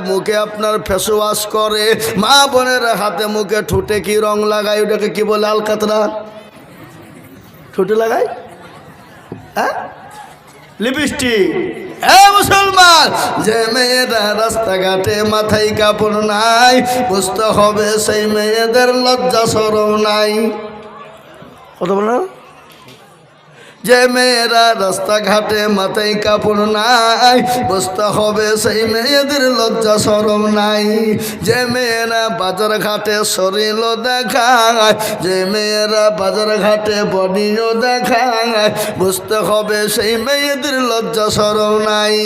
মুখে আপনার face wash করে, মা বোনেরা হাতে মুখে ঠোঁটে কি রং লাগায়, ওটাকে কি বলে? আলকাতরা। ঠোঁটে লাগায় হ্যাঁ লিপস্টিক। মুসলমান, যে মেয়েরা রাস্তাঘাটে মাথায় কাপড় নাই, বুঝতে হবে সেই মেয়েদের লজ্জা শরম নাই। কথা বল না? যে মেয়েরা রাস্তাঘাটে মাথায় কাপড় নাই, বুঝতে হবে সেই মেয়েদের লজ্জা শরম নাই। যে মেয়েরা বাজার ঘাটে শরীর দেখায়, যে মেয়েরা বাজার ঘাটে বডিও দেখায়, বুঝতে হবে সেই মেয়েদের লজ্জা শরম নাই।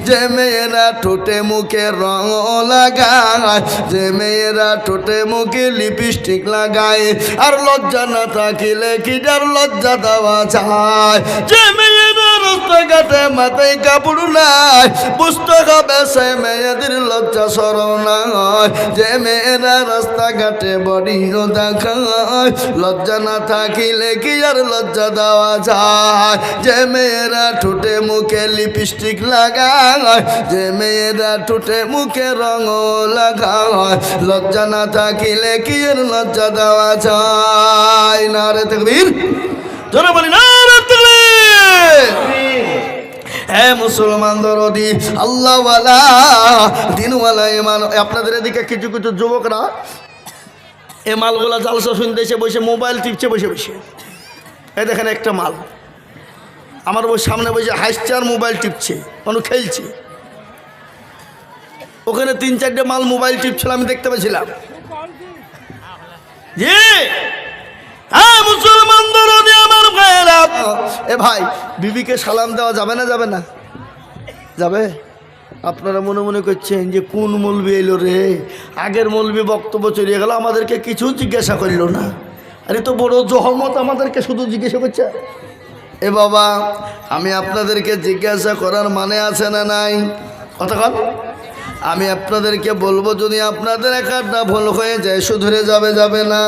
যে মেয়েরা ঠোঁটে মুখে রং লাগায়, যে মেয়েরা ঠোঁটে মুখে লিপস্টিক লাগায়, আর লজ্জা না থাকিলে কি যার লজ্জা দেওয়া যায়? যে মেয়েরা রাস্তাঘাটে মাথায় কাপড় নাই, বুঝতে হবে সে মেয়েদের লজ্জা শরম নাই। যে মেয়েরা রাস্তাঘাটে বডিও দেখায়, লজ্জা না থাকিলে কি আর লজ্জা দেওয়া যায়? যে মেয়েরা ঠোঁটে মুখে লিপস্টিক লাগায়, যে মেয়েরা ঠোঁটে মুখে রং লাগায়, লজ্জা না থাকিলে কি আর লজ্জা দেওয়া যায়? নারে তাকবীর, জোরে বলি নারে তাকবীর। হ্যাঁ মুসলমান দরদি আল্লাহওয়ালা দিনওয়ালা ইমান। আপনাদের এদিকে কিছু কিছু যুবকরা এ মালগুলা জালসা শুনতে এসে বসে মোবাইল টিপছে বসে বসে। এই দেখেন একটা মাল আমার সামনে বসে হাসছে আর মোবাইল টিপছে, মানুষ খেলছে। ওখানে 3-4টে মাল মোবাইল টিপছিল, আমি দেখতে পেয়েছিলাম। জি হ্যাঁ মুসলমান দরদি আমার ভাইরা। এ ভাই, বিবিকে সালাম দেওয়া যাবে না? যাবে না? যাবে। আপনারা মনে মনে করছেন যে কোন মৌলবি এলো রে, আগের মৌলবি বক্তব্য চলিয়ে গেল, আমাদেরকে কিছু জিজ্ঞাসা করলো না। আরে তো বড় জহমত, আমাদেরকে শুধু জিজ্ঞাসা করছে। এ বাবা, আমি আপনাদেরকে জিজ্ঞাসা করার মানে আছে না নাই? কথা কন। আমি আপনাদেরকে বলবো, যদি আপনাদের একটা ভুল হয়ে যায় শুধরে যাবে, যাবে না?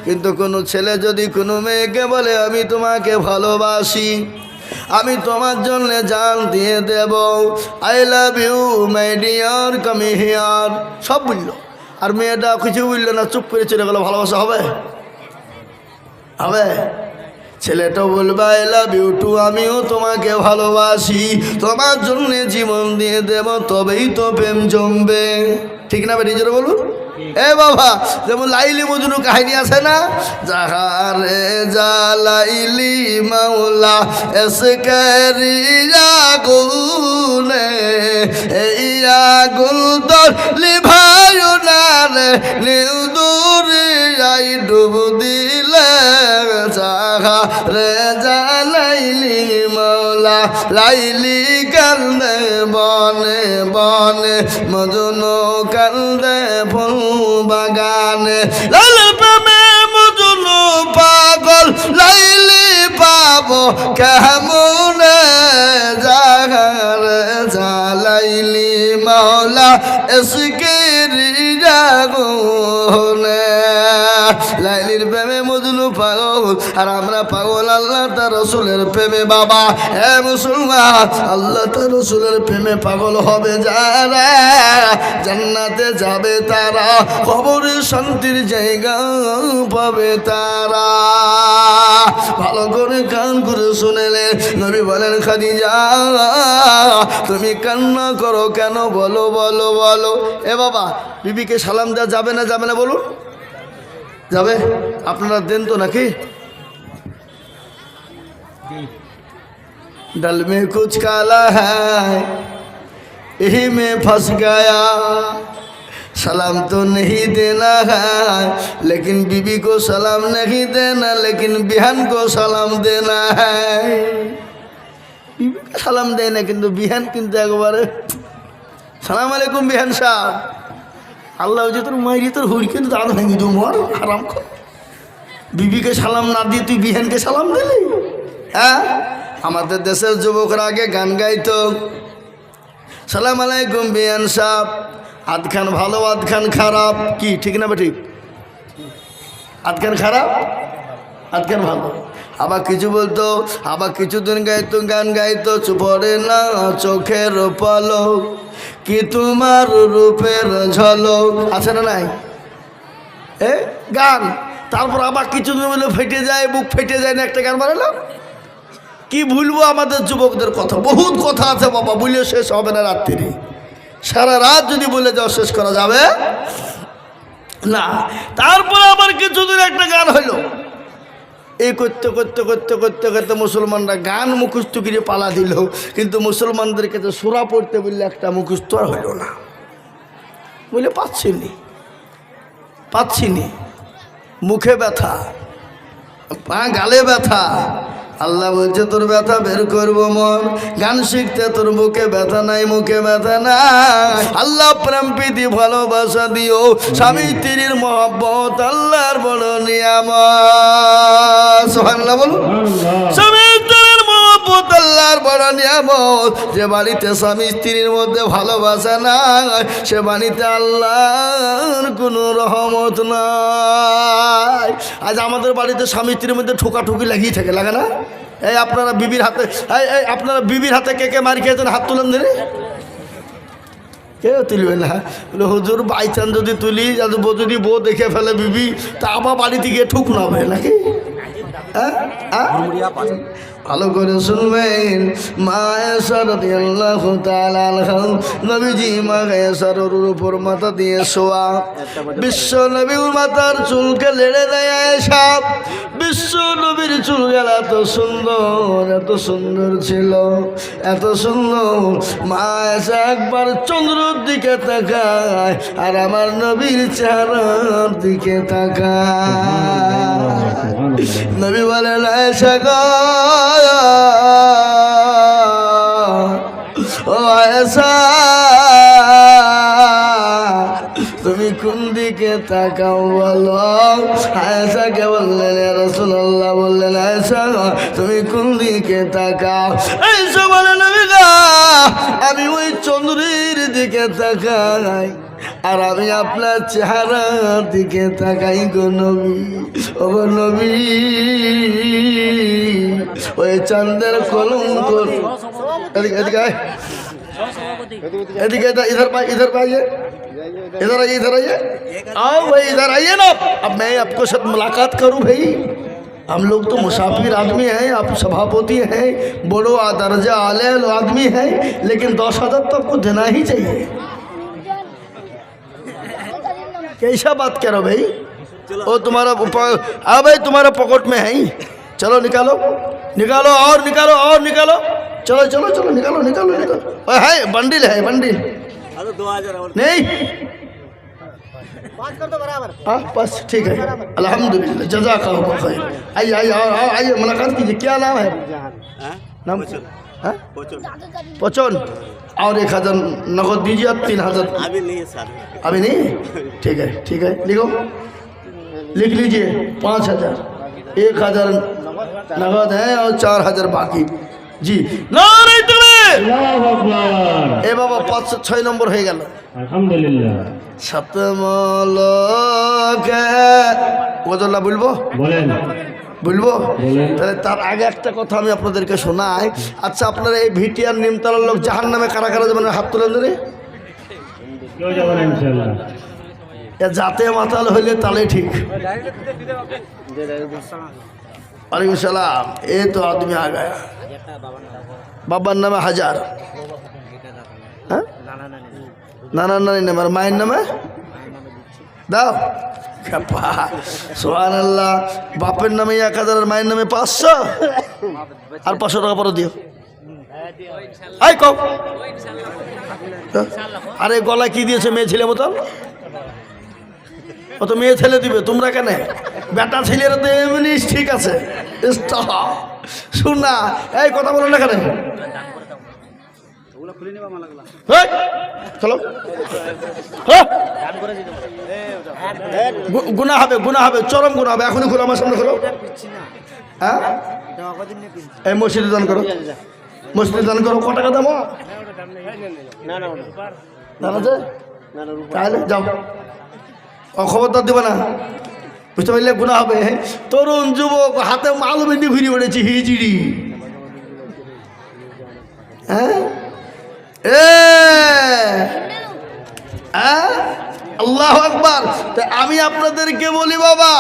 কিন্তু কোনো ছেলে যদি কোনো মেয়েকে বলে আমি তোমাকে ভালোবাসি, আমি তোমার জন্য জান দিয়ে দেব, I love you my dear come here, সব বললো, আর মেয়েটা কিছু বললো না, চুপ করে চলে গেলো, ভালোবাসা হবে? হবে? ছেলেটাও বলবে আই লাভ ইউ টু, আমিও তোমাকে ভালোবাসি, তোমার জন্য জীবন দিয়ে দেব, তবেই তো প্রেম জমবে। ঠিক না বেটি? জোরে বলুন। এ বাবা, যেমন লাইলি মজনু কাহিনী আছে না, জাহারে জালাইলি মাওলা এসকারি আগুনে, এই আগুন তোর লিভায়ু না রে, নীল দরিয়াই ডুব দিলে, জাহারে জালাইলি মাওলা লাইলি কান্দে বনে বনে, মজনু কান্দে ফুল বাগানে, লাইলির প্রেমে মজনু পাগল, লাইলি পাবো কেমনে, জাহারে জালাইলি মাওলা এসকেরি আগুনে। লাইলির প্রেমে মজনু পাগল, আর আমরা পাগল আল্লাহ তার রসুলের প্রেমে। বাবা হে মুসলমান, আল্লাহ তার রসুলের প্রেমে পাগল হবে যারা, জান্নাতে যাবে তারা, কবরে শান্তির জায়গা পাবে তারা। ভালো করে কান করে শুনেলেন, নবী বলেন খাদিজা তুমি কান্না করো কেন, বলো বলো বলো। এ বাবা, বিবিকে সালাম দেওয়া যাবে না? যাবে না বলুন? যাবে? আপনারা দেন তো নাকি? डल में कुछ काला है यही में फंस गया, सलाम तो नहीं देना है लेकिन बीबी को सलाम नहीं देना, लेकिन बिहान को सलाम देना है। बीबी को सलाम देना किंतु बिहान किंतु एक बार सलाम अलैकुम बिहान साहब, আল্লাহ যে তোর মাইরি তোর হুড়ি কিন্তু দাঁড় ভেঙে দু মর আরাম কর। বিবিকে সালাম না দিয়ে তুই বিহানকে সালাম দিলি? হ্যাঁ, আমাদের দেশের যুবকরা আগে গান গাইতো, সালাম আলাইকুম বিহান সাহেব, আধখান ভালো আধখান খারাপ। কি ঠিক না ঠিক? আধখান খারাপ আধখান ভালো। আবার কিছু বলতো, আবার কিছুদিন গাইতো গান গাইতো, চুপড়ে না চোখের পলক, কি তোমার রূপের ঝলক, আছে না নাই? গান। তারপর আবার কিছু বলে ফেটে যায়, বুক ফেটে যায় না, একটা গান বানালাম। কি ভুলবো আমাদের যুবকদের কথা, বহুত কথা আছে বাবা, বলে শেষ হবে না রাত্রি। সারা রাত যদি বলে যাও শেষ করা যাবে না। তারপরে আবার কিছুদিন একটা গান হইল, এই করতে করতে করতে করতে করতে মুসলমানরা গান মুখস্থ করে পালা দিল, কিন্তু মুসলমানদের কাছে সূরা পড়তে বললে একটা মুখস্থ আর হইল না। বলে পাচ্ছিনি, মুখে ব্যথা, পা গালে ব্যথা। আল্লাহ বলছে তোর ব্যথা বের করবো মন, গান শিখতে তোর বুকে ব্যথা নাই, মুখে ব্যথা নাই। আল্লাহ প্রেম প্রীতি ভালোবাসা দিও, স্বামী স্ত্রীর মহব্বত আল্লাহর বড় নিয়ামত। সুবহানাল্লাহ বলুন। স্বামী স্ত্রীর মহব্বত আল্লাহর বড় নিয়ামত। যে বাড়িতে স্বামী স্ত্রীর মধ্যে ভালোবাসা নাই, সে বাড়িতে আল্লাহর কোনো রহমত নাই। আজ আমাদের বাড়িতে স্বামী স্ত্রীর মধ্যে ঠোকাঠুকি লাগিয়ে থাকে, লাগে না? এই আপনারা বিবির হাতে কে কে মার খেয়েছেন? হাত তুলেন ধরে। কেউ তুলবে না। বলে হুজুর বাইচান যদি তুলি, যদি বউ দেখে ফেলে বিবি, তা আবার বাড়িতে গিয়ে ঠুক না হবে নাকি? ভালো করে শুনবেন। মা আয়েশা রাদিয়াল্লাহু তাআলা আনহা, নবীজি মা আয়েশার উপর মাথা দিয়ে শোয়া। বিশ্ব নবীর মাথার চুলকে লেড়ে দেয় আয়েশা। বিশ্ব নবীর চুলগুলো এত সুন্দর ছিল, এত সুন্দর। মা আয়েশা একবার চন্দ্রের দিকে তাকায়, আর আমার নবীর চেহারার দিকে তাকায়। নবী বলেন আয়েশা গো, ও আয়েশা, তুমি কোন দিকে তাকাও বলো। আয়েশাকে বললেন ইয়া রাসূলুল্লাহ, বললেন আয়েশা তুমি কোন দিকে তাকাও? আয়েশা বলেন নবী গো, আমি ওই চন্দ্রের দিকে তাকাই, আর আমি আপনার চেহারার দিকে তাকাই গো নবী। ও গো নবী, ওই চাঁদের কলঙ্ক। এদিকে इधर आइए, आओ भाई, इधर आइए ना। अब मैं आपको साथ मुलाकात करूं भाई। हम लोग तो मुसाफिर आदमी हैं, आप सभापति हैं, बड़ो दर्जा आले आदमी हैं, लेकिन 10,000 तो आपको देना ही चाहिए। कैसा बात करो भाई? वो तुम्हारा भाई तुम्हारा पॉकेट में है ही। चलो निकालो और निकालो। चलो निकालो। है बंडिल है, बंडिल नहीं। हाँ बस ठीक है, अल्हम्दुलिल्लाह, जज़ाकल्लाह खैर। आइए मुलाकात कीजिए। क्या नाम है? नाम पचन। और 1,000 नगद दीजिए, 3,000 अभी नहीं है सर। अभी नहीं? ठीक है, लिख लीजिए। 5,000, 1,000 नगद है और 4,000 बाकी। জি এ বাবা 506 নম্বর হয়ে গেল, আলহামদুলিল্লাহ। সতমলকে ওজলা বলবো তাহলে তার আগে একটা কথা আমি আপনাদেরকে শোনাই। আচ্ছা, আপনারা এই ভিটিআর নিমতলার লোক জাহান্নামে কারা কারা যাবেন? হাত তুলেন ধরে। যাতে মাতাল হইলে তাহলে ঠিক। वालेकुम सलाम। ये तो आदमी आ गया। बाबा नाम है हजार, नाना नानी नाम और मायर नाम है दाओ। सुभान अल्लाह। बापर नामे 1,000 और मायर नामे 500 और 500 টাকা পরে দিও। আই কও, আরে গলা কি দিয়েছে মেয়ে ছেলে মতো? ও তো মেয়ে ছেলে দিবে, তোমরা কেন? বেটা ছেলেরা তো এমনি ঠিক আছে। শোনা, এই কথা বলো না কেন? চলো, গুনাহ হবে, চরম গুনাহ হবে। এখনই ঘুরো, আমার সামনে ঘুরো। হ্যাঁ, এই মসজিদে দান করো, কত টাকা দাম? তাহলে যাও, খবরদার দেবে না, বুঝতে পারলে? গুনাহ হবে। তরুণ যুবক হাতে মাল বেঁধে ঘুরে বেড়েছি, হিজড়ি। হ্যাঁ, আল্লাহু আকবার। আমি আপনাদেরকে বলি বাবা,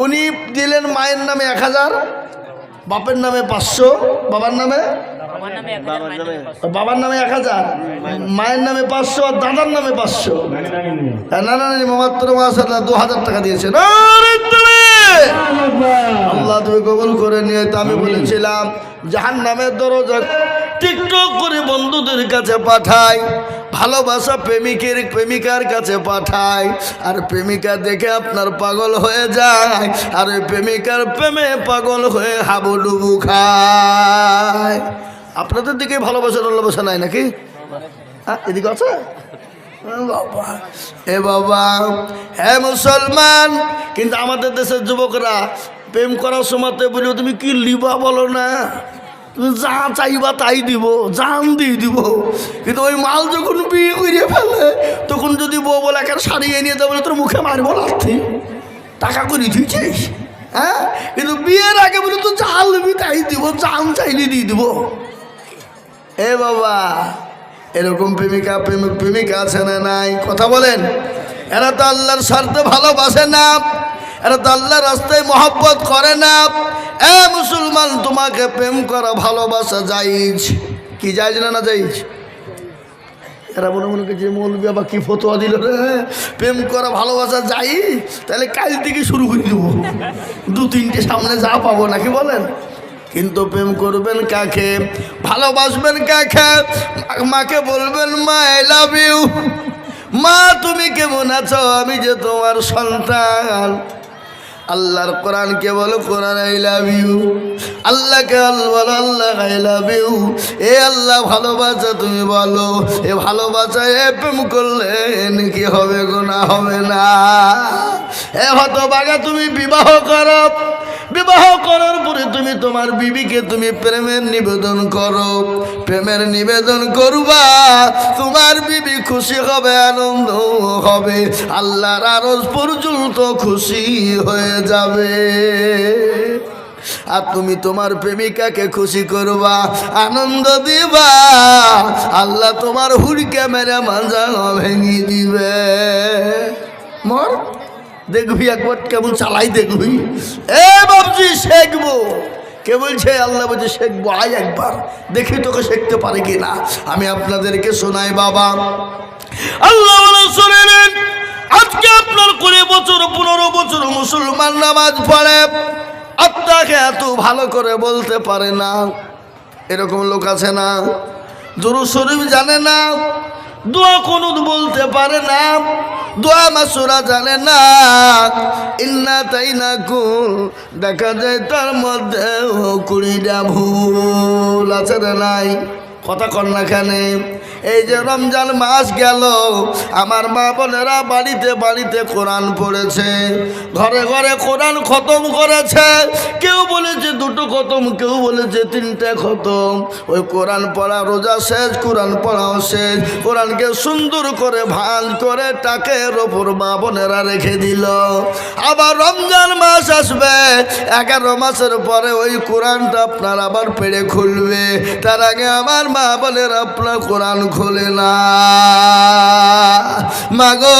উনি দিলেন মায়ের নামে 1000, বাপের নামে 500, বাবার নামে 1000, মায়ের নামে 500 আর দাদার নামে 500। না মাত্র 2000 টাকা দিয়েছে। আল্লাহ তুমি কবুল করে নিয়ে। তো আমি বলেছিলাম জাহান্নামের দরজা টিকটক করে বন্ধুদের কাছে পাঠায়, ভালোবাসা প্রেমিকার কাছে পাঠায়, আর প্রেমিকা দেখে আপনার পাগল হয়ে যায়, আর ওই প্রেমিকার প্রেমে পাগল হয়ে হাবুডুবু খায়। আপনাদের দিকে ভালোবাসা নাই নাকি? হ্যাঁ, এদিকে আছে বাবা। এ বাবা, হ্যাঁ মুসলমান, কিন্তু আমাদের দেশের যুবকরা প্রেম করার সময় বলি তুমি কি লিবা বলো না, তুমি যা চাইবা তাই দিব, জান দিয়ে দিব। কিন্তু ওই মাল যখন বিয়ে করে ফেলে তখন যদি বউ বলে একটা শাড়ি এনে দেবো তোর মুখে মারবো লাথি, টাকা করে দিয়েছিস। হ্যাঁ, কিন্তু বিয়ের আগে বলে তো যা নিবি তাই দিব, জান চাইলে দিয়ে দিব। এ বাবা, এরকম প্রেমিকা আছে না নাই? কথা বলেন। এরা তো আল্লাহর স্বার্থে ভালোবাসে না, এরা তো আল্লাহর রাস্তায় মহব্বত করে না। এ মুসলমান, তোমাকে প্রেম করা ভালোবাসা জায়েজ কি জায়েজ না জায়েজ? এরা মনে যে মৌলবি আবার কি ফতোয়া দিল রে, প্রেম করা ভালোবাসা জায়েজ, তাহলে কাল থেকে শুরু করে দেবো, 2-3টে সামনে যা পাবো নাকি বলেন। কিন্তু প্রেম করবেন কাকে, ভালোবাসবেন কাকে? মাকে বলবেন মা আই লাভ ইউ, মা তুমি কেমন আছো, আমি যে তোমার সন্তান। আল্লাহর কোরআনকে বলো কোরআন আই লাভ ইউ, আল্লাহকে বলো আল্লাহ আই লাভ ইউ। এ আল্লাহ ভালোবাসা তুমি বলো, এ ভালোবাসায় এ প্রেম করলে নাকি হবে, গুনাহ হবে না। এ হতভাগা, তুমি বিবাহ করো, বিবাহ করার পরে তুমি তোমার বিবিকে তুমি প্রেমের নিবেদন করো, প্রেমের নিবেদন করবা, তোমার বিবি খুশি হবে, আনন্দ হবে, আল্লাহর আরশ পর্যন্ত খুশি হয়ে যাবে। আর তুমি তোমার প্রেমিকাকে খুশি করবা, আনন্দ দিবা, আল্লাহ তোমার হুড়কে মেরে মাজা ভেঙে দিবে। মর দেখবি একবার কেমন চালাই দেখবি। এ বাবজি শেখবো, কে বলছে? আল্লাহ বলছে শেখবো, আয় একবার দেখি তোকে শিখতে পারে কিনা। আমি আপনাদেরকে শোনাই বাবা। আল্লাহ শোনেন, আজকে আপনার 20 বছর 15 বছর মুসলমান নামাজ পড়ে, আপনাকে এত ভালো করে বলতে পারে না, এরকম লোক আছে না? দুরূদ শরীফ জানে না, দোয়া কুনুত বলতে পারে না, দোয়া মাসুরা জানে না, ইন্না তাইনাকুম দেখা যায় তার মধ্যে 20টা ভুল আছে না নাই? কথা কর না খানে। এই যে রমজান মাস গেল, আমার মা বোনেরা বাড়িতে বাড়িতে কোরআন পড়েছে, ঘরে ঘরে কোরআন খতম করেছে। কেউ বলেছে 2টো খতম, কেউ বলেছে 3টে খতম। ওই কোরআন পড়া রোজা শেষ, কোরআন পড়াও শেষ, কোরআনকে সুন্দর করে ভাঁজ করে টাকের ওপর মা বোনেরা রেখে দিল। আবার রমজান মাস আসবে, 11 মাসের পরে ওই কোরআনটা আপনার আবার পেড়ে খুলবে। তার আগে আমার মা বোনেরা আপনার কোরআন খোলে না। মাগো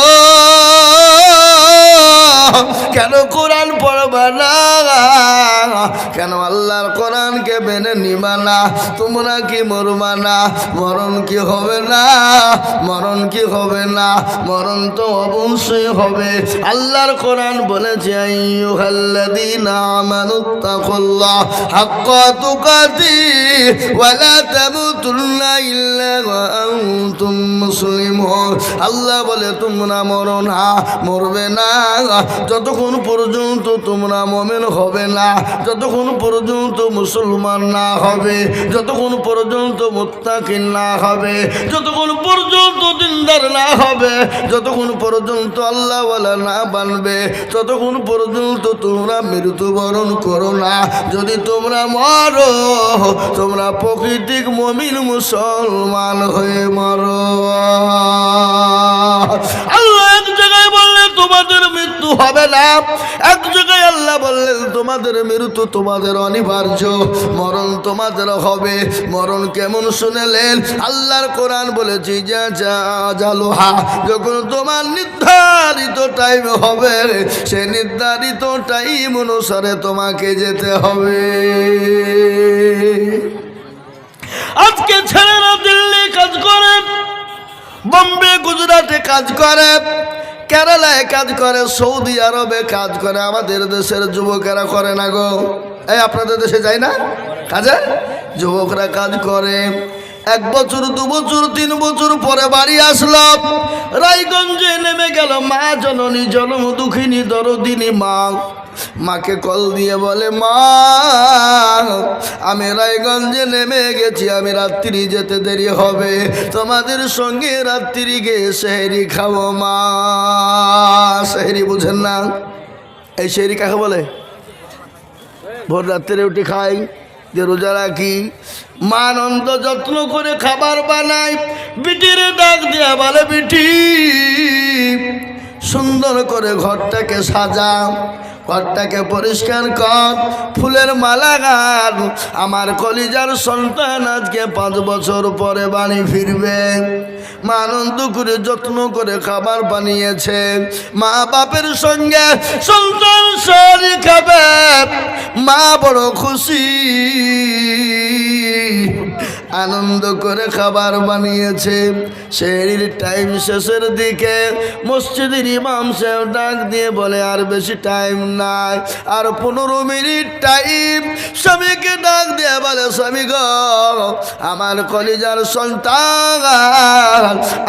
কেন কোরআন পড়বা না, কেন আল্লাহর কোরআনকে মেনে নিবা না? তোমরা কি মরবা না? মরণ কি হবে না? মরণ কি হবে না? মরণ তো অবশ্যই হবে। আল্লাহর কোরআন বলেছে আইয়ুহাল্লাযীনা আমানুত্তাকুল্লাহ হাক্কা তুকাতি ওয়া লা তামুতুন্না ইল্লা ওয়া আনতুম মুসলিমুন। আল্লাহ বলে তোমরা মরো না, মরবে না যতক্ষণ পর্যন্ত তোমরা মুমিন হবে না, যতক্ষণ পর্যন্ত মুসলমান না হবে, যতক্ষণ পর্যন্ত মুত্তাকিন না হবে, যতক্ষণ পর্যন্ত দিনদার না হবে, যতক্ষণ পর্যন্ত আল্লাহওয়ালা না বানবে, ততক্ষণ পর্যন্ত তোমরা মৃত্যুবরণ করো না। যদি তোমরা মরো, তোমরা প্রকৃতিক মুমিন মুসলমান হয়ে মরো। আল্লাহ এক জায়গায় বললে তো তোমাদের মৃত্যু হবে না। এক জায়গায় আল্লাহ বললেন তোমাদের মৃত্যু তোমাদের অনিবার্য, মরণ তোমাদের হবে। মরণ কেমন শুনেলেন? আল্লাহর কোরআন বলেছি যা যা জালুহা, যখন তোমার নির্ধারিত টাইম হবে সে নির্ধারিত টাইম অনুসারে তোমাকে যেতে হবে। আজকে ছেলেরা দিল্লি কাজ করে, বোম্বে গুজরাটে কাজ করে, কেরালায় কাজ করে, সৌদি আরবে কাজ করে, আমাদের দেশের যুবকেরা করে না গো? এই আপনাদের দেশে যায় না কাজে? যুবকরা কাজ করে, 1 বছর 2 বছর 3 বছর পরে বাড়ি আসলো, রায়গঞ্জে নেমে গেল। মা জননী জনম দুঃখিনী দরদিনী মা, মাকে কল দিয়ে বলে মা আমি রায়গঞ্জে নেমে গেছি, আমি রাত্রি যেতে দেরি হবে, তোমাদের সঙ্গে রাত্রি গিয়ে সেহরি খাবো মা। সেহরি বুঝেন না? এই সেহরি কাকে বলে? ভোর রাত্রে উঠে খাই, যে রোজা রাখি। মা আনন্দ যত্ন করে খাবার বানায়, বিটির ডাক দিয়া বলে বিটি সুন্দর করে ঘরটাকে সাজা, ঘরটাকে পরিষ্কার কর, ফুলের মালা গান, আমার কলিজার সন্তান আজকে 5 বছর পরে বাড়ি ফিরবে। মা আনন্দ করে যত্ন করে খাবার বানিয়েছে, মা বাপের সঙ্গে সন্তান সারি খাবে, মা বড় খুশি, আনন্দ করে খাবার বানিয়েছে। সেহরির টাইম শেষের দিকে মসজিদের ইমাম সাহেব ডাক দিয়ে বলে আর বেশি টাইম নাই, আর 15 মিনিট টাইম। স্বামীকে ডাক দিয়ে বলে স্বামী গো আমার কলিজার সন্তান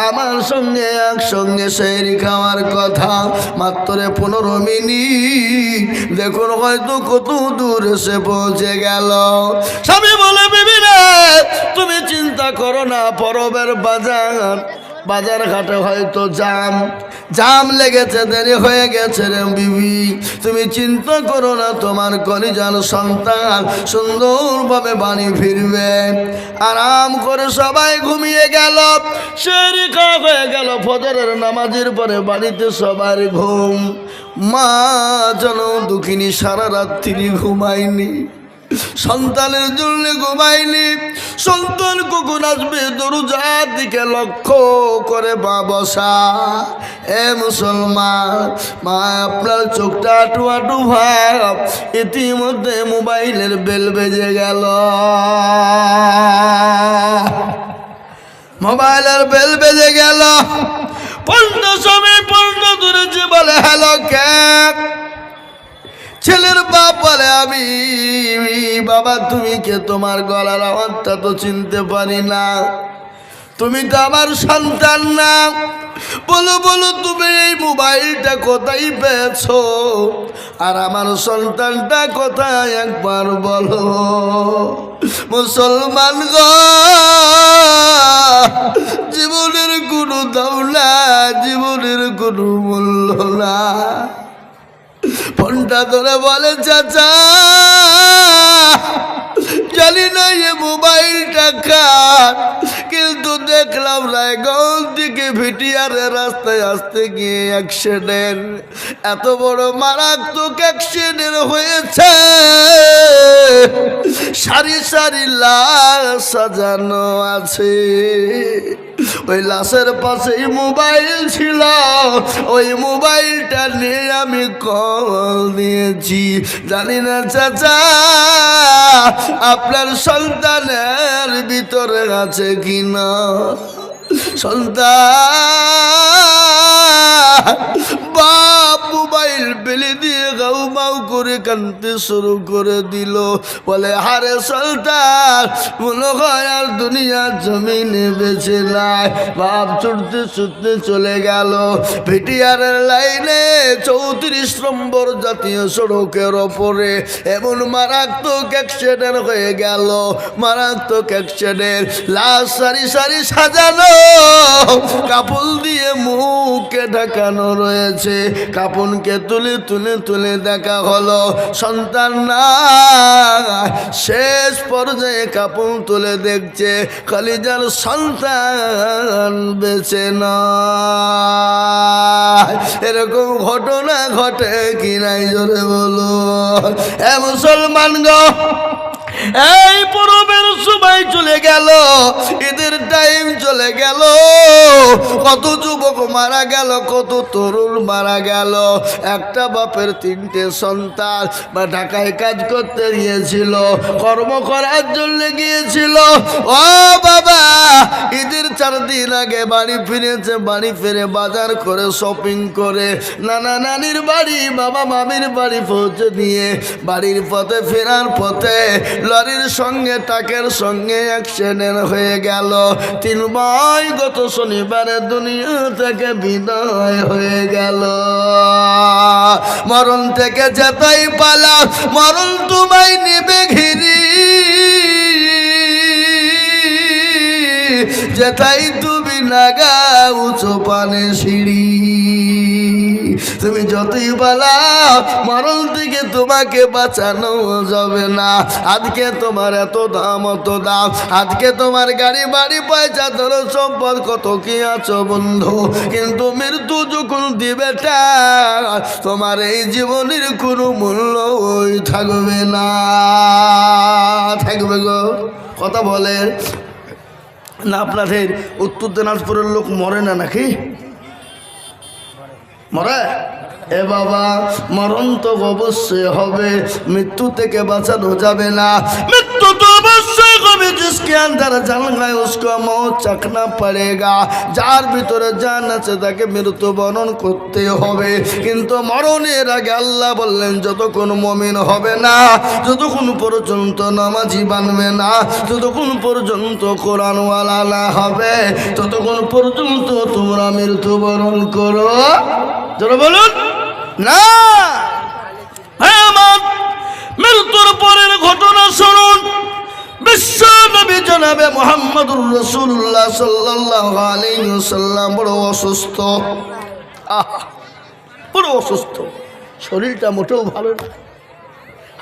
আমার সঙ্গে একসঙ্গে সেহরি খাওয়ার কথা, মাত্র 15 মিনিট, দেখুন হয়তো কত দূর এসে পৌঁছে গেল। স্বামী বলে বিবি রে তুমি চিন্তা করো না, পরবের বাজার ঘাটে হয়তো জাম লেগেছে, দেরি হয়ে গেছে রে বিবি, তুমি চিন্তা করো না, তোমার কলিজার সন্তান সুন্দরভাবে বাড়ি ফিরবে। আরাম করে সবাই ঘুমিয়ে গেল, সেহরি খাওয়া হয়ে গেল, ফজরের নামাজের পরে বাড়িতে সবার ঘুম। মা যেন দুঃখিনী সারা রাত্রি ঘুমায়নি, সন্তানের জন্য ঘুমায়নি। সন্তান কখন আসবে দরজার দিকে লক্ষ্য করে মা বসা। এ মুসলমান মা আপনার চোখটা আটু আটু ভাব, ইতিমধ্যে মোবাইলের বেল বেজে গেল, মোবাইলের বেল বেজে গেল। পণ্য সময় পণ্য ধরেছে, বলে হ্যালো কে? ছেলের বাপ বলে আমি। বাবা তুমি কে? তোমার গলার আওয়াজটা তো চিনতে পারি না, তুমি তো আমার সন্তান না। বলো বলো তুমি এই মোবাইলটা কোথায় পেয়েছো, আর আমার সন্তানটা কোথায় একবার বলো। মুসলমান গো জীবনের কোনো দাম না, জীবনের কোনো মূল্য না। ফোনটা ধরে বলে চাচা জানি না এ মোবাইলটা কার, কিন্তু দেখলাম রায়গঞ্জ থেকে ভিটিয়ারে রাস্তায় আসতে গিয়ে অ্যাক্সিডেন্ট, এত বড় মারাত্মক অ্যাক্সিডেন্ট হয়েছে, সারি সারি লাশ সাজানো আছে, ওই লাশের পাশেই মোবাইল ছিল, ওই মোবাইলটা নিয়ে আমি কল দিয়েছি। জানি না চাচা আপনার সন্তানের ভিতরে আছে কিনা। সন্তান বাপ মোবাইল ফেলে দিয়ে গাউ মাউ করে কাঁদতে শুরু করে দিল, বলে হারে সন্তান মনে হয় আর দুনিয়ার জমিনে বেঁচে নাই। বাপ ছুটতে ছুটতে চলে গেল ভিটিআরের লাইনে 34 নম্বর জাতীয় সড়কের ওপরে। এমন মারাত্মক অ্যাক্সিডেন্ট হয়ে গেল, মারাত্মক অ্যাক্সিডেন্ট, লাশ সারি সারি সাজানো, কাপড় দিয়ে মুখকে ঢাকানো রয়েছে। কাপড়কে তুলে তুলে তুলে দেখা হলো সন্তান না। শেষ পর্যায়ে কাপড় তুলে দেখছে কলিজার সন্তান বেঁচে না। যায়। এরকম ঘটনা ঘটে কি নাই জোরে বলো। এ মুসলমান গো, এই পরবের সময় চলে গেল, ঈদের টাইম চলে গেল, কত যুবক মারা গেল, কত তরুণ মারা গেল। একটা বাপের 3টে সন্তান বা ঢাকায় কাজ করতে গিয়েছিল, কর্ম করার জন্য গিয়েছিল। ও বাবা, ঈদের 4 দিন আগে বাড়ি ফিরেছে। বাড়ি ফিরে বাজার করে শপিং করে নানা নানির বাড়ি বাবা মামির বাড়ি পৌঁছে দিয়ে বাড়ির পথে ফেরার পথে লরির সঙ্গে ট্রাকের সঙ্গে অ্যাক্সিডেন্ট হয়ে গেল। 3 ভাই গত শনিবারে দুনিয়া থেকে বিদায় হয়ে গেল। মরণ থেকে যেতেই পালা, মরণ তোমায় নিবে ঘিরি, যেতাই তুমি নাগা উঁচু পানে সিঁড়ি। তুমি যতই পালাও মরণ থেকে তোমাকে বাঁচানো যাবে না। আজকে তোমার এত দাম অত দাম, আজকে তোমার গাড়ি বাড়ি পয়সা ধর সম্পদ কত কি আছো বন্ধু, কিন্তু মৃত্যু যখন দিবে তোমার এই জীবনের কোনো মূল্য থাকবে না। থাকবে গো, কথা বলে না। আপনাদের উত্তর দিনাজপুরের লোক মরে না নাকি? মরে? এ বাবা, মরণ তো অবশ্যই হবে, মৃত্যু থেকে বাঁচানো যাবে না। মৃত্যু তো অবশ্যই হবে, जिसके अंदर जान है उसको मौत चखना पड़ेगा। যার ভিতরে জান আছে তাকে মৃত্যু বরণ করতে হবে। কিন্তু মরণের আগে আল্লাহ বললেন যতক্ষণ মুমিন হবে না, যতক্ষণ পর্যন্ত নামাজি বানবে না, যতক্ষণ পর্যন্ত কোরআনওয়ালা না হবে, ততক্ষণ পর্যন্ত তোমরা মৃত্যু বরণ করো। যারা বলুন না। আমার মৃত্যুর পরের ঘটনা শুনুন। বিশ্ব নবী জনাবে মুহাম্মদুর রাসূলুল্লাহ সাল্লাল্লাহু আলাইহি ওয়াসাল্লাম বড় অসুস্থ, বড় অসুস্থ, শরীরটা মোটেও ভালো না।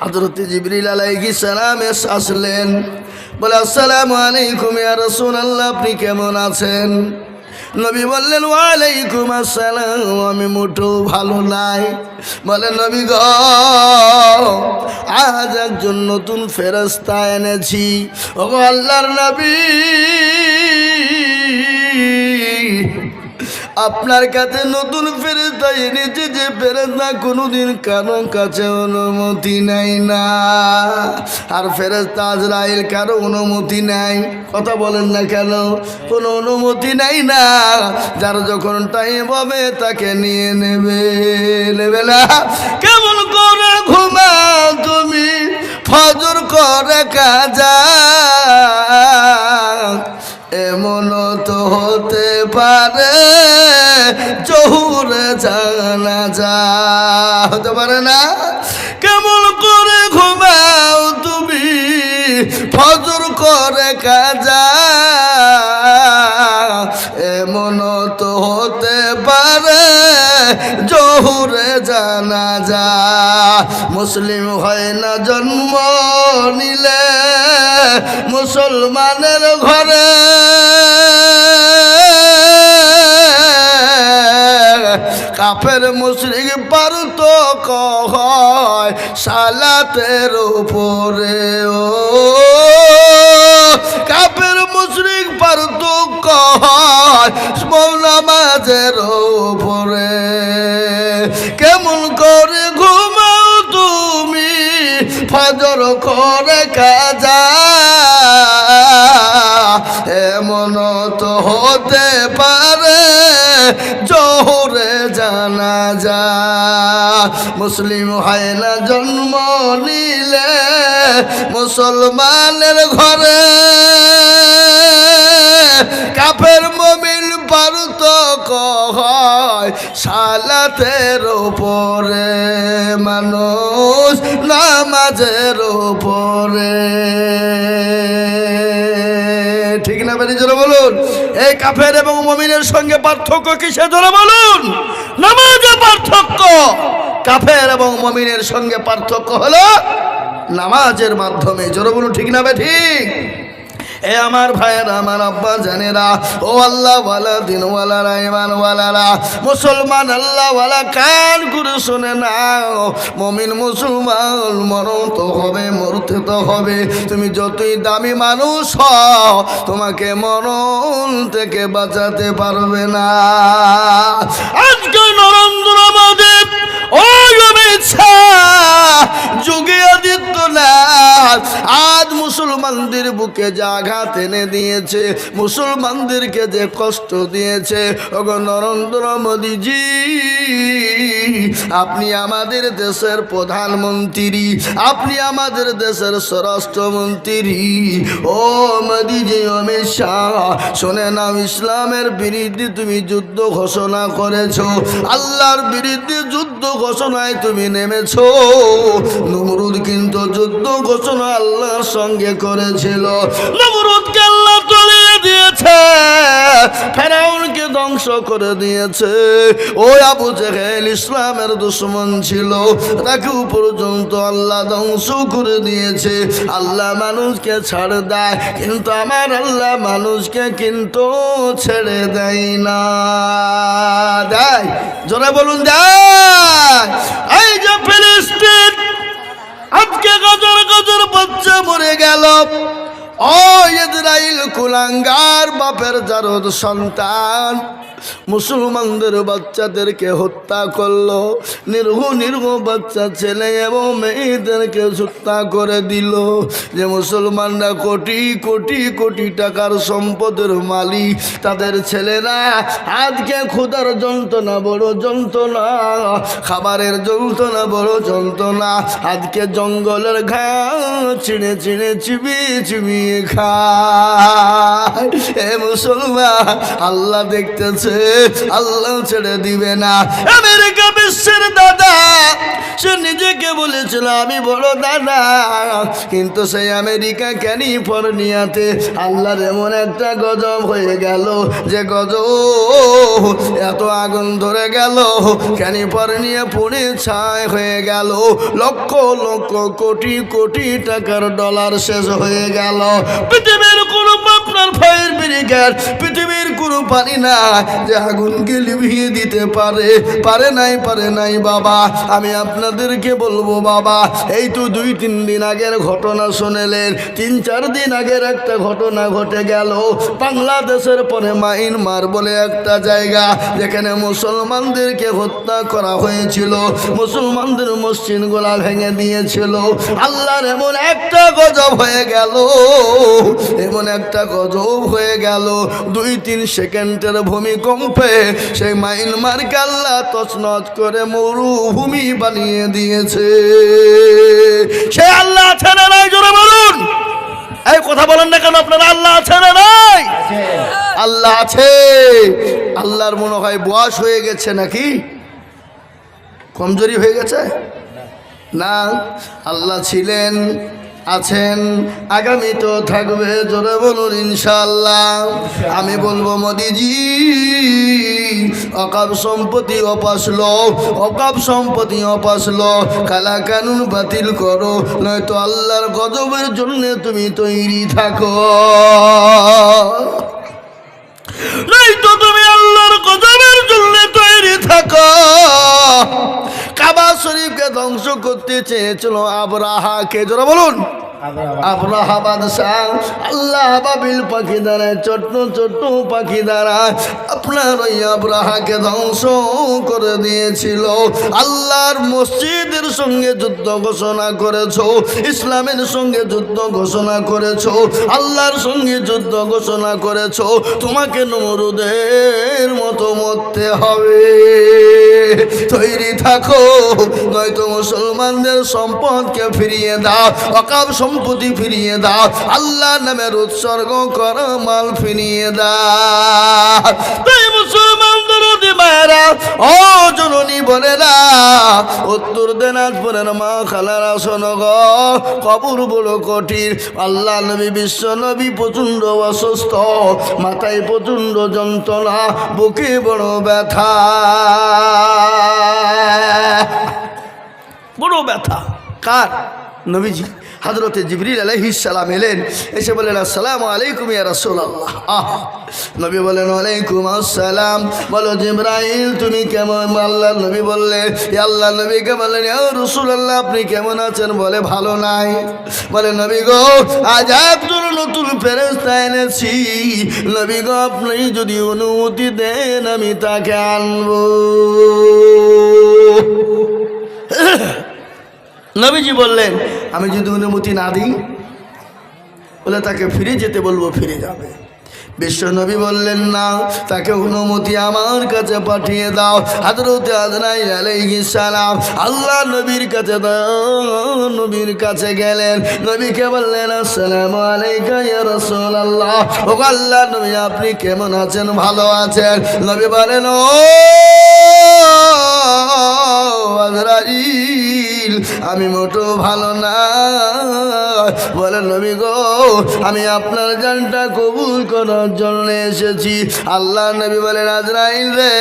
হযরত জিবরিল আলাইহিস সালাম আসলেন, বলে আসসালামু আলাইকুম ইয়া রাসূলুল্লাহ, আপনি কেমন আছেন? নবী বললেন ওয়ালাইকুম আসসালাম, আমি মোটেও ভালো নাই। বলে নবী গো, আজ একজন নতুন ফেরেশতা এনেছি। ও আল্লাহর নবী, আপনার কাছে নতুন ফেরেশতা এনেছে, যে ফেরেশতা কোনোদিন কারো কাছে অনুমতি নেয় না। আর ফেরেশতা আজরাইল কারো অনুমতি নেয়। কথা বলেন না কেন? কোনো অনুমতি নেয় না। যার যখন টাইম হবে তাকে নিয়ে নেবে, নেবে না। কেমন করে ঘুমাও তুমি, ফজর করে কাজা, এমন তো হতে পারে জহুরে জানাজা, হতে পারে না? কেমন করে ঘুমাও তুমি, ফজর করে কাজা, এমন তো হতে পারে জহুরে জানাজা। মুসলিম হয় না জন্ম নিলে মুসলমানের ঘরে, কাফের মুশরিক পারতক হয় সালাতের উপরে। ও কাফের মুশরিক পারতক হয় নামাজের উপরে। কেমন করে ঘুমাও তুমি, ফজর করে কাজা, এমন তো হতে পারে জোহরে জানাজা। মুসলিম হয় না জন্ম নিলে মুসলমানের ঘরে, কাফের মুমিন পারতক হয় সালাতের উপরে, মানুষ নামাজের উপরে। ঠিক না বেরি? জোরে বলুন। এই কাফের এবং মুমিনের সঙ্গে পার্থক্য কিসে? জোরে বলুন। নামাজে পার্থক্য। কাফের এবং মুমিনের সঙ্গে পার্থক্য হলো নামাজের মাধ্যমে। জোরে বলুন। ঠিক না বে ঠিক? এ আমার ভাইয়েরা, আমার আব্বা জানেরা, ও আল্লাহ ওয়ালা, দিনওয়ালারা, ইমানওয়ালারা, মুসলমান আল্লাহওয়ালা, কান করে শুনে নাও। মুমিন মুসলমান মরণ তো হবে, মরতে তো হবে। তুমি যতই দামি মানুষ হও, তোমাকে মরণ থেকে বাঁচাতে পারবে না। আজকে নরেন্দ্র মোদী, ওই অমিত শাহ, যোগী আদিত্যনাথ আজ মুসলমানদের বুকে যে আঘাত এনে দিয়েছে, মুসলমানদেরকে যে কষ্ট দিয়েছে, ওগো নরেন্দ্র মোদীজি, আপনি আমাদের দেশের প্রধানমন্ত্রী, আপনি আমাদের দেশের স্বরাষ্ট্রমন্ত্রী। ও মোদীজি, অমিত শাহ, শোনে নাও, ইসলামের বিরুদ্ধে তুমি যুদ্ধ ঘোষণা করেছো, আল্লাহর বিরুদ্ধে যুদ্ধ ঘোষণায় তুমি নেমেছো। নমরুদ কিন্তু যুদ্ধ ঘোষণা আল্লাহর সঙ্গে করেছিল, নমরুদকে আল্লাহ তলিয়ে দিয়েছে, ফেরাউনকে ধ্বংস করে দিয়েছে। ওই আবু জেহেল ইসলামের দুশমন ছিল, তাকেও পর্যন্ত আল্লাহ ধ্বংস করে দিয়েছে। আল্লাহ মানুষকে ছাড় দেয়, কিন্তু আমার আল্লাহ মানুষকে কিন্তু ছেড়ে দেয় না। দেয়, জোরে বলুন দেয়। এই যে ফিলিস্তিন, আজকে গজর গজর বাচ্চা মরে গেল। ও ইসরাইল কুলাঙ্গার বাপের জারদ সন্তান মুসলমানদের বাচ্চাদেরকে হত্যা করলো, নির্ঘ বাচ্চা ছেলে এবং মেয়েদেরকে হত্যা করে দিল। যে মুসলমানরা কোটি কোটি কোটি টাকার সম্পদের মালিক, তাদের ছেলেরা আজকে ক্ষুধার যন্ত্রণা বড় যন্ত্রণা, খাবারের যন্ত্রণা বড় যন্ত্রণা, আজকে জঙ্গলের ঘাস ছিঁড়ে ছিঁড়ে চিবিয়ে চিবিয়ে খায়। এ মুসলমান, আল্লাহ দেখতেছে, আল্লাহ ছেড়ে দিবে না। আমেরিকা বিশ্বের দাদা, সে নিজেকে বলেছিল আমি বড় দাদা, কিন্তু সেই আমেরিকা ক্যালিফোর্নিয়াতে আল্লাহর এমন একটা গজব হয়ে গেল, যে গজব এত আগুন ধরে গেল, ক্যালিফোর্নিয়া পুড়ে ছাই হয়ে গেল, লক্ষ লক্ষ কোটি কোটি টাকার ডলার শেষ হয়ে গেল। পৃথিবীর কোন আপনার ফায়ার ব্রিগেড, পৃথিবীর কোনো পানি না যে আগুনকে লিভিয়ে দিতে পারে, পারে নাই বাবা। আমি আপনাদেরকে বলবো বাবা, এই তো 2-3 দিন আগের ঘটনা শুনেলেন, 3-4 দিন আগের একটা ঘটনা ঘটে গেল বাংলাদেশের পরে মায়ানমার বলে একটা জায়গা, যেখানে মুসলমানদেরকে হত্যা করা হয়েছিল, মুসলমানদের মসজিদগুলা ভেঙে দিয়েছিল। আল্লাহর এমন একটা গজব হয়ে গেল, এমন একটা গজব হয়ে গেল, 2-3 সেকেন্ডের ভূমিকম্পে সেই মায়ানমারকে আল্লাহ তছনছ করে মরুভূমি বানিয়ে দিয়েছে। সে আল্লাহ আছে না নাই, জোরে বলুন। এই কথা বলেন না কেন আপনারা? আল্লাহ আছে না নাই? আল্লাহ আছে। আল্লাহর মনে হয় বয়স হয়ে গেছে নাকি কমজোরি হয়ে গেছে? না, আল্লাহ ছিলেন, আছেন, আগামী তো থাকবে, জোরে বলুন ইনশাআল্লাহ। আমি বলবো মোদিজি, অকাপ সম্পত্তি অপাসলো, অকাপ সম্পত্তি অপাসলো, কালা কানুন বাতিল করো, নয়তো আল্লাহর গজবের জন্য তুমি তৈরি থাকো, নয়তো তুমি আল্লাহর গজবের জন্য তৈরি থাকো। কাবা শরীফকে ধ্বংস করতে চেয়েছিল আবরাহাকে, জোরে বলুন। আবরাহা বাদশাহ আল্লাহ বাবিল পাখি দ্বারা, ছোট্ট ছোট্ট পাখি দ্বারা আপনার ওই আবরাহাকে ধ্বংস করে দিয়েছিল। আল্লাহর মসজিদের সঙ্গে যুদ্ধ ঘোষণা করেছো, ইসলামের সঙ্গে যুদ্ধ ঘোষণা করেছো, আল্লাহর সঙ্গে যুদ্ধ ঘোষণা করেছো, তোমাকে নমরুদের মতো মরতে হবে। তৈরি থাকো, নয়তো মুসলমানদের সম্পদকে ফিরিয়ে দাও, অকাপ সম্পত্তি ফিরিয়ে দাও, আল্লাহ নামের উৎসর্গ করা মাল ফিরিয়ে দাও। তাই মুসলমানদের মায়েরা, ও জননী বোনেরা, উত্তর দিনাজপুরের মা খালারা শোনো গো, কবর বড় কঠিন। আল্লাহ নবী, বিশ্ব নবী প্রচণ্ড অসুস্থ, মাথায় প্রচণ্ড যন্ত্রণা, বুকে বড় ব্যথা, বড় ব্যথা। কার? নবীজি। হযরতে জিবরিল আলাইহিস সালাম এলেন, এসে বললেন আসসালামু আলাইকুম ইয়া রাসূলুল্লাহ। নবী বলেন ওয়ালাইকুম আসসালাম। বলো জিবরাইল তুমি কেমন? আল্লাহর নবী বললেন, ইয়া আল্লাহর নবীকে বললেন ইয়া রাসূলুল্লাহ আপনি কেমন আছেন? বলে ভালো নাই। বলে নবী গো আজ একজন নতুন ফেরেশতা এনেছি, নবী গো আপনি যদি অনুমতি দেন আমি তাকে আনবো। নবীজি বললেন আমি যদি অনুমতি না দিই? বলে তাকে ফিরে যেতে বলবো, ফিরে যাবে। বিশ্ব নবী বললেন না, তাকে অনুমতি আমার কাছে পাঠিয়ে দাও। হযরত আজরাইল আলাইহিস সালাম আল্লাহ নবীর কাছে নবীর কাছে গেলেন, নবীকে বললেন আসসালামু আলাইকা ইয়া রাসূলুল্লাহ। ও আল্লাহ নবী আপনি কেমন আছেন? ভালো আছেন? নবী বলেন ও আজরাইল আমি মোটেও ভালো না। বলে নবী গো আমি আপনার জানটা কবুল করার জন্য এসেছি। আল্লাহ নবী বলেন আজরাইল রে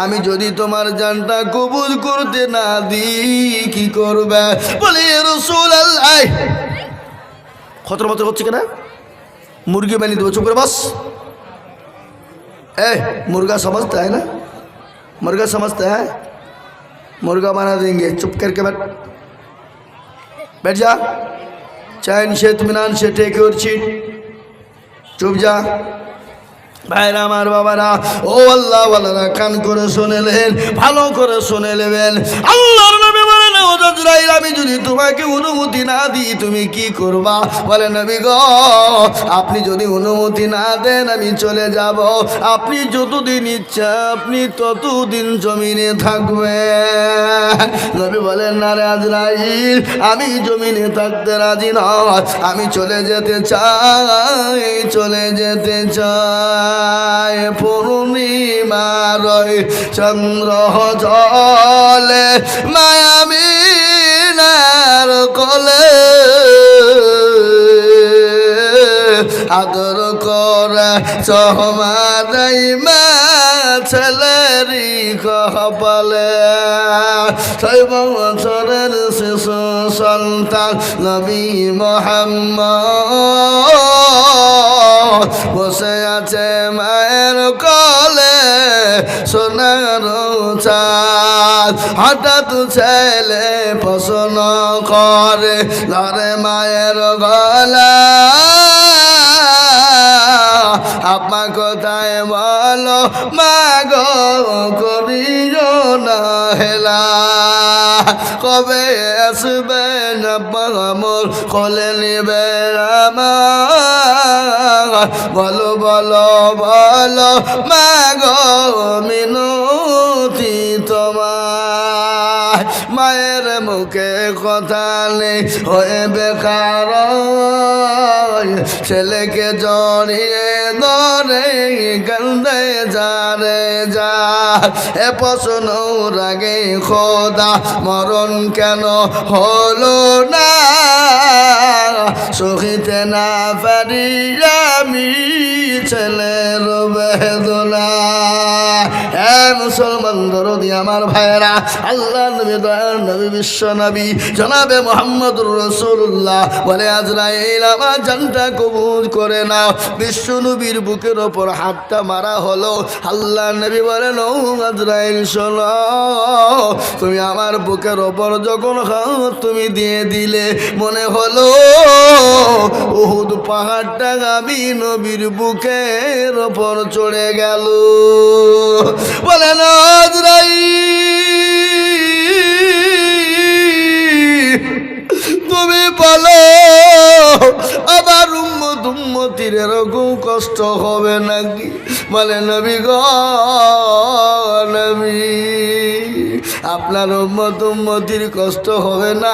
আমি যদি তোমার জানটা কবুল করতে না দিই কি করবে? বলে রাসূলুল্লাহ খতর মত হচ্ছে কেন? মুরগি বানিয়ে দেবো, চুপ করে বস। मुर्गा समझता है ना, मुर्गा समझता है, मुर्गा बना देंगे, चुप करके बैठ जा, चैन से इत्मीनान से टेक योर सीट, चुप जा। ভাইরা আমার বাবারা, ও আল্লাহ ওয়ালারা কান করে শুনে নেন, ভালো করে শুনে নেবেন। আল্লাহর নবী বলেন ও আজরাইল আমি যদি তোমাকে অনুমতি না দিই তুমি কি করবা? বলে নবী গো আপনি যদি অনুমতি না দেন আমি চলে যাব। আপনি যতদিন ইচ্ছা আপনি ততদিন জমিনে থাকবেন। নবী বলেন না রে আজরাইল আমি জমিনে থাকতে রাজি নয়, আমি চলে যেতে চাই, চলে যেতে চাই। পূর্ণিমার চন্দ্র জলে মায়ামিনার কলে আদর করে চহমাদাই মা ছেলেরি কপালে। 6 বছরের শিশু সন্তান নবী মুহাম্মদ বসে আছে মায়ের কোলে সোনার চাঁদ। হঠাৎ ছেলে প্রশ্ন করে ধরে মায়ের গলা, আপা কোথায় বলো মা গো করিও না হেলা, কবে আসবেন আপা মোর কোলে নিবে আমার, বলো বলো বলো মা গো মিনতি তোমার। মায়ের মুখে কথা নেই হয়ে বেকার, ছেলেকে জড়িয়ে ধরে কান্দে যারে যা। এ প্রশ্ন রাগে খোদা মরণ কেন হলো না, সহিতে না পারি আমি ছেলের বেদনা। হে মুসলমান দরদি আমার ভাইয়েরা, আল্লাহ নবী দয়ার নবী বিশ্ব নবী জনাবে মুহাম্মদুর রাসূলুল্লাহ বলে আজরাইল আমার জানটা কবুল করে নাও। বিশ্ব নবীর বুকের ওপর হাতটা মারা হলো। আল্লাহ নবী বলেন ও আজরাইল শোনো, তুমি আমার বুকের ওপর যখন হাত তুমি দিয়ে দিলে মনে হলো উহুদ পাহাড়টা আমি নবীর বুকের ওপর চড়ে গেল। বলেন আজরাইল তুমি বলো আবার উম্মতির এরকম কষ্ট হবে নাকি? বলে নবী গো নবী আপনার উম্মতির কষ্ট হবে না।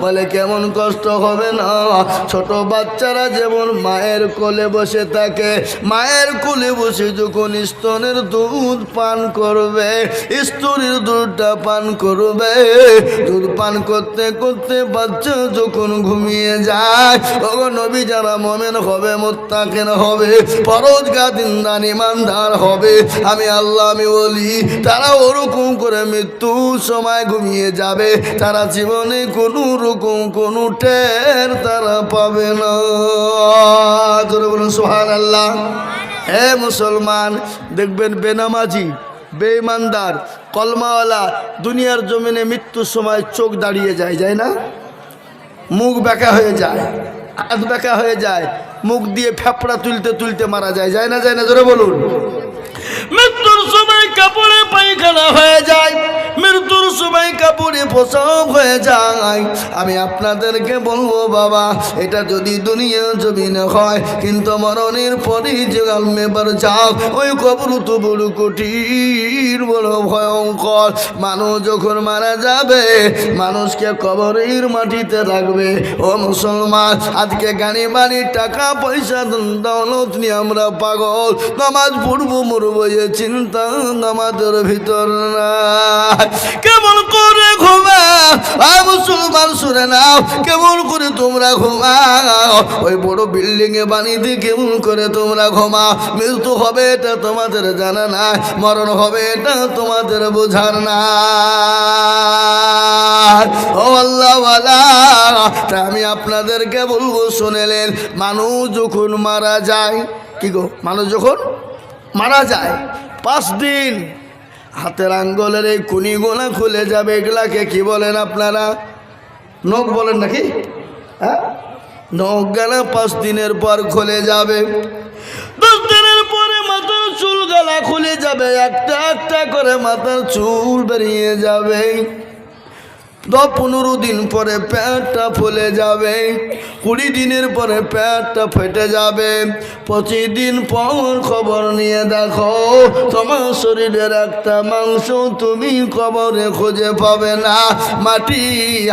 বলে কেমন কষ্ট হবে না? ছোট বাচ্চারা যেমন মায়ের কোলে বসে থাকে, মায়ের কোলে বসে যখন স্তনের দুধ পান করবে, স্তনের দুধটা পান করবে, দুধ পান করতে করতে বাচ্চা যখন ঘুমিয়ে যায়, তখন নবী যারা মুমিন হবে, মুত্তাকিন হবে, পরহেজগার দিনদার ইমানদার হবে, আমি আল্লাহ আমি বলি তারা ওরকম করে মৃত্যু সময় ঘুমিয়ে যাবে, তারা জীবনে কোনো রকম কোনো টের তারা পাবে না। জোরে বলুন সুবহানাল্লাহ। হে মুসলমান, দেখবেন বেনামাজি, বেঈমানদার, কলমাওয়ালা দুনিয়ার জমিনে মৃত্যুর সময় চোখ দাঁড়িয়ে যায়, যায় না? মুখ বেঁকা হয়ে যায়, হাত বেঁকা হয়ে যায়, মুখ দিয়ে ফেপড়া তুলতে তুলতে মারা যায়, যায় না? যায় না? জোরে বলুন। মৃত্যুর সময় কাপড়ে পায়খানা হয়ে যায়, মৃত্যুর সময় কাপড়ে প্রসব হয়ে যায়। আমি আপনাদেরকে বলবো বাবা, এটা যদি দুনিয়া জমিনে হয়, কিন্তু মরণের পরে যে আলমেবার যাও, ওই কবর তো বড় কঠিন, বড় ভয়ঙ্কর। মানুষ যখন মারা যাবে, মানুষকে কবরের মাটিতে রাখবে। ও মুসলমান, আজকে গাড়ি বাড়ি টাকা পয়সা দৌলত নিয়ে আমরা পাগল, নামাজ পড়বো মরবো এ চিন্তা আমাদের ভিতর না। কেমন করে ঘুমাও মুসলমান, শুনে নাও, কেমন করে তোমরা ঘুমাও? ওই বড় বিল্ডিং এ বানিয়ে কেমন করে তোমরা ঘুমাও? মৃত্যু হবে এটা তোমাদের জানা না, মরণ হবে এটা তোমাদের বোঝার না। ও আল্লাহ ওয়ালা, তা আমি আপনাদেরকে বলবো শুনেলেন, মানুষ যখন মারা যায়, কি গো, মানুষ যখন মারা যায় 5 দিন হাতের আঙ্গুলের এই কুনিগুলা খুলে যাবে। এগুলাকে কি বলেন আপনারা? নখ বলেন নাকি? হ্যাঁ, নখ গেলা 5 দিনের পর খুলে যাবে। 10 দিনের পরে মাথার চুল গলা খুলে যাবে, একটা একটা করে মাথার চুল বেরিয়ে যাবে। 10-15 দিন পরে পেটটা ফুলে যাবে, 20 দিনের পরে পেটটা ফেটে যাবে। 25 দিন পর খবর নিয়ে দেখো, তোমার শরীরের একটা মাংস তুমি কবরে খুঁজে পাবে না, মাটি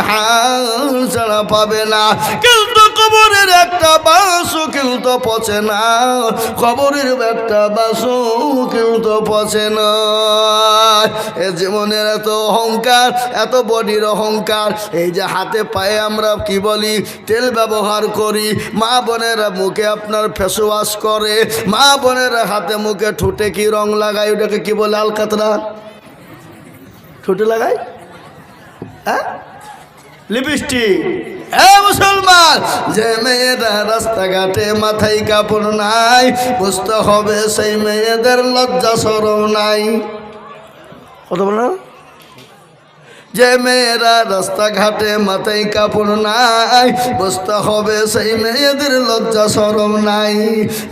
হাল ছাড়া পাবে না। কিন্তু কবরের একটা বাসও কিন্তু পচে না, কবরের একটা বাসও কিন্তু পচে না। এ জীবনের এত অহংকার, এত বডির অহংকার, এই যে হাতে পায়ে আমরা কি বলি, তেল ব্যবহার করি, মা বোনেরা মুখে আপনার ফেস ওয়াশ করে, মা বোনেরা হাতে মুখে ঠোঁটে কি রং লাগায়, ওটাকে কি বলে? আলকাতরা। ঠোঁটে লাগায়, হ্যাঁ, লিপস্টিক। মুসলমান, যে মেয়েরা রাস্তাঘাটে মাথায় কাপড় নাই, বুঝতে হবে সেই মেয়েদের লজ্জা শরম নাই। কথা বলো না? যে মেয়েরা রাস্তাঘাটে মাথায় কাপড় নাই, বুঝতে হবে সেই মেয়েদের লজ্জা শরম নাই।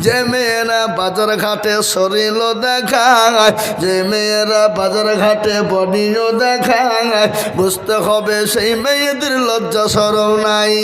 যে মেয়েরা বাজার ঘাটে শরীরও দেখায়, যে মেয়েরা বাজার ঘাটে বডিও দেখায়, বুঝতে হবে সেই মেয়েদের লজ্জা শরম নাই।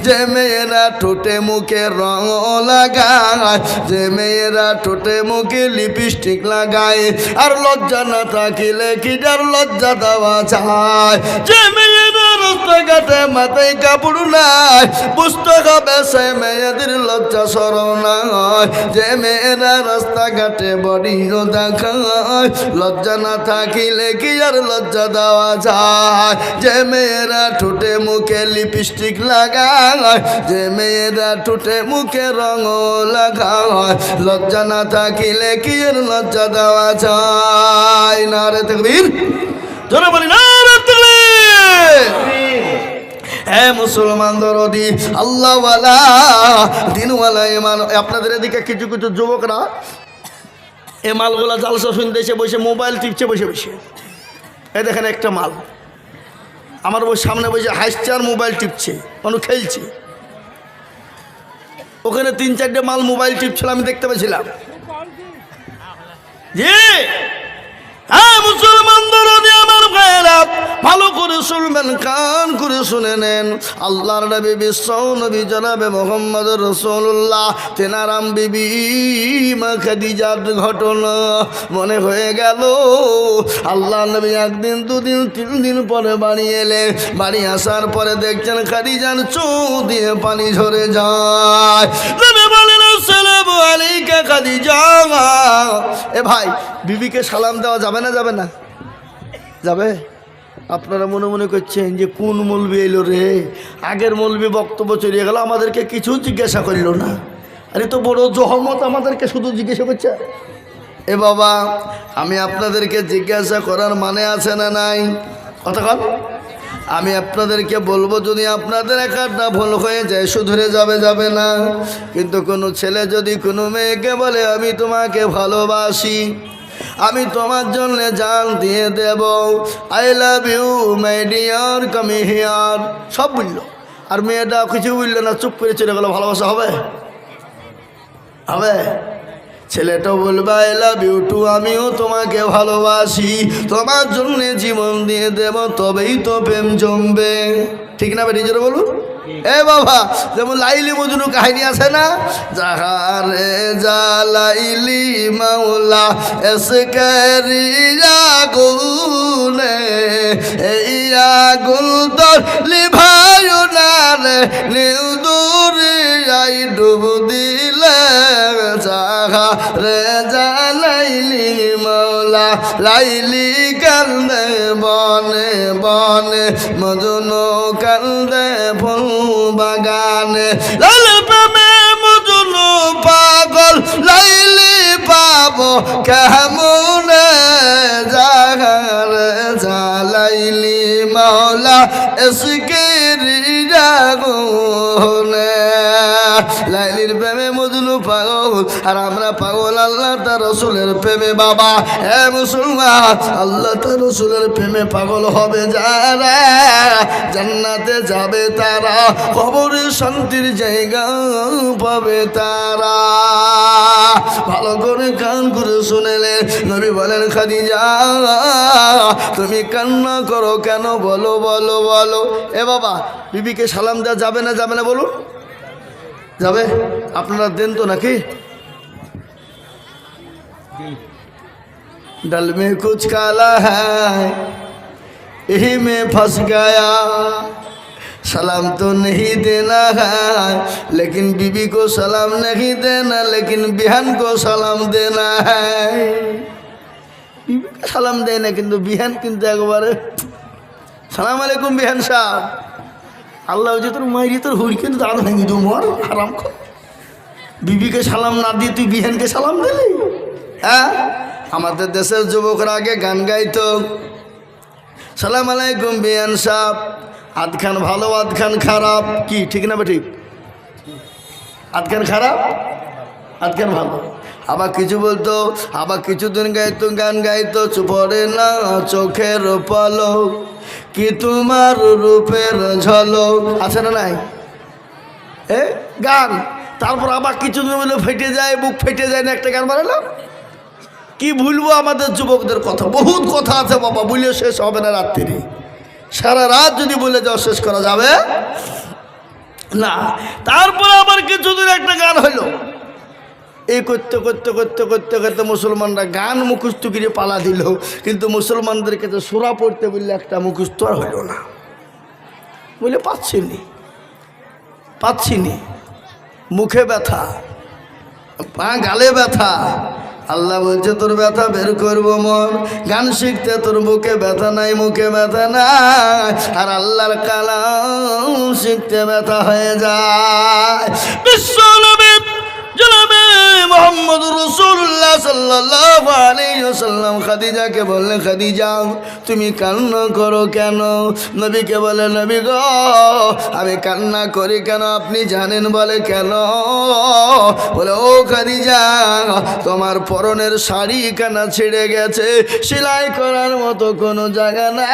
যে মেয়েরা ঠোঁটে মুখে রং লাগায়, যে মেয়েরা ঠোঁটে মুখে লিপস্টিক লাগায়, আর লজ্জা না থাকিলে কি যার লজ্জা দেওয়া যায়? যে মেয়েরা রাস্তাঘাটে মাথায় কাপড় নাই, বুঝতে হবে সে মেয়েদের লজ্জা শরম নাই। যে মেয়েরা রাস্তাঘাটে বডিও দেখায়, লজ্জা না থাকিলে কি আর লজ্জা দেওয়া যায়? যে মেয়েরা ঠোঁটে মুখে লিপস্টিক লাগায়, যে মেয়েরা ঠোঁটে মুখে রং লাগায়, লজ্জা না থাকিলে কি আর লজ্জা দেওয়া যায়? নারে তাকবীর, জোরে বলি নারে তাকবীর। হে মুসলমান দরদি, আল্লাহওয়ালা, দিনওয়ালা ইমান। আপনাদের এদিকে কিছু কিছু যুবকরা এ মালগুলা জালসা শুনতে এসে বসে মোবাইল টিপছে বসে বসে। এই দেখেন একটা মাল আমার সামনে বসে হাসছে আর মোবাইল টিপছে, মানুষ খেলছে। ওখানে 3-4টে মাল মোবাইল টিপছিল, আমি দেখতে পেয়েছিলাম। জি হ্যাঁ মুসলমান দরদি আমার ভাইয়েরা, ভালো করে শুনবেন, কান করে শুনে নেন। আল্লাহর নবী বিশ্ব নবী জনাবে মোহাম্মদ রাসূলুল্লাহ, তেনারাম বিবি মা খাদিজার ঘটনা মনে হয়ে গেল। আল্লাহ নবী 1 দিন 2 দিন 3 দিন পরে বাড়ি এলেন। বাড়ি আসার পরে দেখছেন খাদিজার চোখ দিয়ে পানি ঝরে যায়। নবী বলেন আসসালামু আলাইকা খাদিজা। এ ভাই, বিবিকে সালাম দেওয়া যাবে না? যাবে না? যাবে। আপনারা মনে মনে করছেন যে কোন মৌলবি এলো রে, আগের মৌলবি বক্তব্য চলিয়ে গেল, আমাদেরকে কিছু জিজ্ঞাসা করল না। আরে তো বড় জহমত, আমাদেরকে শুধু জিজ্ঞাসা করছে। এ বাবা, আমি আপনাদেরকে জিজ্ঞাসা করার মানে আছে না নাই? কতক্ষণ আমি আপনাদেরকে বলবো, যদি আপনাদের একটা ভুল হয়ে যায় শুধরে যাবে, যাবে না? কিন্তু কোনো ছেলে যদি কোনো মেয়েকে বলে আমি তোমাকে ভালোবাসি, আমি তোমার জন্য জান দিয়ে দেব, I love you my dear come here, সব বলল, আর মেয়েটা কিছু বললো না, চুপ করে চলে গেল, ভালোবাসা হবে? হবে? ছেলেটাও বলবে আই লাভ ইউ টু, আমিও তোমাকে ভালোবাসি, তোমার জন্য জীবন দিয়ে দেব, তবেই তো প্রেম জমবে। ঠিক না ভাই? নিজেরা বলুন। এ বাবা, যেমন লাইলি মজনু কাহিনী আছে না, জাহারে জালাইলি মাওলা এসকারি আগুনে, এই আগুন তোর লিভায়ু না রে, নিউ দূরে আই ডুব দিলে, জাহারে জালাইলি মাওলা লাইলি কান্দে বনে বনে, মজনু কান্দে ফুল বাগানে, লাইলি প্রেমে মজনু পাগল, লাইলি পাবো কেমনে, জাহারে জালাইলি মাওলা এসকেরি আগুনে। লাইলির প্রেমে মজনু পাগল, আর আমরা পাগল আল্লাহ তার রসুলের প্রেমে। বাবা হে মুসলমান, আল্লাহ তার রসুলের প্রেমে পাগল হবে যারা, জান্নাতে যাবে তারা, কবরে শান্তির জায়গা পাবে তারা। ভালো করে কান করে শুনেলে নবী বলেন, খাদিজা তুমি কান্না করো কেন, বলো বলো বলো। এ বাবা, বিবিকে সালাম দেওয়া যাবে না, যাবে না বলুন? যাবে? আপনারা দেন তো নাকি? डल में कुछ काला है यही में फंस गया, सलाम तो नहीं देना है लेकिन बीबी को सलाम नहीं देना, लेकिन बिहान को सलाम देना है। बीबी को सलाम देना किंतु बिहान किंतु एक बार सलाम अलैकुम बिहान साहब, আল্লাহ যে তোর মাইরি তোর হুড়ি কিন্তু দাঁত ভেঙে দু মর হারাম কর। বিবিকে সালাম না দিয়ে তুই বিহানকে সালাম দিলি? হ্যাঁ, আমাদের দেশের যুবকরা আগে গান গাইতো, সালাম আলাইকুম বিহান সাহেব, আধখান ভালো আধখান খারাপ, কি ঠিক না? ঠিক, আধখান খারাপ আধখান ভালো। আবার কিছু বলতো, আবার কিছুদিন গাইতো, গান গাইতো, চুপড়ে না চোখের পলক কি তোমার রূপের ঝলক, আছে না নাই? গান। তারপর আবার কিছুদিন বলে ফেটে যায়, বুক ফেটে যায় না, একটা গান বানালো। কি ভুলবো আমাদের যুবকদের কথা, বহুত কথা আছে বাবা, বলে শেষ হবে না রাত্রি, সারা রাত যদি বলে যাও শেষ করা যাবে না। তারপর আবার কিছুদিন একটা গান হইলো, এই করতে করতে করতে করতে করতে মুসলমানরা গান মুখস্থ করে পালা দিল, কিন্তু মুসলমানদের কাছে সূরা পড়তে বললে একটা মুখস্থ আর হইল না, বলে পাচ্ছিনি, মুখে ব্যথা, পা গালে ব্যথা। আল্লাহ বলছে তোর ব্যথা বের করবো মন, গান শিখতে তোর বুকে ব্যথা নাই, মুখে ব্যথা নাই, আর আল্লাহর কালাম শিখতে ব্যথা হয়ে যায়। বিশ্ব নবী জনাবে মুহাম্মদ রাসূলুল্লাহ সাল্লাল্লাহু আলাইহি ওয়াসাল্লাম খাদিজাকে বললেন, খাদিজা তুমি কান্না করো কেন? নবীকে বলে, নবী গো আমি কান্না করি কেন আপনি জানেন? বলে কেন? বলে ও খাদিজা তোমার পরনের শাড়ি কানা ছিঁড়ে গেছে, সেলাই করার মতো কোনো জায়গা না।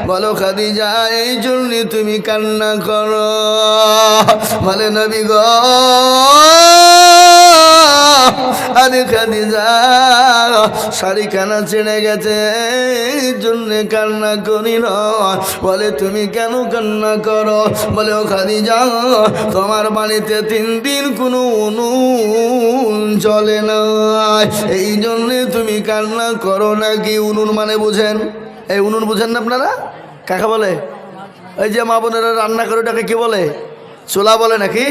বলো খাদিজা এই জন্য তুমি কান্না করো? বলে নবী গো আরে খাদিজা শাড়ি কানা ছিঁড়ে গেছে এই জন্যে কান্না করি না। বলে তুমি কেন কান্না করো? বলে ও খাদিজা তোমার বাড়িতে 3 দিন কোনো উনুন চলে না, এই জন্যে তুমি কান্না করো নাকি? উনুন মানে বুঝেন? এই উনুন বুঝেন না আপনারা? কাকে বলে? ওই যে মা বোনেরা রান্না করে ওটাকে কি বলে? চুলা বলে নাকি?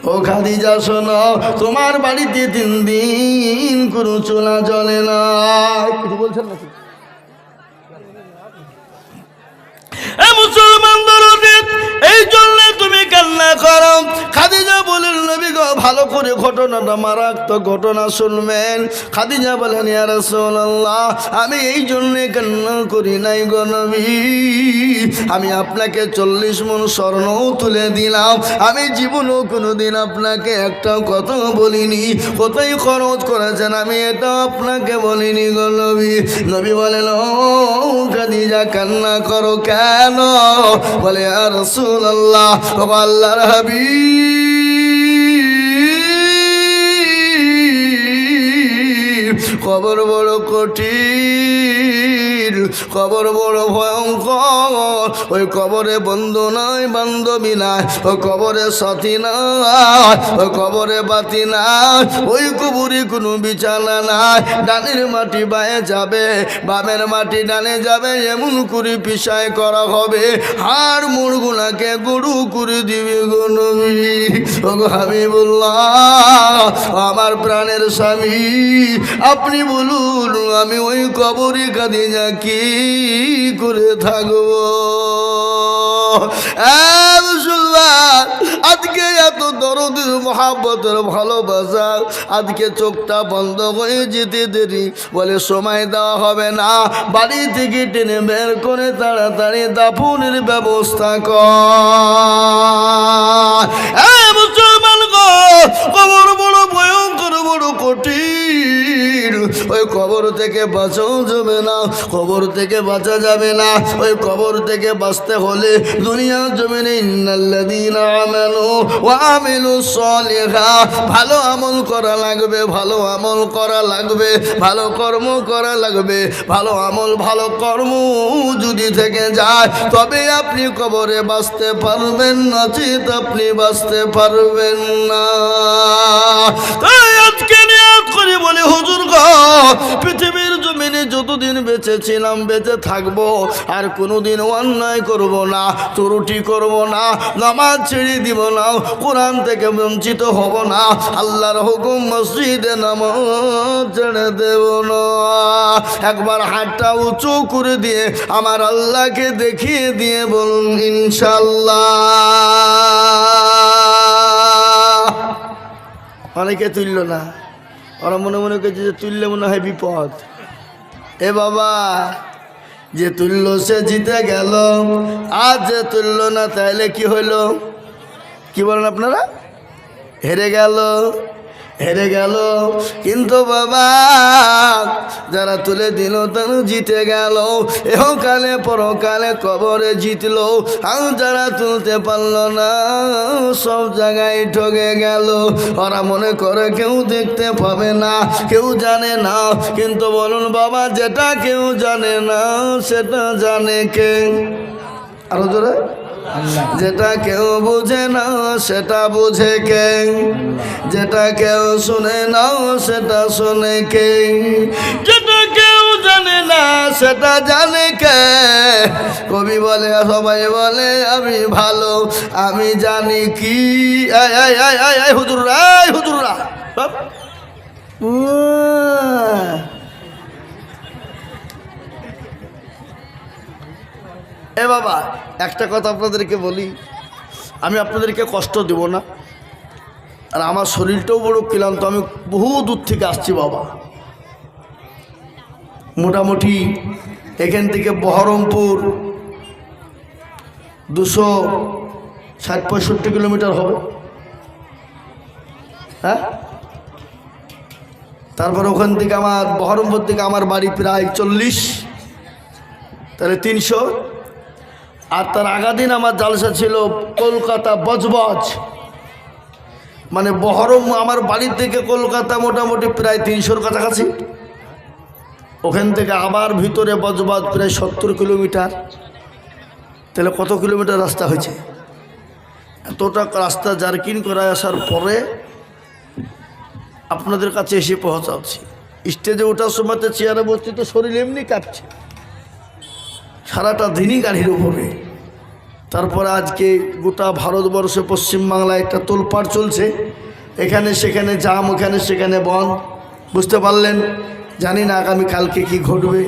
ও খাদিজা শোনো, তোমার বাড়িতে 3 দিন কোনো চুলা জ্বলে না, কিছু বলছেন নাকি? মুসলমান এই জন্য তুমি কান্না করো। খাদিজা বলেন নবী গো ভালো করে ঘটনাটা মারাত্মক ঘটনা শুনবেন। খাদিজা বলেন, ইয়া রাসূলুল্লাহ, আমি এই জন্যে কান্না করি নাই গো নবী, আমি আপনাকে 40 মণ স্বর্ণ তুলে দিলাম, আমি জীবনও কোনোদিন আপনাকে একটা কথা বলিনি, কোথায় খরচ করেছেন আমি এটা আপনাকে বলিনি গো নবী। নবী বলেন, ও খাদিজা কান্না করো কেন? বলে, ইয়া রাসূলুল্লাহ, ও আল্লাহর হাবিব, কবর বড় কঠিন, কবর বড় ভয়ঙ্কর, ওই কবরে বন্ধু নাই, বান্ধবী নাই, ওই কবরে সাথী নাই, ওই কবরে বাতি নাই, ওই কবরে কোনো বিছানা নাই, ডানের মাটি বায়ে যাবে, বামের মাটি ডানে যাবে, এমন করে পিছায় করা হবে, হাড় মুড়গুলাকে গরু করে দিবে গো নবী। ও হাবিবুল্লাহ, আমার প্রাণের স্বামী, আপনি বলুন আমি ওই কবরে খাদিজা কি করে থাকবো? মুসলমান, আজকে এত দরদের মহাব্বতের ভালোবাসা, আজকে চোখটা বন্ধ হয়ে যেতে দেরি, বলে সময় দেওয়া হবে না, বাড়ি থেকে টেনে বের করে তাড়াতাড়ি দাফনের ব্যবস্থা কর। মুসলমান গো, কবর বড় ভয়ঙ্কর, বড় কঠিন, ওই কবর থেকে বাঁচাও যাবে না, কবর থেকে বাঁচা যাবে না, ওই কবর থেকে বাঁচতে হলে দুনিয়া জমিনে ইন্নাল্লাযীনা আমানু ওয়া আমিলুস সালিহাত, ভালো আমল করা লাগবে, ভালো আমল করা লাগবে, ভালো কর্ম করা লাগবে, ভালো আমল ভালো কর্ম যদি থেকে যায় তবে আপনি কবরে বাঁচতে পারবেন, নচিত আপনি বাঁচতে পারবেন না। তাই আজকে নিয়ত করে বলি, হুজুর গো, পৃথিবীর জমিনে যতদিন বেঁচে ছিলাম, বেঁচে থাকবো, আর কোনোদিন অন্যায় করব না, ত্রুটি করব না, নামাজ ছেড়ে দিব না, কোরআন থেকে বঞ্চিত হব না, আল্লাহর হুকুম মসজিদে নামাজ ছেড়ে দেব না। একবার হাতটা উঁচু করে দিয়ে আমার আল্লাহকে দেখিয়ে দিয়ে বলুন ইনশাল্লাহ। অনেকে তুলল না, ওরা মনে মনে করছে যে তুললে মনে হয় বিপদ। এ বাবা, যে তুলল সে জিতে গেল, আজ যে তুলল না তাহলে কি হইল? কি বলেন আপনারা? হেরে গেল, হেরে গেল। কিন্তু বাবা, যারা তুলে দিল তারা জিতে গেল, এহকালে পরকালে কবরে জিতলো। আর যারা তুলতে পারল না, সব জায়গায় ঠকে গেল। ওরা মনে করে কেউ দেখতে পাবে না, কেউ জানে না, কিন্তু বলুন বাবা, যেটা কেউ জানে না সেটা জানে কে? আরো জোরে, যেটা কেউ বুঝে না সেটা বুঝে কে? যেটা কেউ শুনে না সেটা শুনে কে? যেটা কেউ জানে না সেটা জানে কে? কবি বলে, সবাই বলে আমি ভালো, আমি জানি কি। হুজুররা, হুজুররা, এ বাবা, একটা কথা আপনাদেরকে বলি, আমি আপনাদেরকে কষ্ট দেব না, আর আমার শরীরটাও বড় ক্লান্ত, আমি বহু দূর থেকে আসছি বাবা। মোটামুটি এখান থেকে বহরমপুর 260-65 কিলোমিটার হবে, হ্যাঁ। তারপর ওখান থেকে আমার বহরমপুর থেকে আমার বাড়ি প্রায় 40, তাহলে 300। আর তার আগা দিন আমার জালসা ছিল কলকাতা বজবজ, মানে বহরম আমার বাড়ির থেকে কলকাতা মোটামুটি প্রায় 300-র কাছাকাছি। ওখান থেকে আবার ভিতরে বজবজ প্রায় 70 কিলোমিটার। তাহলে কত কিলোমিটার রাস্তা হয়েছে? এতটা রাস্তা জার্কিং করে আসার পরে আপনাদের কাছে এসে পৌঁছাচ্ছি। স্টেজে ওঠার সময় চেয়ারে বসছি তো শরীর এমনি কাঁপছে, সারাটা দিনই গাড়ির উপরে। তারপরে আজকে গোটা ভারতবর্ষে পশ্চিমবাংলায় একটা তোলপাড় চলছে, এখানে সেখানে জাম, ওখানে সেখানে বন্ধ, বুঝতে পারলেন। জানি না আগামী কালকে কি ঘটবে।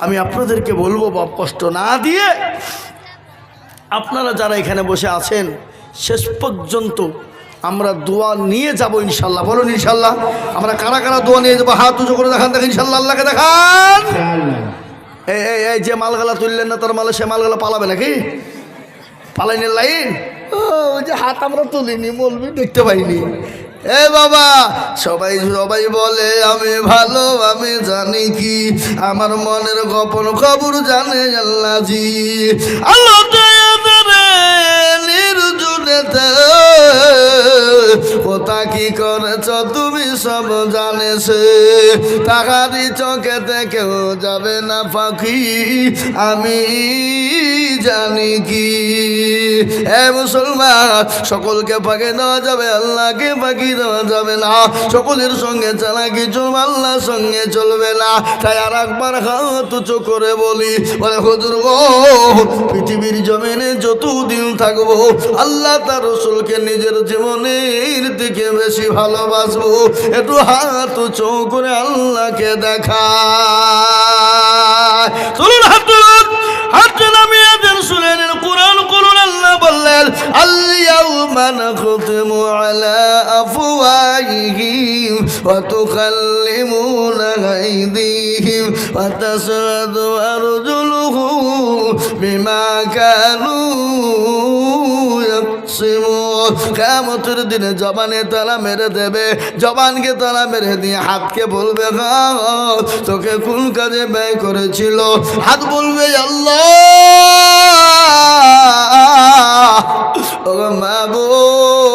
আমি আপনাদেরকে বলবো, বাপ, কষ্ট না দিয়ে আপনারা যারা এখানে বসে আছেন শেষ পর্যন্ত আমরা দোয়া নিয়ে যাব ইনশাল্লাহ। বলুন ইনশাল্লাহ। আমরা কারা কারা দোয়া নিয়ে যাবো? হাত উঁচু করে দেখান, দেখেন ইনশাল্লাহ, আল্লাহকে দেখান। এই এই এই যে মালগালা তুললেন না, তার মালে সে মালগালা পালাবে নাকি? পালাইনের লাইন। ওই যে হাত আমরা তুলিনি, বলবি দেখতে পাইনি। এ বাবা, সবাই সবাই বলে আমি ভালো, আমি জানি কি আমার মনের গোপন খবর জানে আল্লাহ জি। আল্লাহ নির্জনেতে কোথা কি করেছ তুমি সব জানেছে, তাহারি চোখেতে কেউ যাবে না পাখি, আমি জানি কি। এ মুসলমান, সকলকে ফাঁকি দেওয়া যাবে, আল্লাহকে ফাঁকি দেওয়া যাবে না। সকলের সঙ্গে চালাকি চলবে, আল্লাহর সঙ্গে চলবে না। তাই আর একবার হাত উঁচু করে বলি, বলে হুজুর গো, পৃথিবীর জমিনে যতদিন থাকবো আল্লাহ তার রসুলকে নিজের জীবনের দিকে বেশি ভালোবাসবো। একটু হাত উঁচু করে আল্লাহকে দেখা। চলুন হাত তুলুন, হাত নামিয়ে দেন, শুনেন কোরআন করুন। আল্লাহ বললেন আল-ইয়াউমা নাখতিমু আলা আফওয়াহিহিম ওয়া তুকাল্লিমুনা আইদিহিম ওয়া তাশহাদু আরজুলুহুম বিমা কানু ইয়াকসিমুন। কিয়ামতের দিনে জবানে তালা মেরে দেবে, জবানকে তালা মেরে দিয়ে হাতকে বলবে তোকে কোন কাজে ব্যয় করেছিল। হাত বলবে আল্লাহ, ও মাবুদ,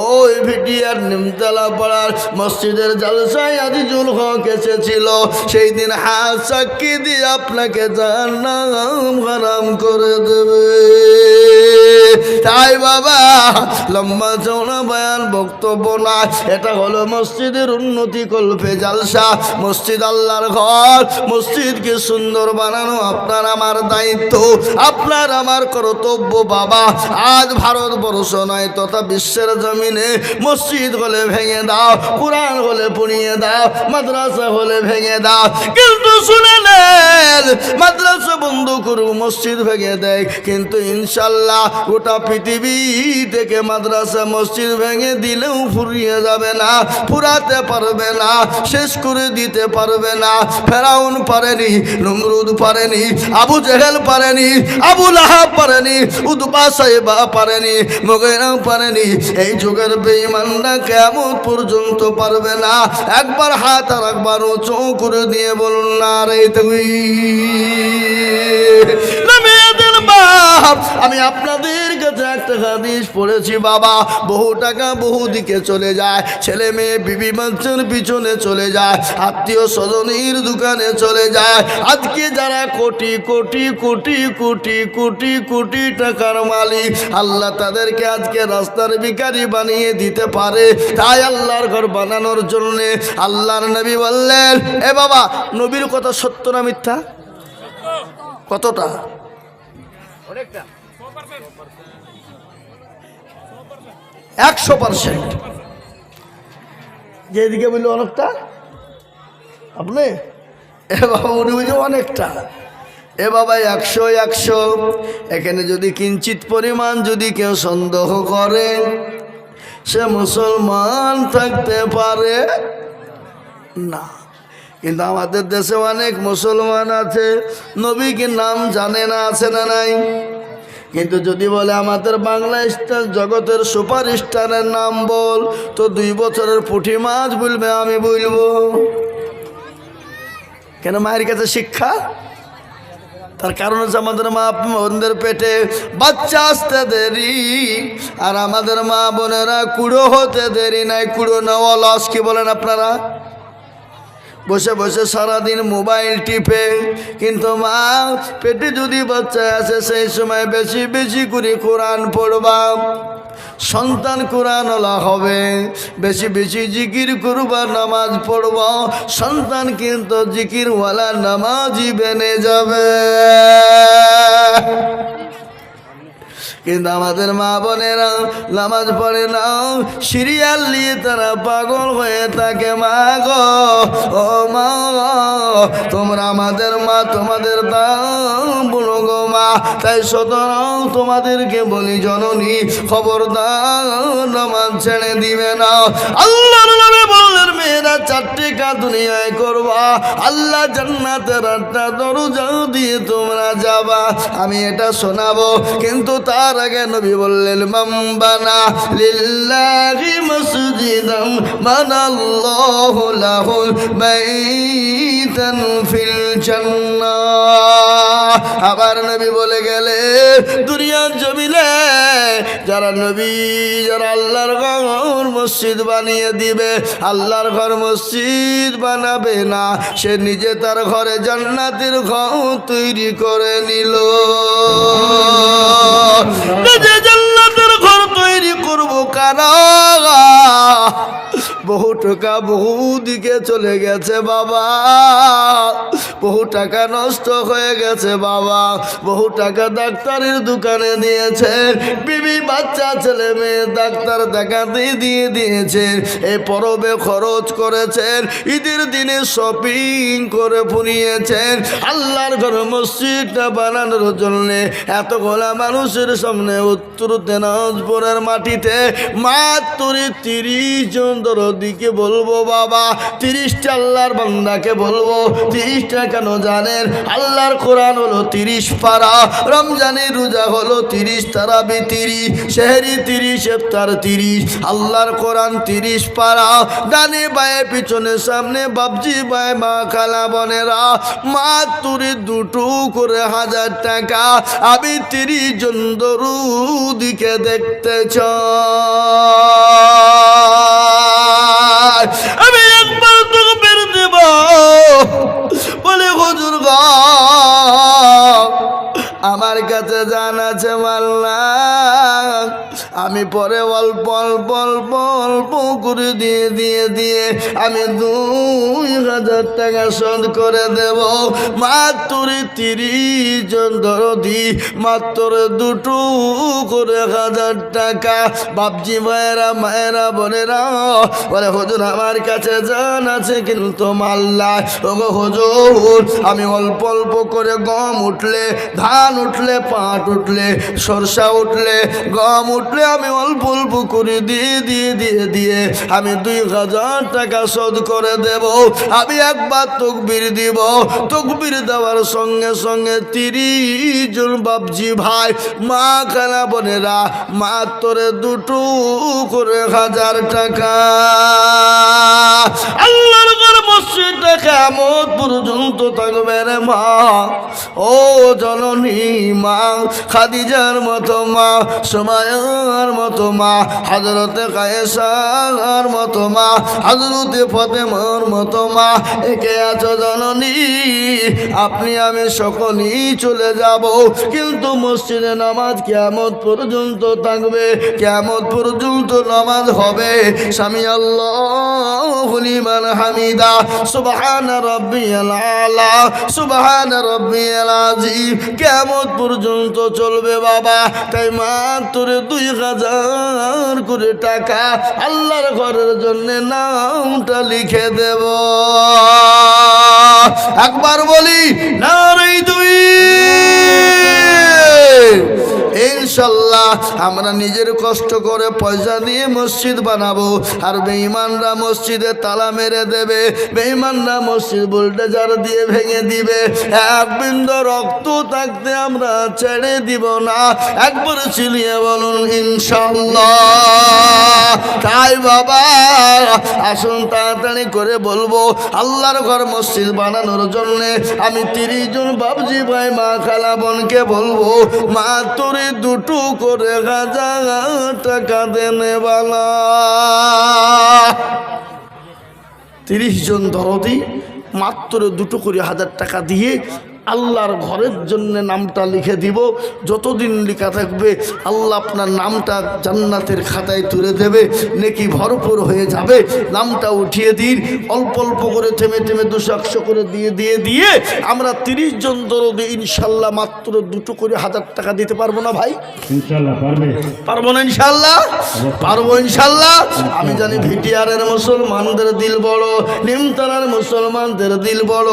ওই ভিডিয়ার নিমতলা পাড়ার মসজিদের জালসায় আজিজুল হক এসেছিল, সেই দিন হাত সাক্ষী দিয়ে আপনাকে জাহান্নাম হারাম করে দেবে। তাই বাবা, লম্বা চওড়া বয়ান বক্তব্য না, এটা হলো মসজিদের উন্নতি কল্পে জালসা। মসজিদ আল্লাহর ঘর, মসজিদকে সুন্দর বানানো আপনার আমার দায়িত্ব, আপনার আমার কর্তব্য বাবা। আজ ভারতবর্ষ নয় তথা বিশ্বের জমিনে মসজিদ হলে ভেঙে দাও, কোরআন হলে পড়িয়ে দাও, মাদ্রাসা হলে ভেঙে দাও, কিন্তু শুনে নেন, মাদ্রাসা বন্ধ করুক, মসজিদ ভেঙে দেয়, কিন্তু ইনশাল্লাহ গোটা পৃথিবী থেকে মাদ্রাসা মসজিদ ভেঙে দিলেও ফুরিয়ে যাবে না, ফুরাতে পারবে না, শেষ করে দিতে পারবে না। ফেরাউন পারেনি, নমরুদ পারেনি, আবু জেহেল পারেনি, আবু লাহাব পারেনি, উতবা সাইবা পারেনি, মুগীরা পারেনি। এই যুগের বেঈমানরা কিয়ামত পর্যন্ত পারবে না। একবার হাত আর একবার উঁচু করে দিয়ে বলুন নারে তাকবীর। নামেদের বাপ, আমি আপনাদের কাছে একটা হাদিস পড়েছি বাবা, বহু টাকা বহু দিকে চলে যায়, ছেলে মেয়ে বিবি বাচ্চার পিছনে চলে যায়, আত্মীয় স্বজনের দোকানে চলে যায়। আজকে যারা কোটি কোটি কোটি কোটি কোটি কোটি টাকার মালিক, আল্লাহ তাদেরকে আজকে রাস্তার ভিখারি বানিয়ে দিতে পারে। তাই আল্লাহর ঘর বানানোর জন্য আল্লাহর নবী বললেন, এ বাবা, নবীর কথা সত্য না মিথ্যা? কতটা? অনেকটা, 100%। যেদিকে বললো অনেকটা, আপনি এ বাবা উনি বুঝে অনেকটা। এ বাবা 100 এখানে যদি কিঞ্চিত পরিমাণ যদি কেউ সন্দেহ করে, সে মুসলমান থাকতে পারে না। কিন্তু আমাদের দেশে অনেক মুসলমান আছে, নবীকে নাম জানে না, আছে না নাই? কিন্তু যদি বলে আমাদের বাংলা স্টার জগতের সুপার স্টারের নাম বল, তো 2 বছরের পুঁটি মাছ বলবে, আমি বলবো কেন? মায়ের কাছে শিক্ষা। তার কারণ হচ্ছে আমাদের মা বোনদের পেটে বাচ্চা আসতে দেরি, আর আমাদের মা বোনেরা কুড়ো হতে দেরি নাই। কুড়ো নেওয়া লস, কি বলেন আপনারা? বসে বসে সারাদিন মোবাইল টিপে। কিন্তু মা পেটে যদি বাচ্চা আসে, সেই সময় বেশি বেশি করে কোরআন পড়বা, সন্তান কোরআনওয়ালা হবে, বেশি বেশি জিকির করবা, নামাজ পড়বা, সন্তান কিন্তু জিকিরওয়ালা নামাজি বেনে যাবে। কিন্তু আমাদের মা বোনেরা নামাজ পড়ে না, সিরিয়াল নিয়ে তারা পাগল হয়ে থাকে। মা গো, ও মা, তোমরা আমাদের মা, তোমাদের দাম বলো গো মা। তাই সুতরাং তোমাদেরকে বলি জননী, খবরদার নামাজ ছেড়ে দিবে না। আল্লাহর নবী বললেন, মেয়েরা 4টি কাজ দুনিয়ায় করবা, আল্লাহ জান্নাতের 8টা দরজা দিয়ে তোমরা যাবা। আমি এটা শোনাবো, কিন্তু তার আগে নবী বললেন, মান বানা লিল্লাহি মসজিদান বানাল্লাহু লাহুল বাইতান ফিল জান্নাহ। আবার নবী বলে গেলে, দুনিয়ার জমিনে যারা নবী, যারা আল্লাহর ঘর মসজিদ বানিয়ে দিবে, আল্লাহর ঘর মসজিদ বানাবে না, সে নিজে তার ঘরে জান্নাতের ঘর তৈরি করে নিল। নিজে জান্নাতের ঘর তৈরি করবো কারা? বহু টাকা বহু দিকে চলে গেছে বাবা, বহু টাকা নষ্ট হয়ে গেছে বাবা, বহু টাকা ডাক্তারের দোকানে দিয়েছেন, বিবি বাচ্চা ছেলে মেয়ে ডাক্তার দেখাতে দিয়ে দিয়েছেন, এই পরবে খরচ করেছেন, ঈদের দিনে শপিং করে ফুরিয়েছেন, আল্লাহর ঘর মসজিদটা বানানোর জন্য এতগুলা মানুষের সামনে উত্তর দিনাজপুরের মাটিতে মাত্র 30 জন দরদিকে বলবো বাবা, 30টা আল্লাহর বান্দাকে বলবো। 30টা কেন জানেন? আল্লাহর কোরআন হলো 30 পারা, রমজানের রোজা হলো 30, তারাবি 30, সেহরি 30, ইফতার 30, আল্লাহর কোরআন 30 পারা। ডানে বায়ে পিছনে সামনে বাবজি ভাই মা খালা বোনেরা মাত্র 2 করে 1000 টাকা। আমি 30 জন দরুদিকে দেখতে চাই। আমি একবার তোকে বের দেব বলে, হুজুর গো আমার কাছে জান আছে মাল্লা, আমি পরে অল্প অল্প অল্প অল্প করে দিয়ে আমি 2000 টাকা শোধ করে দেব। মাত্র 30 জন দরদি, মাত্র 2 করে 1000 টাকা। বাপজি ভাইয়েরা মায়েরা বোনেরা বলে, হুজুর আমার কাছে জান আছে কিন্তু মাল্লা। ওগো হুজুর, আমি অল্প অল্প করে গম উঠলে, ধান উঠলে, পাট উঠলে, সরষা উঠলে, গম উঠলে আমি অল্প অল্প করে দিয়ে আমি 2000 টাকা শোধ করে দেব। আমি একবার তকবীর দিব, তকবীর দেওয়ার সঙ্গে সঙ্গে 30 জন বাপজি ভাই মা খালা বোনেরা মাত্র 2 করে 1000 টাকা। আল্লাহর ঘর মসজিদটা কিয়ামত পর্যন্ত থাকবে রে মা। ও জননী মা, খাদিজার মতো মা, সুমাইয়ার মতো মা, হযরতে কায়েসার মতো মা, হযরতে ফাতেমার মতো মা, একে আছো জননী। আপনি আমি সকলেই চলে যাব, কিন্তু মসজিদে নামাজ কিয়ামত পর্যন্ত থাকবে, কিয়ামত পর্যন্ত নামাজ হবে। সামি আল্লাহু লিমান হামিদা, সুবহান রাব্বিয়াল আলা, সুবহান রাব্বিয়াল আযীম, কিয়ামত পর্যন্ত চলবে বাবা। তাই মাত্র 2000 করে টাকা আল্লাহর ঘরের জন্য নামটা লিখে দেব। একবার বলি নারে দুই। ইনশাল্লাহ আমরা নিজের কষ্ট করে পয়সা দিয়ে মসজিদ বানাবো, আর বেঈমানরা মসজিদে তালা মেরে দেবে, বেঈমানরা মসজিদ বুলডোজার দিয়ে ভেঙে দিবে। এক বিন্দু রক্ত থাকতে আমরা ছেড়ে দিব না। একবার চিলিয়ে বলুন ইনশাল্লাহ। তাই বাবা আসুন তাড়াতাড়ি করে বলবো, আল্লাহর ঘর মসজিদ বানানোর জন্য আমি 30 জন বাবজি ভাই মা খালা বোনকে বলবো, মাত্র 2 করে 1000 টাকা দেনে বালা। 30 জন দরদি মাত্র 2 করে 1000 টাকা দিয়ে আল্লাহর ঘরের জন্য নামটা লিখে দিব। যতদিন লেখা থাকবে আল্লাহ আপনার নামটা জান্নাতের খাতায় তুলে দেবে, নেকি ভরপুর হয়ে যাবে। নামটা উঠিয়ে দিন, অল্প অল্প করে থেমে থেমে 200-100 করে দিয়ে আমরা 30 জন দরদি ইনশাল্লাহ মাত্র 2 করে 1000 টাকা দিতে পারবো না ভাই? ইনশাল্লাহ পারবো না? ইনশাল্লাহ পারবো ইনশাল্লাহ। আমি জানি ভিটিআরের মুসলমানদের দিল বড়, নিমতলার মুসলমানদের দিল বড়,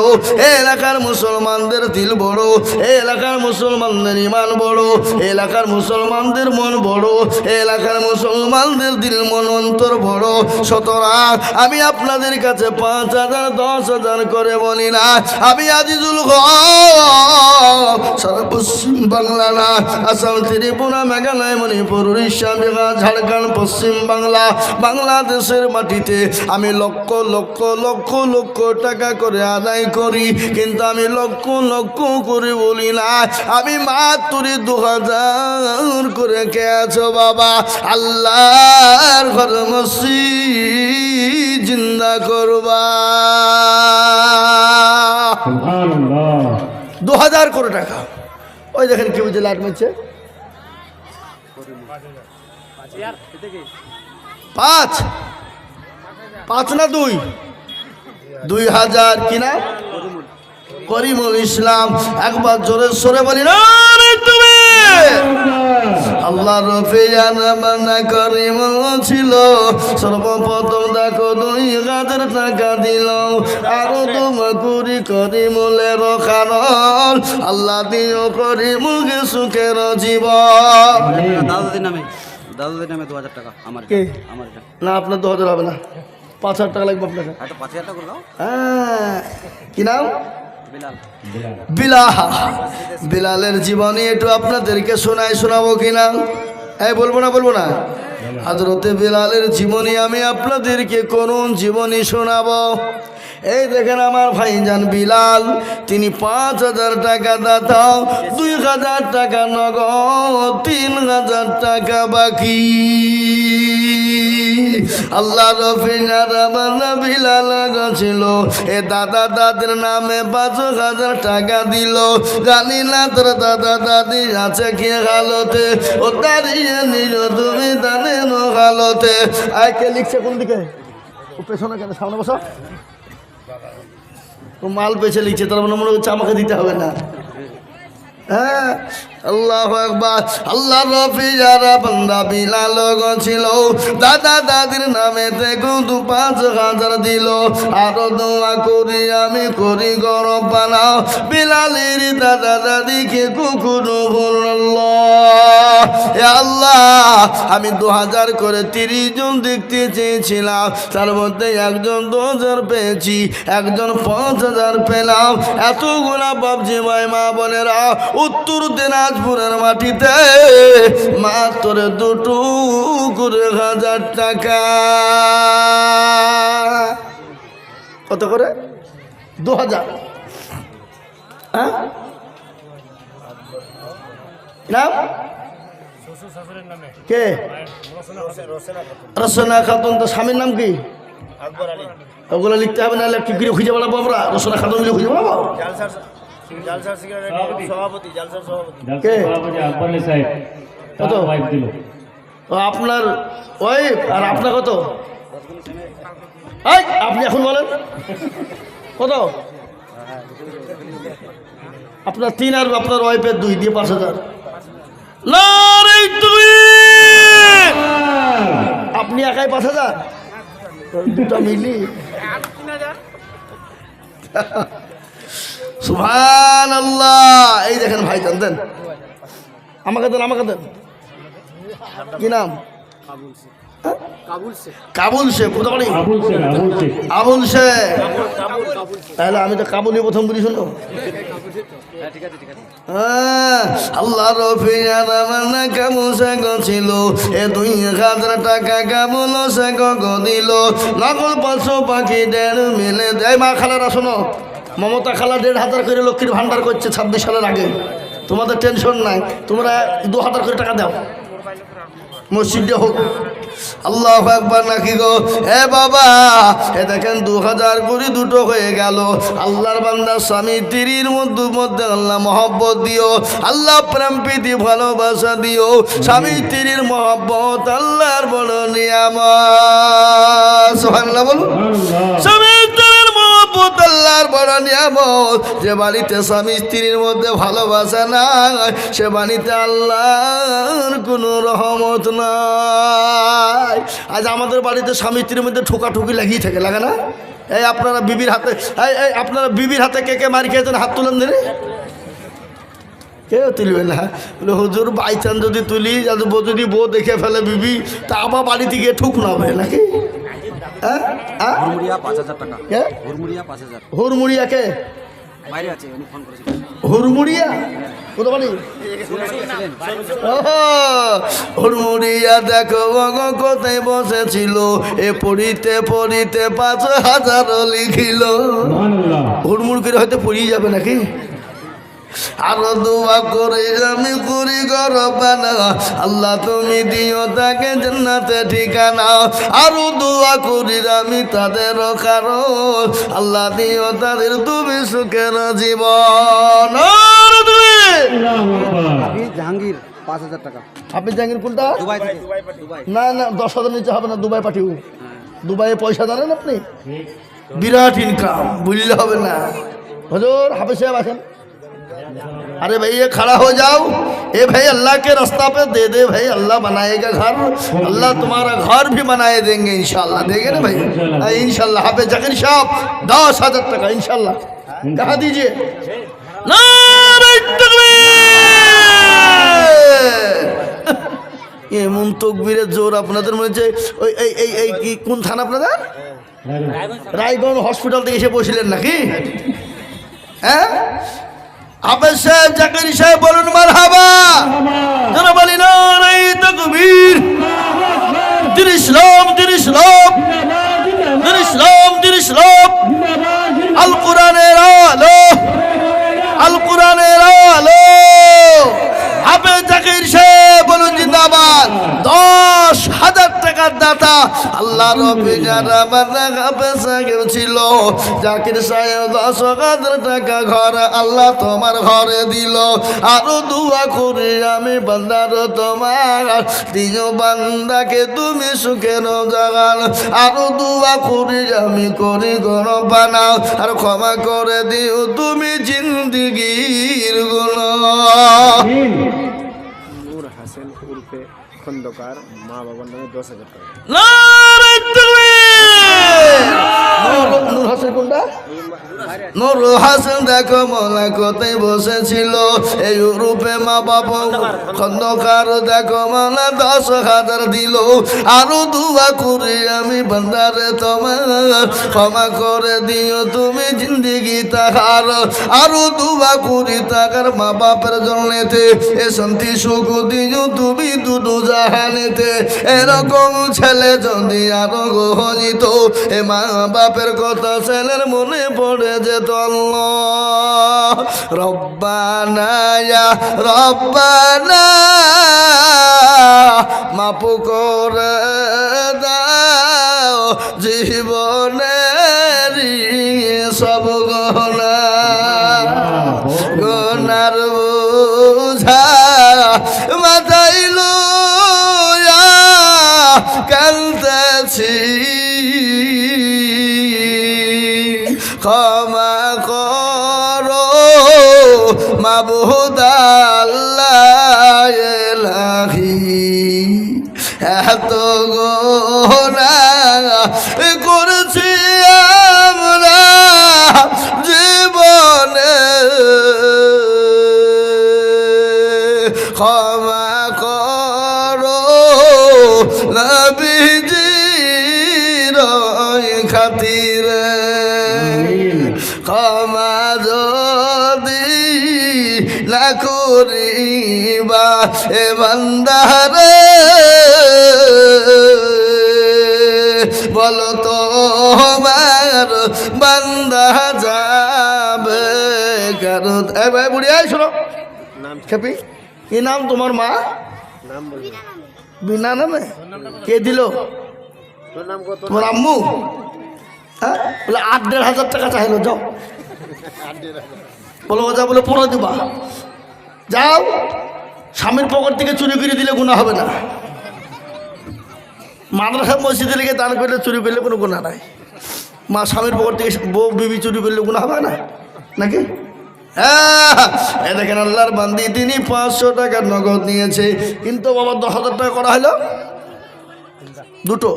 এলাকার মুসলমানদের মুসলমানদের দিল বড়, এই এলাকার মুসলমানদের ইমান বড়, এই এলাকার মুসলমানদের মন বড়, এই এলাকার মুসলমানদের দিল মন অন্তর বড়। সুতরাং আমি আপনাদের কাছে 5,000 10,000 করে বলি না, আমি আজিজুল হক সারা পশ্চিম বাংলা না, আসাম, ত্রিপুরা, মেঘালয়, মণিপুর, উড়িষ্যা, বিহার, ঝাড়খণ্ড, পশ্চিম বাংলা, বাংলাদেশের মাটিতে আমি লক্ষ লক্ষ লক্ষ লক্ষ টাকা করে আদায় করি, কিন্তু আমি লক্ষ লক্ষ করে বলি না, আমি মাত্র 2,000 করে কে আছো বাবা? আল্লাহর ঘর মসজিদ জিন্দা করবা। 2,000 করে টাকা। ওই দেখেন কি বুঝে লাইট মারছে, 5 না 2,000 কিনা? করিমুল ইসলাম। একবার জোরে সরে বলি না তুমি। আল্লাহ রফিয়ানা করিমুল ছিল, সর্বপ্রথম দেখো 2,000 টাকা দিল, আরো তোমা করি করিমুলের কারণ আল্লাহ দিও করিমুলকে সুখের জীবন। দাদুদের নামে 2,000 টাকা আমার না, আপনার 2,000 হবে না, 5,000 টাকা লাগবে আপনাকে। 5,000 টাকা করে দাও। হ্যাঁ, কি নাম? বিলাল। বিলালের জীবনী একটু আপনাদেরকে শোনাবো কিনা? এই বলবো না হযরতে বিলালের জীবনী আমি আপনাদেরকে করুন জীবনী শোনাবো। এই দেখেন আমার ভাইজান বিলাল, তিনি 5,000 টাকা দাতা, 2,000 টাকা নগদ, 3,000 টাকা বাকি। আল্লাহ রফিনা বিলাল ছিল, এ দাদা দাদের নামে 5,000 টাকা দিল। জানি না তোর দাদা দাদি আছে কি হালতে, ও দাঁড়িয়ে নিল তুমি জানেন হালতে। আয় কে লিখছে কোন দিকে? ও পেছনে কেন, সামনে বসো। ও মাল পেছে লিখছে, তার মানে মনে হচ্ছে আমাকে দিতে হবে না। হ্যাঁ, আল্লাহু আকবার। আল্লাহ রফিয়ারা বান্দা বিলাল ছিল, দাদা দাদির নামে দেখো 5,000 দিল। আরো দোয়া করি আমি করি গরম বানাও, বিলালের দাদা দাদিকে কুকুরও বলল আল্লাহ আমি 2,000 করে 30 জন দেখতে চেয়েছিলাম, তার মধ্যে একজন 2,000 পেয়েছি, একজন 5,000 পেলাম। এতগুলা বাবজি ভাই মা বোনেরা, উত্তর দিনাজপুরের মাটিতে মাত্র 2,000 টাকা। কত করে? 2,000। হ্যাঁ, নাম কে? রসনা খাতুন। তো স্বামীর নাম কি? ওগুলো লিখতে হবে, না কি করে খুঁজে বেড়াবো আমরা? রসনা খাতুন মিলে খুঁজে বেড়াবো। কত আপনার ওয়াইফ আর আপনার কত? আপনি এখন বলেন কত? আপনার 3 আর আপনার ওয়াইফের 2 দিয়ে 5,000। আপনি একাই 5,000, দুটা মিলি। সুবহানাল্লাহ। এই দেখেন ভাইজান, দেন আমাকে, দেন কি নাম? কাবুল শেখ। কোথা বাড়ি? আবুল শেখ। তাহলে আমি তো কাবুলি প্রথম বলি, শুনো। আল্লাহ রফিয়ানা কাবুল শেখ ছিল, এ 2,000 টাকা কাবুল শেখ দিল। নকল 500 পাখি 1.5 মিলে দেয়। মা খালারা শোনো, মমতা খালা 1,500 করে লক্ষ্মীর ভান্ডার করছে 26 সালের আগে। তোমাদের টেনশন নাই, তোমরা 2,000 করে টাকা দাও, মসজিদে হোক। আল্লাহু আকবার নাকি গো? হে বাবা, এ দেখেন 2,000 করে 2টো হয়ে গেল। আল্লাহর বান্দা স্বামী স্ত্রীর মধ্যে আল্লাহ মহব্বত দিও, আল্লাহ প্রেম প্রীতি ভালোবাসা দিও। স্বামী স্ত্রীর মহব্বত আল্লাহর বড় নিয়ামত। সুবহানাল্লাহ বলুন। স্বামী স্ত্রীর মহব্বত আল্লাহর বড় নিয়ামত। যে বাড়িতে স্বামী স্ত্রীর মধ্যে ভালোবাসা নাই, সে বাড়িতে আল্লাহর কোনো রহমত নাই। আজ আমাদের বাড়িতে স্বামী স্ত্রীর মধ্যে ঠোকাঠুকি লাগিয়ে থাকে, লাগে না? এই আপনারা বিবির হাতে এই আপনারা বিবির হাতে কে কে মার খেয়েছেন হাত তুলেন দিনে কেউ তুলবে না বলে হুজুর বাইচান যদি তুলি যদি বউ দেখে ফেলে বিবি তা আবার বাড়িতে গিয়ে ঠুক না হবে নাকি হুড়মুড়িয়া 5,000 টাকা হুড়মুড়িয়া 5,000 হুড়মুড়িয়া কে বাইরে আছে উনি ফোন করেছিলেন হুড়মুড়িয়া কোথা বাড়ি হুড়মুড়িয়া দেখো গো কোথায় বসেছিল এ পড়িতে পড়িতে 5,000 লিখিল হুড়মুড় করে হয়তো পড়িয়ে যাবে নাকি আরো দোয়া করে আমি করি গরবানা আল্লাহ তুমি দিও তাকে জান্নাতে ঠিকানা আরো দোয়া করি আমি তাদের কারণ আল্লাহ দিও তাদের তুমি সুখের জীবন জাহাঙ্গীর 5,000 টাকা আপনি জাহাঙ্গীর কোনটা দুবাই থেকে দুবাই না না 10,000 নিচে হবে না দুবাই পাঠিয়ে দুবাইয়ে পয়সা জানেন আপনি বিরাট ইনকাম বুঝলে হবে না হুজুর হাফেজ সাহেব আসেন अरे भाई ये खड़ा हो जाओ ए भाई अल्लाह के रास्ता पे दे दे भाई अल्लाह बनाएगा घर अल्लाह तुम्हारा घर भी बनाए देंगे इंशाल्लाह देंगे ना भाई इंशाल्लाह हाफिज जाकिर साहब 10,000 টাকা इंशाल्लाह कहा दीजिए नारे तकबीर এমন তকবীরের জোর আপনাদের মনে হচ্ছে ওই এই এই এই কি কোন থানা আপনাদের রায়গঞ্জ হসপিটাল থেকে এসে বসলেন নাকি হ্যাঁ হাফেজ সাহেব জাকির সাহেব বলুন মারহাবা যারা বলি নারে তাকবীর দিন ইসলাম দিন ইসলাম দিন ইসলাম দিন ইসলাম আল কোরআনের আলো আল কোরআনের আলো হাফেজ জাকির সাহেব বলুন জিন্দাবাদ 10,000 টাকার দাতা আল্লাহ রব্বি যারা বান্দা হাফেজ সাহেব ছিল জাকির সাহেব 10,000 টাকা ঘর আল্লাহ তোমার ঘরে দিল আরো দোয়া করি আমি বান্দার তোমার দিও বান্দাকে তুমি সুখের জাগান আরো দোয়া করি আমি করি গরম বানাও আর ক্ষমা করে দিও তুমি জিন্দিগির গুনাহ নূর হাসান উর্ফে খন্দকার মা বাবার নামে 10,000 টাকা নারে তাকবীর নূর হাসান কোনটা নূর হাসান দেখো মোলা কোথায় বসেছিল এই ইউরোপে মা বাবা খন্দকার দেখো মোলা 10,000 দিল আরো দোয়া করি আমি বান্দারে তোমার ক্ষমা করে দিও তুমি জিন্দিগি তাহার আরো দোয়া করি তাকার মা বাপের জন্যতে এ শান্তি সুখ দিও তুমি দুটো জাহানেতে এরকম ছেলে যদি আরো গহনিত এ মা বাপের কথা ছেলের মনে পড়ে যেত আল্লাহ রব্বানা ইয়া রব্বানা মাফ করে দাও জীবনের সব গহনা গনার বোঝা মাথায় লইয়া কাঁদতেছি ক্ষমা করো মাবুদ আল্লাহ ইলাহি এত গুনাহ করেছি আমরা জীবনে ক্ষমা করো নবীজির খাতিরে ক্ষমা যদি না করিবা এ বান্দারে বলো তো আমার বান্দা যাবে কারণ এ ভাই বুড়ি আয় শোনো নাম খেপি কি নাম তোমার মা নাম বলুন বিনা নামে কে দিল তোর নাম কত তোমার আম্মু হ্যাঁ বলে 8,500 টাকা চাইলো যাও বলো যা বলে 15 দিবা যাও স্বামীর পকেট থেকে চুরি করে দিলে গুনাহ হবে না মাদ্রাসা মসজিদে লেগে দান করলে চুরি করলে কোনো গুনাহ নাই মা স্বামীর পকেট থেকে বউ বিবি চুরি করলে গুনাহ হবে না নাকি হ্যাঁ দেখেন আল্লাহর বান্দি তিনি 500 টাকার নগদ নিয়েছে কিন্তু বাবা 10,000 টাকা করা হলো দুটো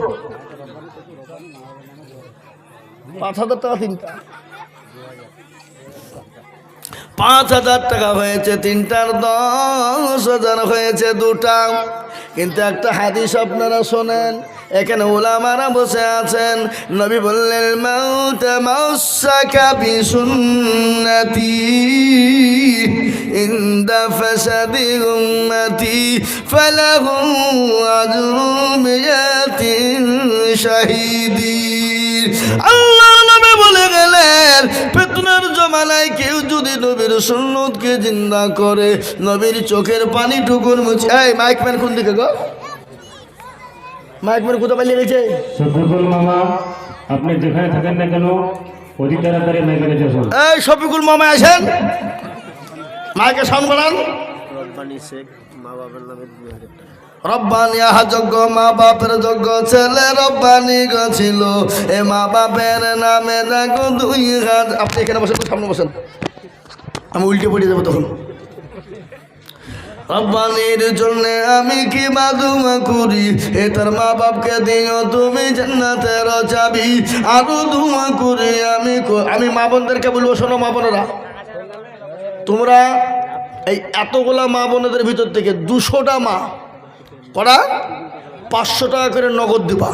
5,000 টাকা তিনটা, 5,000 টাকা হয়েছে তিনটার, 10,000 হয়েছে দুটা। কিন্তু একটা হাদিস আপনারা শোনেন, এখানে উলামারা বসে আছেন, নবী বললেন মাউত মাউসাকা বিসুন্নতি ইনদা ফাসাদি উম্মতি ফালাহু আজরু মিয়াতিন শাহিদিন। আল্লাহ নবী বলে গেলেন ফিতনার জমানায় কেউ যদি নবীর সুন্নতকে জিন্দা করে, নবীর চোখের পানি টুকুর মুছে। এই মাইকম্যান কোন দিকে গো? মাইকম্যান কোথা পালিয়ে গেছে? শফিকুল মামা, আপনি যেখানে থাকেন না কেন অতি তাড়াতাড়ি মাইকের কাছে আসুন। এই শফিকুল মামা আসেন, মাইকে সাউন্ড বাড়ান। রব্বানি শেখ, মা বাবার নামে 2,000 টাকা। রব্বানি আহা যোগ্য, মা বাপের যোগ্য ছেলে রব্বানি গছিল, এ মা বাপের নামে দেখো 2,000। আপনি এখানে বসেন, সামনে বসেন, আমি উল্টে পড়ে যাবো তখন। রব্বানির জন্য আমি কি বাদুমা করি, এ তার মা বাপকে দিও তুমি জান্নাতের চাবি। আরো দুমা করি আমি মা বোনদেরকে বলবো, শোনো মা বোনেরা, তোমরা এই এতগুলা মা বোনদের ভিতর থেকে 200টা মা করা 500 টাকা করে নগদ দিবা।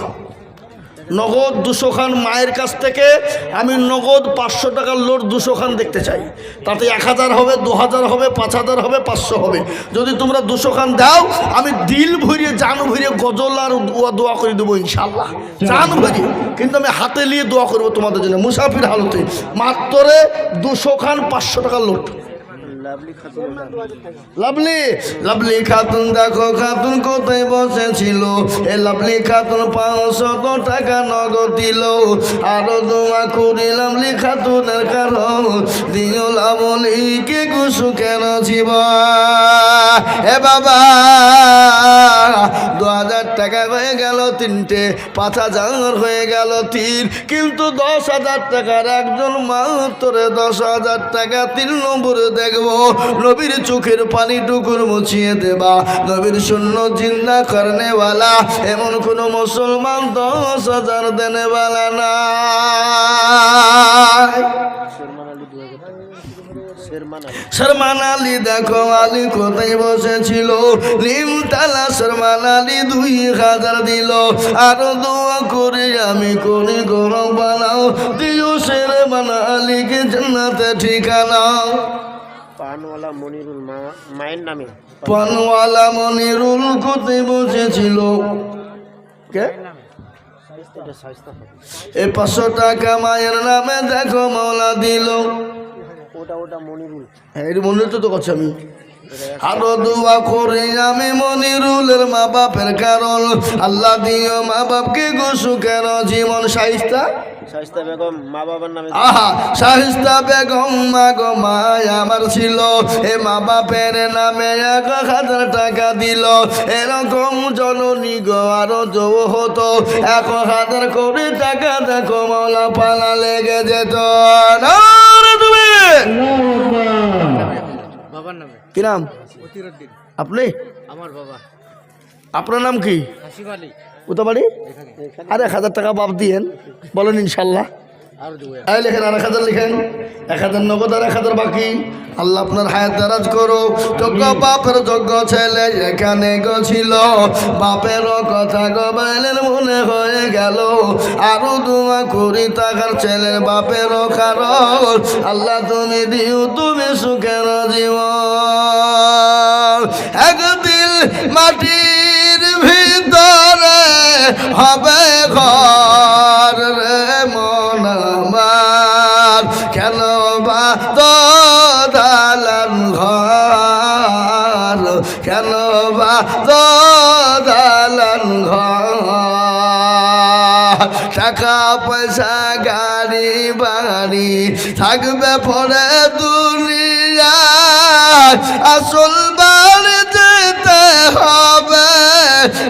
নগদ 200 খান মায়ের কাছ থেকে আমি নগদ 500 টাকার লোড 200 খান দেখতে চাই। তাতে 1000 হবে, 2000 হবে, 5000 হবে, 500 হবে। যদি তোমরা 200 খান দাও, আমি দিল ভরিয়ে জান ভরিয়ে গজল আর দোয়া করে দেবো ইনশাল্লাহ, জান ভরিয়ে। কিন্তু আমি হাতে নিয়ে দোয়া করবো তোমাদের জন্য, মুসাফির হালতে। মাত্র 200 খান 500 টাকার লোড। লাভলি লাভলি খাতুন, দেখো খাতুন কোথায় বসেছিল, এ লাভলি খাতুন 500 টাকা নগদ দিল। আরো দোয়া করি লাভলি খাতুনের কারণ, দিও লাভলিকে সুখের জীবন। এ বাবা 2,000 টাকা হয়ে গেল তিনটে, 5,000 হয়ে গেল 3, কিন্তু 10,000 টাকার একজন মাত্র 10,000 টাকা 3 নম্বরে দেখবো নবীর চোখের পানি টুকুর মুছিয়ে দেবা। নবীর শূন্য জিন্দা করনেওয়ালা এমন কোন মুসলমান 10,000 দেনেওয়ালা না। শর্মান আলী, দেখো আলী কোথায় বসেছিল, নিমতলা শর্মান আলী 2,000 দিল। আরো দোয়া করে আমি করি গরম বানাও, দিও শর্মান আলীকে জান্নাতে ঠিকানা। পানওয়ালা মনিরুল, মায়ের নামে। পানওয়ালা মনিরুল কোথায় বসেছিল, কে? এই 500 টাকা মায়ের নামে দেখো মাওলা দিল। ওটা মনিরুল, এই মনিরুল তো করছি আমি। আরো দোয়া করে আমি মনিরুলের মা বাপের কারণ, আল্লাহ দিও মা বাপকে গো সুখের জীবন। শাইস্তা বেগম, মা বাবার নামে। আহা শাহিস্তা বেগম মা গো মা আমার ছিল, এ মা বাপের নামে 1,000 টাকা দিল। এরকম জননী গো আরো যৌ হতো, 1,000 করে টাকা দেখো মাওলা পালা লেগে যেত না। তুমি বাবার নামে কি নাম? আপনি? আমার বাবা। আপনার নাম কি? হাসিব আলী। কোথা বাড়ি? আর 1,000 টাকা বাপ দিয়েন, বলেন ইনশাল্লাহ। এই লেখেন, আর 1,000 লিখেন, 1,000 নগদ আর 1,000 বাকি। আল্লাহ আপনার হায়াত দারাজ করো। যোগ্য বাপের যোগ্য ছেলে এখানে গছিল, বাপেরও কথা গবাইলের মনে হয়ে গেল। আরো দোয়া করি তাকার ছেলের বাপেরও কারণ, আল্লাহ তুমি দিও তুমি সুখের জীবন। একদিন মাটির ভিতরে হবে ঘর রে মন আমার, কেন বা দালান ঘর, কেন বা দালান ঘর। টাকা পয়সা গাড়ি বাড়ি থাকবে পরে দুনিয়া, আসল বাড়ি যেতে হবে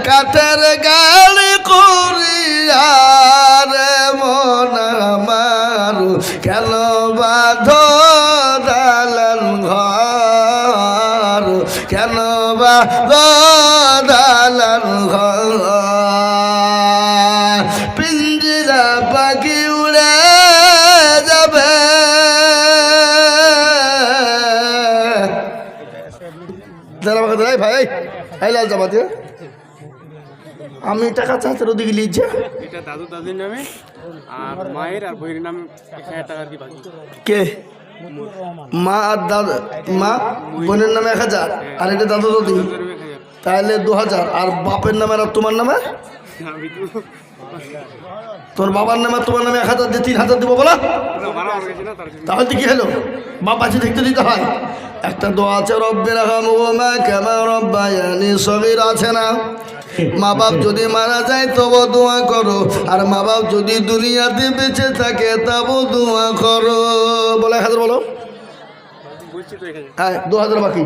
কাঠের গাড়ি করিয়া রে মন আমার, কেন বাঁধ দালান ঘর, কেন বাঁধ দালান ঘর। পিঞ্জিরা পাখি উড়ে দাঁড়া আমাকে দাঁড়াই ভাই, এই লাল জামা দিয়ে আমি টাকা চাচার ওদিকে লিখছে। এটা দাদু দাদির নামে আর মায়ের আর বইয়ের নামে 1000 টাকা কি বাকি। কে? মা আর দাদা, মা বোনের নামে 1000 আর এটা দাদু দাদি, তাহলে 2000। আর বাপের নামে আর তোমার নামে? আমি তো তোর বাবার নামে তোমার নামে 1000 দিয়ে 3000 দিব বলা, মারা হয়ে গেছে না তার জন্য। তাহলে কি হলো? বাপ আছে দেখতে দিতে হয়। একটা দোয়া আছে, রব্বির হামহুমা কামা রব্বায়ানি সগীরা, আছে না? মা বাপ যদি মারা যায় তবু দোয়া করো, আর মা বাপ যদি দুনিয়াতে বেঁচে থাকে তবু দোয়া করো। বলো 1000 বলো। বলছি তো এখানে হ্যাঁ 2000 বাকি,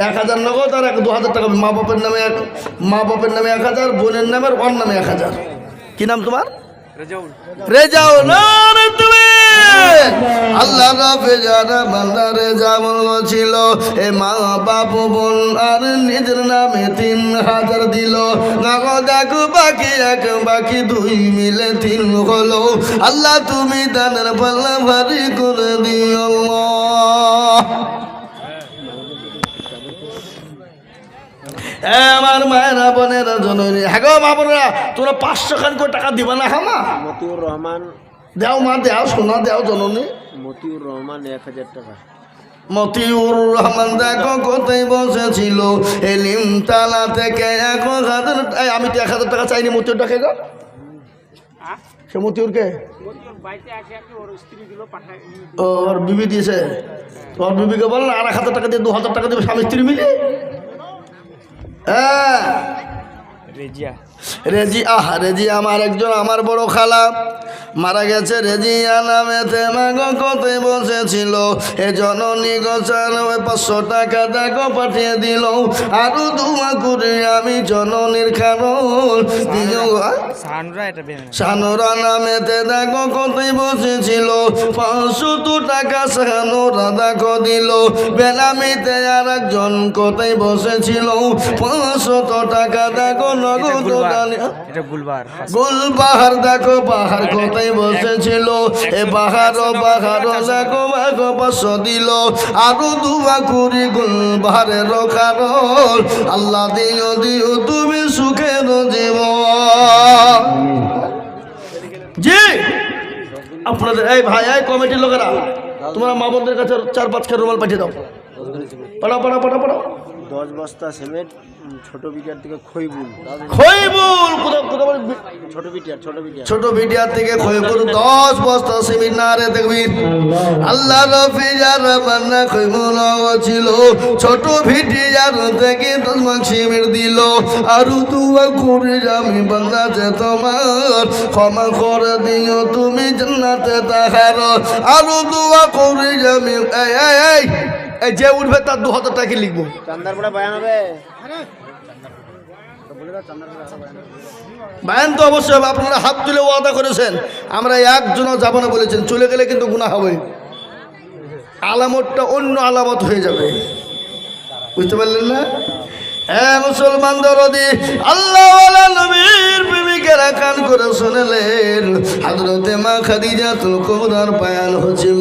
1000 নগদ আর 2000 টাকা মা বাপের নামে। মা বাপের নামে 1000, বোনের নামে আর ওর নামে 1000। কি নাম তোমার? রেজাউল। রেজাও না রে তুমি। আল্লাহ রাবে যারা বান্দা রেজাউল ছিল, এ মা বাপ বোন আর নিজের নামে 3000 দিল। নগদ এক বাকি 1 বাকি 2 মিলে 3 হলো। আল্লাহ তুমি দানের পাল্লা ভারী করে দিও আল্লাহ। আমার মায়েরা বোনেরা জননী, হ্যাঁ গো মা বোনেরা, তোমরা 500 খান করে টাকা দিবা না? হ্যাঁ মা মতিউর রহমান, দেও মা, দেও সোনা, দেও জননী। মতিউর রহমান 1000 টাকা। মতিউর রহমান দেখো কোথায় বসেছিল, এলিম তালা থেকে 1000। আমি তো 1000 টাকা চাইনি মতিউরটা, কে গো? সে মতিউরকে ওর বিবি দিয়েছে। তোর বিবিকে বল না আর 1000 টাকা দিয়ে 2000 টাকা দেবে স্বামী স্ত্রী মিলে। হ্যাঁ রেজিয়া, রেজিয়া আমার একজন আমার বড় খালা মারা গেছে। রেজিয়া নামেতে মাগো কোথায় বসেছিল, এ জননী গোচার 500 টাকা দেখো পাঠিয়ে দিল। আরো দুমা করে আমি জননীর কারণ দিও। শানুরা নামেতে দেখো কোথায় বসেছিল, 500 টাকা শানুরা দেখো দিল। বেনামিতে আর একজন কোথায় বসেছিল, 500 টাকা দেখো নগদ। গুলবাহার দেখো বাহার কোথায় বসেছিল, এ বাহার দেখো বাঘ 500 দিল। আরো দুয়া করি গুলবাহারের কারণ আল্লাহ দিও দিও তুমি সুখের জীবন। জি আপনাদের এই ভাই, এই কমিটির লোকেরা, তোমরা মা বোনদের কাছে 4-5 খান রুমাল পাঠিয়ে দাও। পাঠাও পাঠাও পাঠাও পাঠাও। 10 বস্তা সিমেন্ট ছোট বিটিয়ার থেকে খইবুল। খইবুল কোথাও ছোট বিটিয়ার থেকে খইবুল 10 বস্তা সিমেন্ট না রে দেখবি। আল্লাহ রফিজার বান্না খইবুল ছিল, ছোট ভিটিয়ার থেকে 10 মণ সিমেন্ট দিল। আর দুয়া করে আমি বান্দা যে তোমার ক্ষমা করে দিও তুমি জান্নাতে তাহার। আর দুয়া করে আমি এই যে উঠবে তার 2000 টাকা লিখবো। চান্দার পড়া বায়ান হবে। বায়ান তো অবশ্যই হবে। আপনারা হাত তুলে ওয়াদা করেছেন, আমরা একজনও যাব না বলেছেন। চলে গেলে কিন্তু গুনাহ হবে, আলামতটা অন্য আলামত হয়ে যাবে। বুঝতে পারলেন না? হ্যাঁ মুসলমান দরদি আল্লাহওয়ালা নবীর প্রেমিকেরা কান করে শুনলেন। হযরতে মা খাদিজাতুল কুবরার বয়ান হচ্ছিল।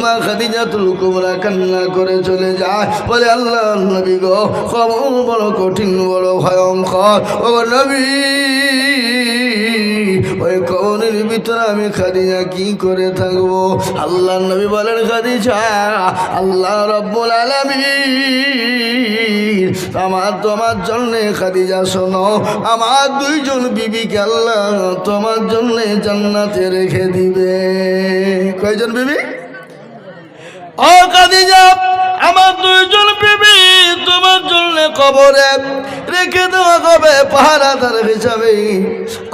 মা খাদিজাতুল কুবরা কান্না করে চলে যায়, বলে আল্লাহ নবী গো, খবর বড় কঠিন, বড় ভয়ঙ্কর। ও নবী, ওই কবরের ভিতরে আমি খাদিজা কি করে থাকবো? আল্লাহ নবী বলেন, খাদিজা আল্লাহ রাব্বুল আলামিন তোমার জন্য, খাদিজা শোনো, আমার 2 জন বিবিকে আল্লাহ তোমার জন্য জান্নাতে রেখে দিবে। কয়জন বিবি? ও খাদিজা, আমার 2 জন বিবি তোমার জন্য কবরে রেখে দেওয়া হবে পাহারাদার হিসাবে।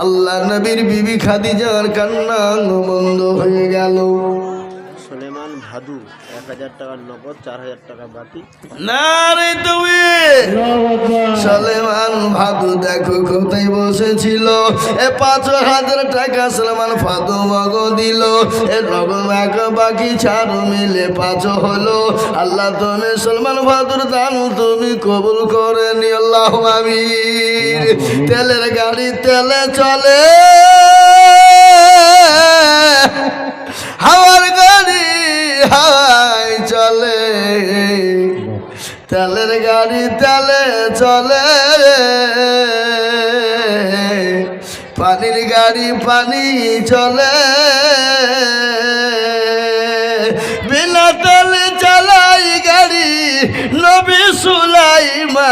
আল্লাহ নবীর বিবি খাদিজার কান্না বন্ধ হয়ে গেল। সুলেমান ভাদু 1000 টাকা নগদ, 4000 টাকা বাকি। না রে তুমি সলেমান ভাদু দেখো কোথায় বসেছিল, এ 5000 টাকা সলেমান ভাদু মগো দিল। এ নগদ এক বাকি 4 মিলে 5 হলো। আল্লাহ তুমি সলমান ভাদুর দান তুমি কবুল করে নি। আল্লাহ আমিন। তেলের গাড়ি তেলে চলে, হাওয়ার গাড়ি হাওয়ায় চলে। তেলের গাড়ি তেলে চলে, পানির গাড়ি পানি চলে, বিনা তেলে চালাই গাড়ি নবী সুলাইমান।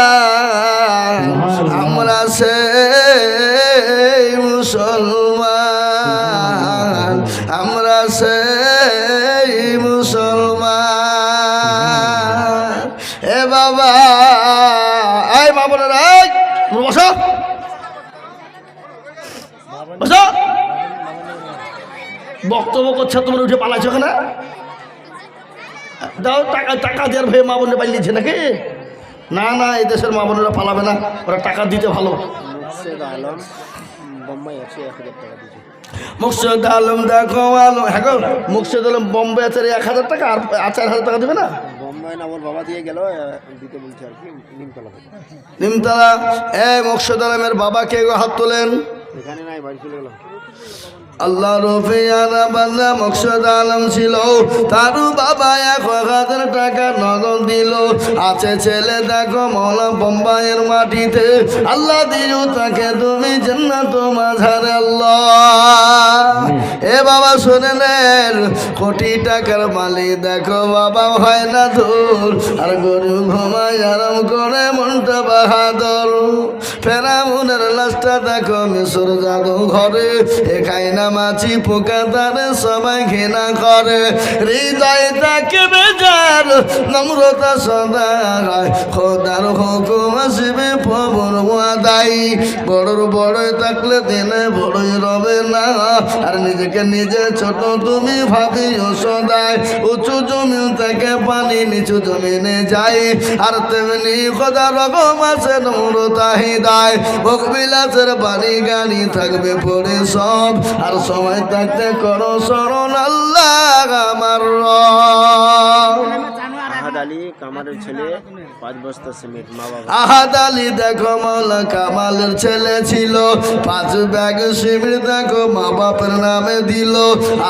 আমরা সেই মুসলমান, আমরা সেই মুসলমান। এ বাবা, এই বাবা রে, বসো বসো। বক্তব্য করছে, তোমরা উঠে পালাইছো কেন? দাও টাকা, টাকা দেওয়ার ভয়ে মা বোনে পালিয়েছে নাকি? না না, এই দেশের মা বোনেরা পালাবে না, ওরা টাকা দিতে ভালো। মুর্শেদ আলম বোম্বাই আছে, 1000 টাকা দিয়েছে। মুর্শেদ আলম দেখো আলম, হ্যাঁ গো, মুর্শেদ আলম বোম্বে আছে 1000 টাকা, আর 4000 টাকা দেবে না? বোম্বাই না, ওর বাবা দিয়ে গেল, দিতে বলছে আর কি, নিমতলা থেকে। নিমতলা। মুর্শেদ আলমের বাবা কে গো? হাত তোলেন। এখানে নাই, বাড়ি চলে গেলাম। আল্লাহ রফিয়ানা বান্দা মুর্শেদ আলম ছিল, তারও বাবা 1000 টাকা নগদ দিল। আছে ছেলে দেখো মৌলা বোম্বাইয়ের মাটিতে, আল্লাহ দিও তাকে তুমি জান্নাত মাঝারে আল্লাহ। এ বাবা শুনে নেন, কোটি টাকার মালিক দেখো বাবা হয় না দূর, আর গরু ঘুমায় আরাম করে মনটা বাহাদুর। ফেরাউনের লাশটা দেখো মিশর জাদু ঘরে, এখাই না মাছি পোকা তারে সবাই ঘৃণা করে। হৃদয় তাকে বেজার নম্রতা সদা, খোদার হুকুম আসবে প্রভুর ওয়াদাই। বড়র বড়ই থাকলে দিনে বড়ই রবে না, আর নিজেকে নিজে ছোট তুমি ভাবিও সদাই। উঁচু জমিন থেকে পানি নিচু জমিনে যায়, আর তেমনি খোদার রকম আছে নম্রতা হৃদয়। ভোগ বিলাসের বাড়ি গাড়ি থাকবে পড়ে সব, আর সময় থাকতে করো স্মরণ আল্লাহ আমার রব। আহাদ আলী কামালের ছেলে, 5 বস্তা সিমেন্ট মা বাবা। আহাদ আলী দেখো মৌলা কামালের ছেলে ছিল, 5 ব্যাগ সিমেন্ট দেখো মা বাপের নামে দিল।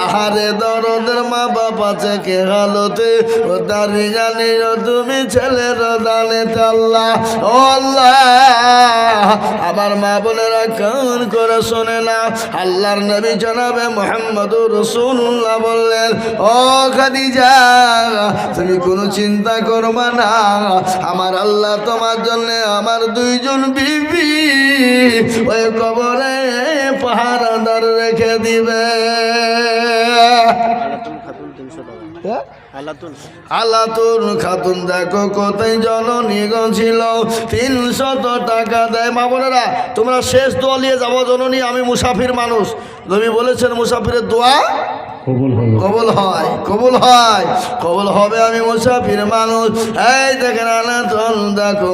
আহারে দরদের মা বাপ আছে কে হালতে, ও দাঁড়িয়ে জানি তুমি ছেলের দানে আল্লাহ। ও আল্লাহ, আমার মা বোনেরা কান করে শোনে না, আল্লাহর নবী জনাবে মুহাম্মদুর রাসূলুল্লাহ বললেন, ও খাদিজা তুমি কোনো চিন্তা করবা না, আমার আল্লাহ তোমার জন্য আমার 2 জন বিবি ওই কবরে পাহারাদার রেখে দিবে। আলাতুন খাতুন 300 টাকা। আলাতুন আলাতুন খাতুন দেখো কোথায় জননী ছিল, 300 টাকা দেয়। মা বোনেরা তোমরা শেষ দোয়া নিয়ে যাবো জননী, আমি মুসাফির মানুষ, নবী বলেছেন মুসাফিরের দোয়া কবুল হবে। কবুল হয়, কবুল হয়, কবুল হবে, আমি মুসাফির মানুষ। এই দেখেন আলাতুন দেখো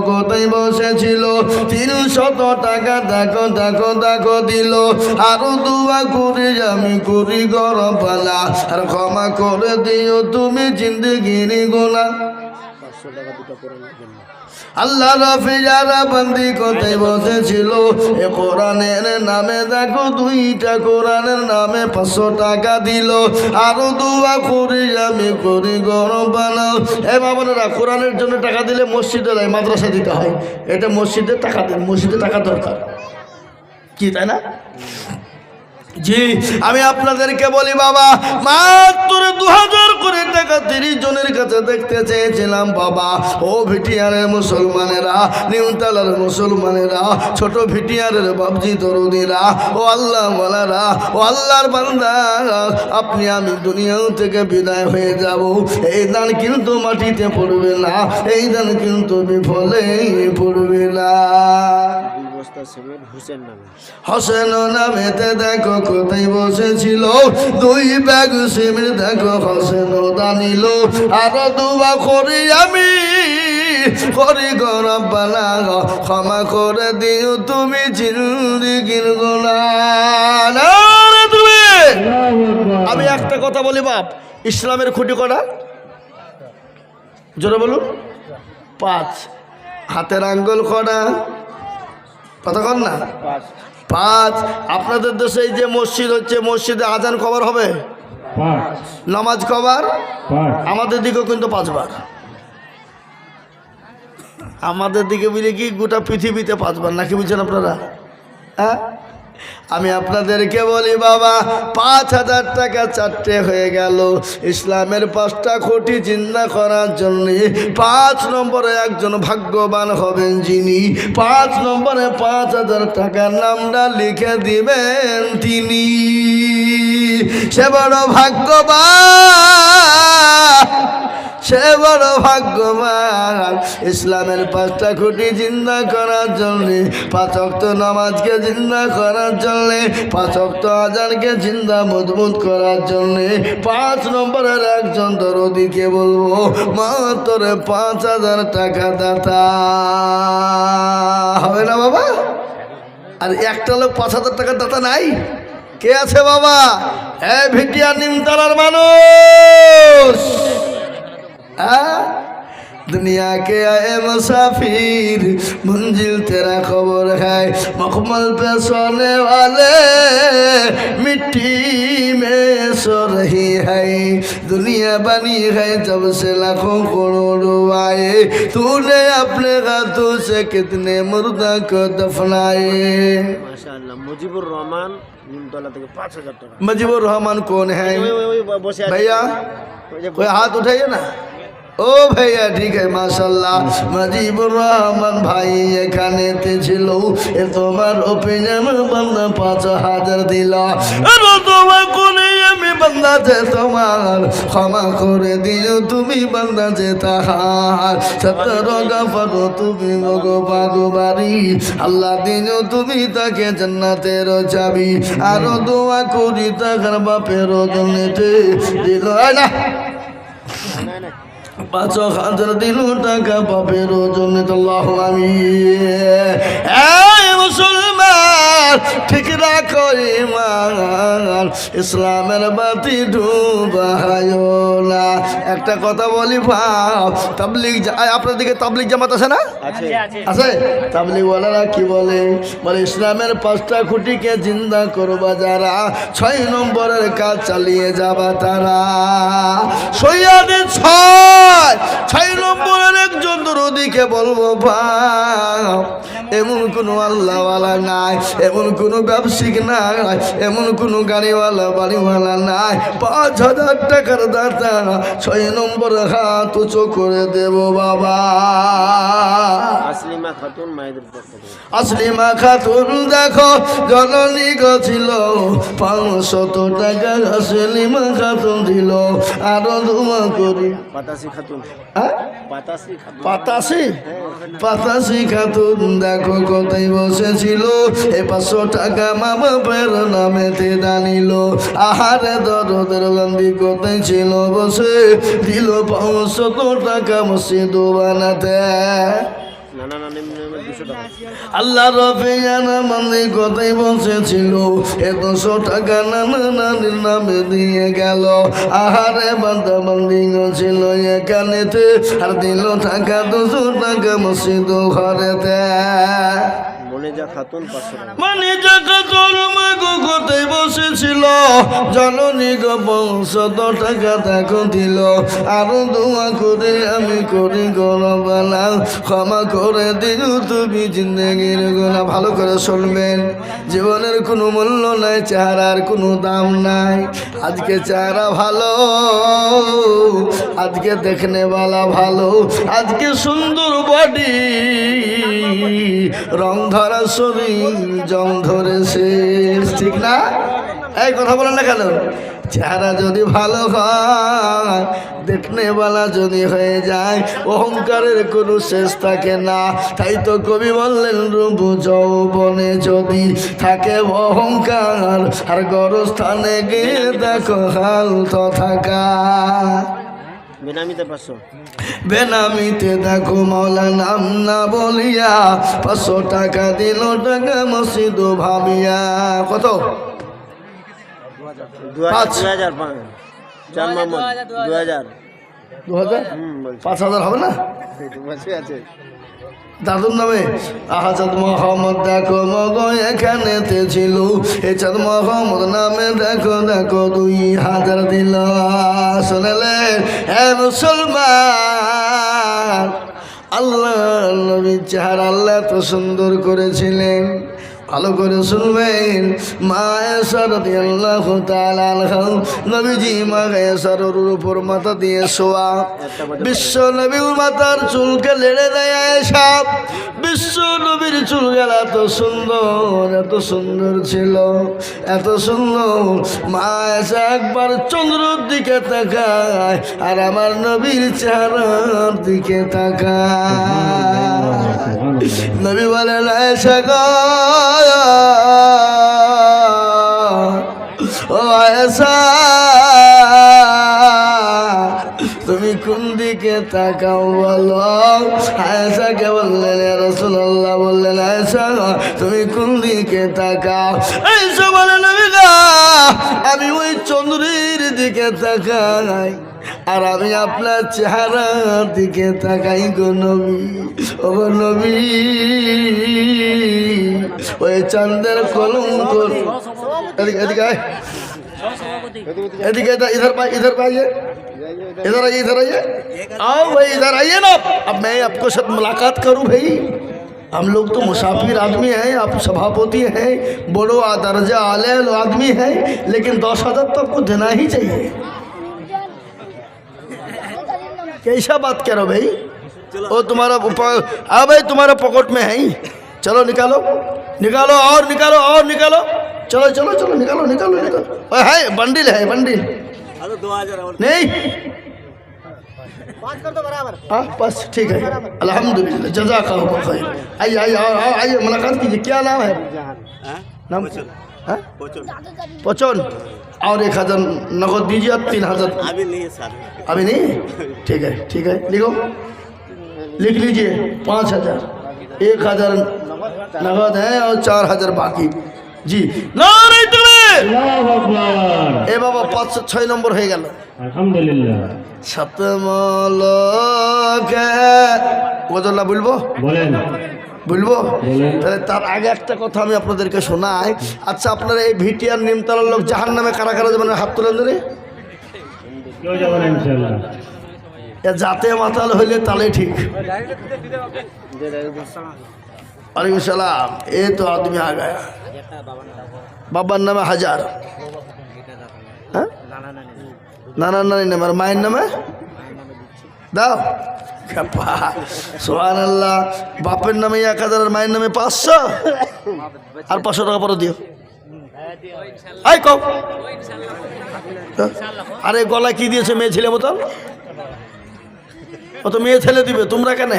কোথায় বসেছিল, 300 টাকা দেখো দেখো দেখো দিল। আরো দোয়া করি আমি করি গরম পালা, আর ক্ষমা করে দিও তুমি জিন্দগির গোনা। 500 টাকা দুটো কোরআনের জন্য। আল্লাহ রাফি যারা বন্দি কোথায় বসেছিল, এ কোরআনের নামে দেখো 2টা কোরআনের নামে 500 টাকা দিল। আরো দোয়া করি আমি করি গরম বানাও। এ বাবারা, কোরআনের জন্য টাকা দিলে মসজিদে নয় মাদ্রাসা দিতে হয়, এটা মসজিদে টাকা দেন, মসজিদে টাকা দরকার কি, তাই না? জি, আমি আপনাদেরকে বলি বাবা, মাত্র 2000 করে টাকা 30 জনের কাছে দেখতে চেয়েছিলাম বাবা। ও ভিটিয়ারের মুসলমানেরা, নিউতলার মুসলমানেরা, ছোট ভিটিয়ারের বাবজি দরুদিরা, ও আল্লাহ ওয়ালারা, ও আল্লাহর বান্দা, আপনি আমি দুনিয়াও থেকে বিদায় হয়ে যাব, এই দান কিন্তু মাটিতে পড়বে না, এই দান কিন্তু বিফলে পড়বে না। 2 বস্তা সিমেন্ট হুসেন নামে। হোসেন নামেতে দেখো কোথায় বসেছিল, 2 ব্যাগ সিমেন্ট দেখো হোসেন দানিল। আরো দোয়া করি আমি করি গরম বানা, ক্ষমা করে দিও তুমি জিন্দেগির গুনাহ। তুমি আমি একটা কথা বলি বাপ, ইসলামের খুঁটি কটা? জোরে বলুন। 5। হাতের আঙ্গুল কটা? কতক্ষণ না? 5। আপনাদের দেশে এই যে মসজিদ হচ্ছে, মসজিদে আজান কবার হবে? 5 নামাজ কবার? 5 আমাদের দিকেও কিন্তু 5 বার। আমাদের দিকে বুঝলে কি গোটা পৃথিবীতে 5 বার, নাকি বুঝছেন আপনারা? হ্যাঁ, আমি আপনাদেরকে বলি বাবা, 5,000 টাকা 4টে হয়ে গেল। ইসলামের 5টা খুঁটি চিন্তা করার জন্য 5 নম্বরে একজন ভাগ্যবান হবেন যিনি 5 নম্বরে 5,000 টাকার নামটা লিখে দিবেন তিনি, সে বড় ভাগ্যবান, সে বড় ভাগ্যবান। ইসলামের 5টা খুঁটি চিন্তা করার জন্যে, 5 ওয়াক্ত নামাজকে চিন্তা করার জন্যে, 5 ওয়াক্ত আযানকে চিন্তা মজবুত করার জন্যে 5 নম্বরের একজন দরদিকে বলবো মাত্র 5,000 টাকা দাতা হবে না বাবা? আর একটা লোক 5,000 টাকার দাতা নাই? কে আছে বাবা? হ্যাঁ, ভিটিয়া নিমতলার মানুষ। दुनिया के आए मुसाफिर मंजिल तेरा खबर है, मखमल पे सोने वाले मिट्टी में सो रही है। दुनिया बनी है जब से लाखों करोड़ों आए, तूने अपने हाथों से कितने मुर्दा को दफनाए। माशाअल्लाह। मुजीबुर रहमान निमतला থেকে 5,000 টাকা। मुजीबुर रहमान कौन है বসে আছে भैया? कोई हाथ उठाइए ना। ও ভাইয়া, ঠিক আছে, মাশাআল্লাহ। মুজিবুর রহমান ভাই এখানেতে ছিল, এ তোমার ওপিনিয়ন বান্দা 5,000 দিল। আরে তোমার কোনে আমি বান্দা যে তোমার, ক্ষমা করে দিও তুমি বান্দা যে তাহার। 17 গফর তুমি মগো বাগবাড়ি, আল্লাহ দিও তুমি তাকে জান্নাতের চাবি। আরো দোয়া করি তার বাপের জন্যতে দিল না 5,000 দিল টাকা বাপের জন্য। আল্লাহ আমিন। মুসলমান ঠিক রাখো ঈমান, ইসলামের বাতি ডুবায়ো না। একটা কথা বলি ভাব, তাবলিগ আপনার দিকে তাবলিগ জামাত আছে না? আছে। তাবলিগ ওয়ালারা কি বলে? বলে ইসলামের 5টা খুঁটিকে জিন্দা করবা যারা, 6 নম্বরের কাজ চালিয়ে যাবা তারা। সৈয়দে 6 নম্বরের একজন দরদিকে বলবো ভাই, এমন কোনো আল্লাহওয়ালা নাই, এমন কোনো ব্যবসায়িক নাই, এমন কোনো গাড়িওয়ালা বাড়িওয়ালা নাই, 5,000 টাকার দাতা 6 নম্বর হাত উঁচু করে দেব বাবা। আসলিমা খাতুন মায়েদের পক্ষ থেকে। আসলিমা খাতুন দেখো জননী ছিল 500 টাকা, আসলিমা খাতুন দিল। আরো দোয়া করি পাতাসি খাতুন। হ্যাঁ, পাতাসি খাতুন দেখো কোথায় বসেছিল, এ 500 টাকা মা বাপের নামেতে দানিল। আহারে দরদের বান্দি কোথায় ছিল বসে, দিল 500 টাকা মসজিদ বানাতে। নানা নানি 200 টাকা। আল্লাহ রফিয়ানা মানে কোথায় বসেছিল, এ 200 টাকা নানা নানির নামে দিয়ে গেল। আহারে বান্দা বান্দি ছিল এখানেতে, আর দিল টাকা 200 টাকা মসজিদ ঘরেতে। মনিজা খাতুন 500 টাকা। মনিজা খাতুন মাগো কোথায় বসেছিল, জননী গো 500 টাকা দেখো দিল। আরো দোয়া করে আমি করি গরবালা, ক্ষমা করে দিও তুমি জিন্দেগির গুনাহ। ভালো করে শুনবেন, জীবনের কোনো মূল্য নাই, চেহারার কোনো দাম নাই। আজকে চেহারা ভালো, আজকে দেখনে वाला ভালো, আজকে সুন্দর বডি, রং ধরা শরীর জং ধরেছে, ঠিক না? এই কথা বলেন না কেন? চেহারা যদি ভালো হয়, দেখনে वाला যদি হয়ে যায়, অহংকারের কোনো শেষ থাকে না। তাই তো কবি বললেন, রূপ যৌবনে যদি থাকে অহংকার, আর গরস্থানে গিয়ে দেখো হাল তো থাকা। বেনামিতে 500। বেনামিতে দেখো মাওলা নাম না বলিয়া 500 টাকা দিল, টাকা মসজিদ ভাবিয়া। কত? 2005। 2000। 2000? 5,000 হবে না? বসে আছে দাদুর নামে। আহাজাদ মোহাম্মদ দেখো মগো এখানেতে ছিল, এ চাঁদ মোহাম্মদ নামে দেখো দেখো 2,000 দিল। শুনলেন হে মুসলমান, আল্লাহ নবীর চেহারা আল্লাহ এত সুন্দর করেছিলেন। ভালো করে শুনবেন, মা আয়েশা রাদিয়াল্লাহু তাআলা আনহা নবীজি মা আয়েশার উপর মাথা দিয়ে শোয়া। বিশ্ব নবীর মাথার চুলকে লেড়ে দেয় আয়েশা। বিশ্ব নবীর চুলগুলো এত সুন্দর ছিল, এত সুন্দর। মা আয়েশা একবার চন্দ্রের দিকে তাকায় আর আমার নবীর চেহারার দিকে তাকায়। নবী বলেন, আয়েশা গো, ও আয়েশা, তুমি কোন দিকে তাকাও বলো। আয়েশাকে বললেন, ইয়া রাসূলুল্লাহ, বললেন আয়েশা তুমি কোন দিকে তাকাও। আয়েশা বলেন, নবী গো, আমি ওই চন্দ্রের দিকে তাকাই আর আমি আপনার চেহারার দিকে তাকাই গো নবী। ও গো নবী, ওই চাঁদের কলঙ্ক। এদিকে আয়, एदिके इधर पाइए इधर आइए आओ भाई, इधर आइए ना। अब मैं आपको साथ मुलाकात करूं भाई। हम लोग तो मुसाफिर आदमी हैं, आप सभापति हैं, बड़ो दर्जा आले आदमी हैं, लेकिन 10,000 तो आपको देना ही चाहिए। कैसा बात करो भाई, वो तुम्हारा हाँ भाई तुम्हारा पॉकेट में है ही। चलो निकालो निकालो और निकालो और निकालो, चलो चलो चलो निकालो निकालो निकालो। है बंडिल है बंडिल नहीं, हाँ बस ठीक है, अल्हम्दुलिल्लाह, जज़ाकल्लाह खैर। आइए आइए आइए मुलाकात कीजिए। क्या नाम है? नाम पचन। और 1,000 नगद दीजिए, 3,000 अभी नहीं। ठीक है लिखो, लिख लीजिए। 5,000, 1,000 नगद है और 4,000 बाकी जी। नारे तकबीर, আল্লাহু আকবার। এ বাবা 506 নম্বর হয়ে গেল। আলহামদুলিল্লাহ। সতমলকে ওজনটা বলবো বলেন। বলবো বলেন। তাহলে তার আগে একটা কথা আমি আপনাদেরকে শোনাই। আচ্ছা, আপনারা এই ভিটিআর নিমতলার লোক জাহান্নামে কারা কারা যাবেন? হাত তুলেন ধরে। কেউ যাবে না ইনশাআল্লাহ। যাতে মাতাল হইলে তাহলে ঠিক। वालेकुम सलाम। ये तो आदमी आ गया। बाबा नाम है हजार, नाना नानी नाम है, माइन नाम है दाओ। सुभान अल्लाह। बापेर नामे 1,000 और माइन नामे 500 और 500 টাকা পরে দিও। আই কও, আরে গলা কি দিয়েছে মেয়ে ছেলে মতন? ও তো মেয়ে ছেলে দিবে, তোমরা কেন?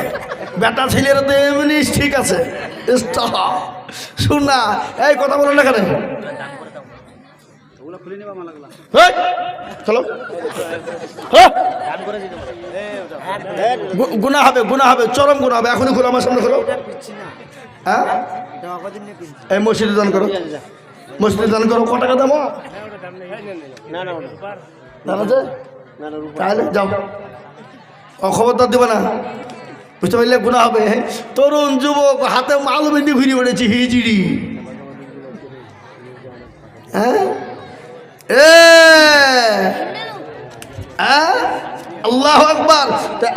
বেটা ছেলেরা তো এমনি ঠিক আছে। শুন না, এই কথা বলো না কেন? চলো, গুনাহ হবে, চরম গুনাহ হবে। এখনই খোলো, আমার সামনে খোলো। হ্যাঁ, এই মসজিদে দান করো, মসজিদে দান করো। কত টাকা দাম? তাহলে যাও, খবরদার দেবে না, বুঝতে পারলে? গুণা হবে। তরুণ যুবক হাতে মাল বেঁধে ঘুরে বেড়েছি হিজড়ি। হ্যাঁ, আল্লাহু আকবার।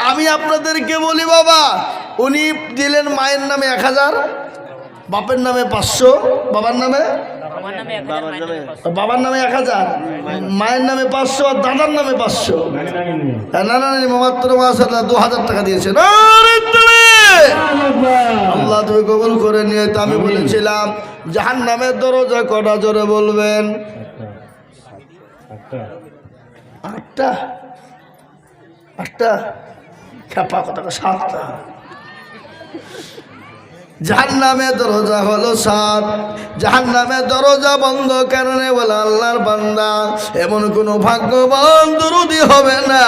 আমি আপনাদেরকে বলি বাবা, উনি দিলেন মায়ের নামে 1,000, বাপের নামে 500, বাবার নামে 1,000, মায়ের নামে 500 আর দাদার নামে 500। না মাত্র 2,000 টাকা দিয়েছে। আল্লাহ তুমি কবুল করে নিয়ে। তো আমি বলেছিলাম জাহান্নামের দরজা কটা, জোরে বলবেন? 8টা। খেপা কথা, 7টা। জাহান্নামের দরজা হলো 7। জাহান্নামের দরজা বন্ধ কারণে বলে আল্লাহর বান্দা এমন কোনো ভাগ্যবান দরদি হবে না।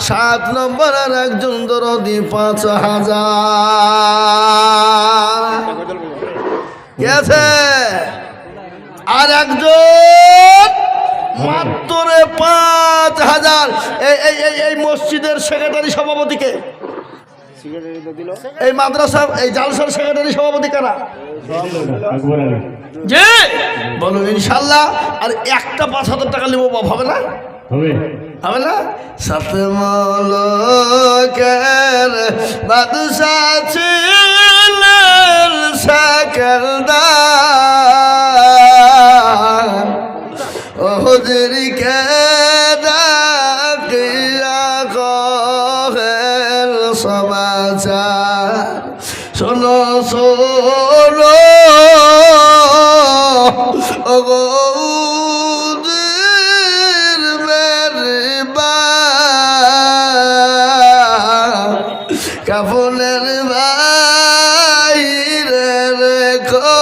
7 নম্বরের একজন দরদি 5,000 কে আছে? আর একজন মাত্র 5,000। এই মসজিদের সেক্রেটারি সভাপতিকে, এই মাদ্রাসা এই জালসার সেক্রেটারি সভাপতি কারা? জি বলুন ইনশাল্লাহ। আর একটা 5,000 টাকা নেবো, হবে না? হবে না? সাত মলকের বাদশা ছিলেন সেকেন্দার, ও হুজুরকে ডাকিয়া কহেন সমাচার, শোনো শোনো ও গৌজির মেরবা, কাফনের বাইরে রেখো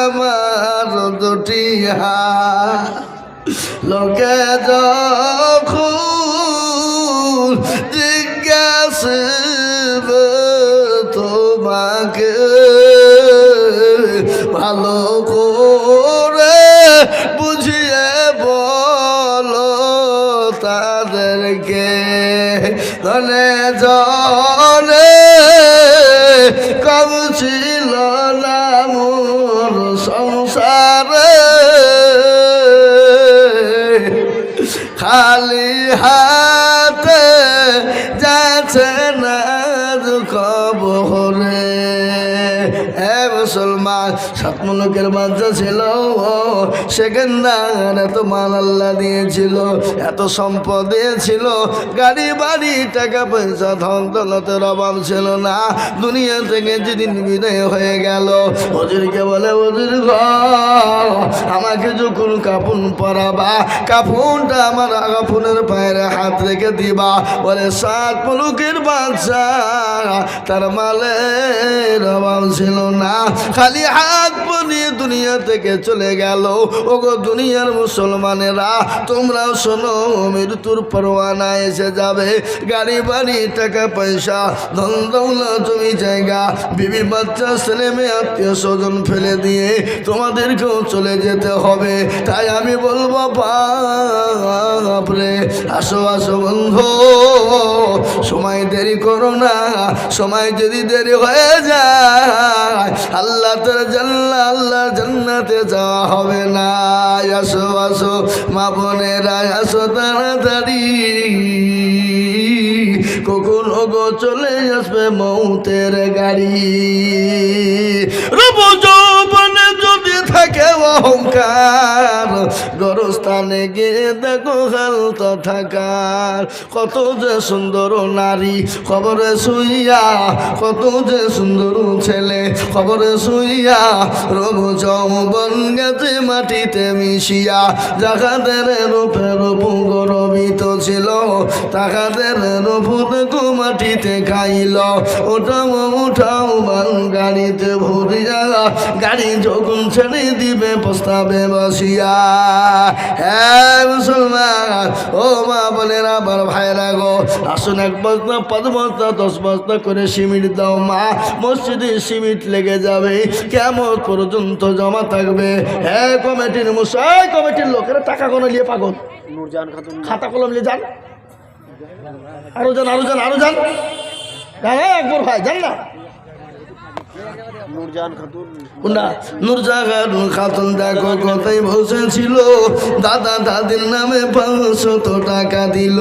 আমার দুটি হাত, লোকে যখন জিজ্ঞাসা তোমাকে ভালো করে বুঝিয়ে বলো তাদেরকে, ধনে জনে কম ছিল না মোর সংসারে, খালি হাতে যাচ্ছে না খবরে। মুসলমান, সাত মুলুকের বাদশা ছিল সেকেন্দার, এত মাল আল্লাহ দিয়েছিল, এত সম্পদ দিয়েছিল, গাড়ি বাড়ি টাকা পয়সা ধন দৌলতের অভাব ছিল না। দুনিয়া থেকে যেদিন বিদায় হয়ে গেল, হুজুরকে বলে হুজুর গো আমাকে যখন কাফন পরাবা, কাফনটা আমার কাফনের পায়ের হাত রেখে দিবা। বলে সাত মুলুকের বাদশা, তার মালের অভাব ছিল না, খালি হাত বানিয়ে দুনিয়া থেকে চলে গেল। ওগো দুনিয়ার মুসলমানেরা, তোমরাও শোনো, মৃত্যুর পরোয়ানা এসে যাবে, গাড়ি বাড়ি টাকা পয়সা ধন দৌলত জমি জায়গা বিবি বাচ্চা ছেলে মেয়ে আত্মীয় স্বজন ফেলে দিয়ে তোমাদেরকেও চলে যেতে হবে। তাই আমি বলবো বাপরে, আসো আসো বন্ধু, সময় দেরি করো না, সময় যদি দেরি হয়ে যায় আল্লাহ তোর জান্নাত, আল্লাহ জান্নাতে যাওয়া হবে না। আসো আসো মা বোনেরা, আসো তাড়াতাড়ি, কখনো গো চলে আসবে মৌতের গাড়ি। রূপ যৌবনে যদি থাকে অহংকার, গরস্থানে গিয়ে দেখো হালত থাকার। কত যে সুন্দর নারী খবরে শুইয়া, কত যে সুন্দর ছেলে খবরে শুইয়া, রূপ যৌবন গেছে মাটিতে মিশিয়া। যাহাদের রূপে রূপ গরবিত ছিল, তাহাদের রূপ দেখো মাটিতে খাইল। ওঠাও উঠাও বান গাড়িতে ভরিয়া, গাড়ি যখন ছেড়ে দিবে প্রস্তাবে বসিয়া। হ্যাঁ মুসলমান, ও মা বোনেরা, আমার ভাইরা গো, আসুন এক বস্তা 5 বস্তা 10 বস্তা করে সিমেন্ট দাও মা, মসজিদে সিমেন্ট লেগে যাবে, কেমন পর্যন্ত জমা থাকবে। হ্যাঁ কমিটির মশাই, কমিটির লোকেরা টাকা কোনো নিয়ে পাগল, নূরজাহান খাতুন, খাতা কলম নিয়ে যান, আরো যান আরো যান আরো যান, হ্যাঁ একবার ভাই যান না। নূরজাহান খাতুন, কোনটা? নূরজাহান খাতুন দেখো কোথায় বসেছিল, দাদা দাদির নামে 500 টাকা দিল।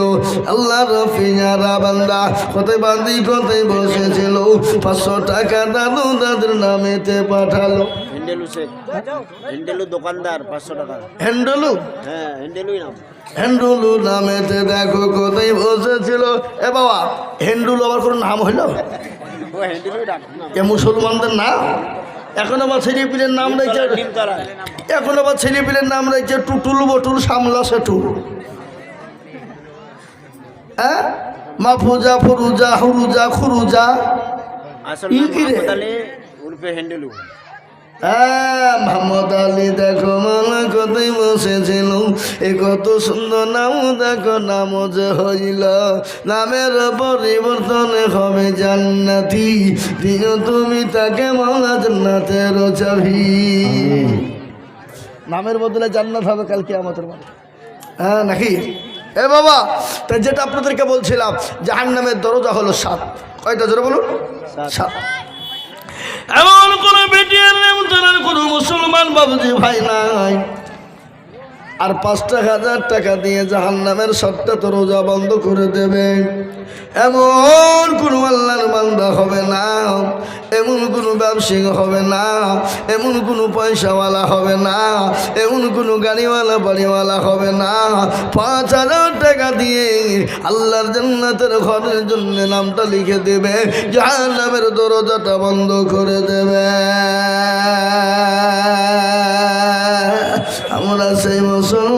আল্লাহ রফিয়ারা বান্দা কোথায় বান্দি কোথায় বসেছিল, 500 টাকা দাদু দাদির নামেতে পাঠালো। হেন্ডেলু শেখ, হেন্ডেলু দোকানদার, 500 টাকা। হ্যান্ডলু, হ্যাঁ হেন্ডেলুই নাম। হ্যান্ডুলু নামেতে দেখো কোথায় বসেছিল। এ বাবা, হ্যান্ডুলু আবার কোনো নাম হইল? ও হেন্ডেলুই ডাক নাম। এ মুসলমানদের নাম। এখন আবার ছেলে পিলের নাম রয়েছে, নিমতলায়। এখন আবার ছেলে পিলের নাম রয়েছে টুটুল বটুল সামলা সেটু, হ্যাঁ মাফুজা ফুরুজা হুরুজা খুরুজা। আসল ই নাম কি রে? মোহাম্মদ আলী উর্ফে হেন্ডেলু। হ্যাঁ মোহাম্মদ আলী দেখো মালা কোথায় বসেছিল, এ কত সুন্দর নাম দেখো, নাম যে হইল, নামের পরিবর্তনে হবে জান্নাতি, দিও তুমি তাকে মালা জান্নাতের চাবি। নামের বদলে জান্নাত হবে কাল কিয়ামতের মাঠে, হ্যাঁ নাকি? এ বাবা, তাই যেটা আপনাদেরকে বলছিলাম, জাহান্নামের দরজা হলো 7। কয়টা জোরে বলুন? 7। এমন কোন বেটিয়ার নেমতলার কোন মুসলমান বাবুজি ভাই নাই আর 5,000 টাকা দিয়ে জাহান্নামের 7টা দরজা বন্ধ করে দেবে। এমন কোনো আল্লাহর বান্দা হবে না, এমন কোনো ব্যবসায়ী হবে না, এমন কোনো পয়সাওয়ালা হবে না, এমন কোনো গাড়িওয়ালা বাড়িওয়ালা হবে না 5,000 টাকা দিয়ে আল্লাহর জান্নাতের ঘরের জন্য নামটা লিখে দেবে, জাহান্নামের দরজাটা বন্ধ করে দেবে। আমরা সেই মুসলমান।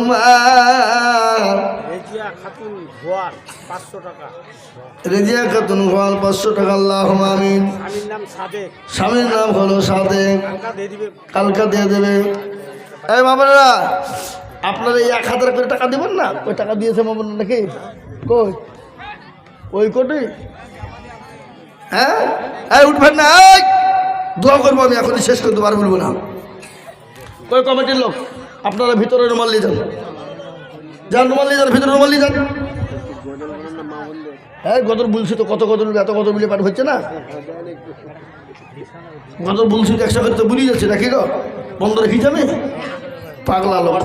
রেজিয়া খাতুন গোয়ার 500 টাকা। রেজিয়া খাতুন গোয়াল 500 টাকা। আল্লাহুম্মা আমিন। স্বামীর নাম সাদেক। স্বামীর নাম হলো সাদেক। টাকা দিয়ে দিবে। কালকা দিয়ে দেবে। এই মামুনেরা, আপনারা এই 1,000 করে টাকা দেবেন না? ওই টাকা দিয়েছে মামুন নাকি? কই ওই কোটি? হ্যাঁ, এই উঠবেন না, এই দোয়া করবো আমি, এখনই শেষ করতে পারবো বলবো না। ওই কমিটির লোক আপনারা ভিতরে রুমাল নিয়ে যান, যান রুমাল নিয়ে যান, ভিতরে রুমাল নিয়ে যান। হ্যাঁ, গদর বলছি তো, কত গদর, এত গদর মিলে পাঠ হচ্ছে না। গদর বলছি তো, একসাথে তো বুঝিয়ে যাচ্ছে নাকি গো? বন্ধ রেখে যাবে পাগলা লোক।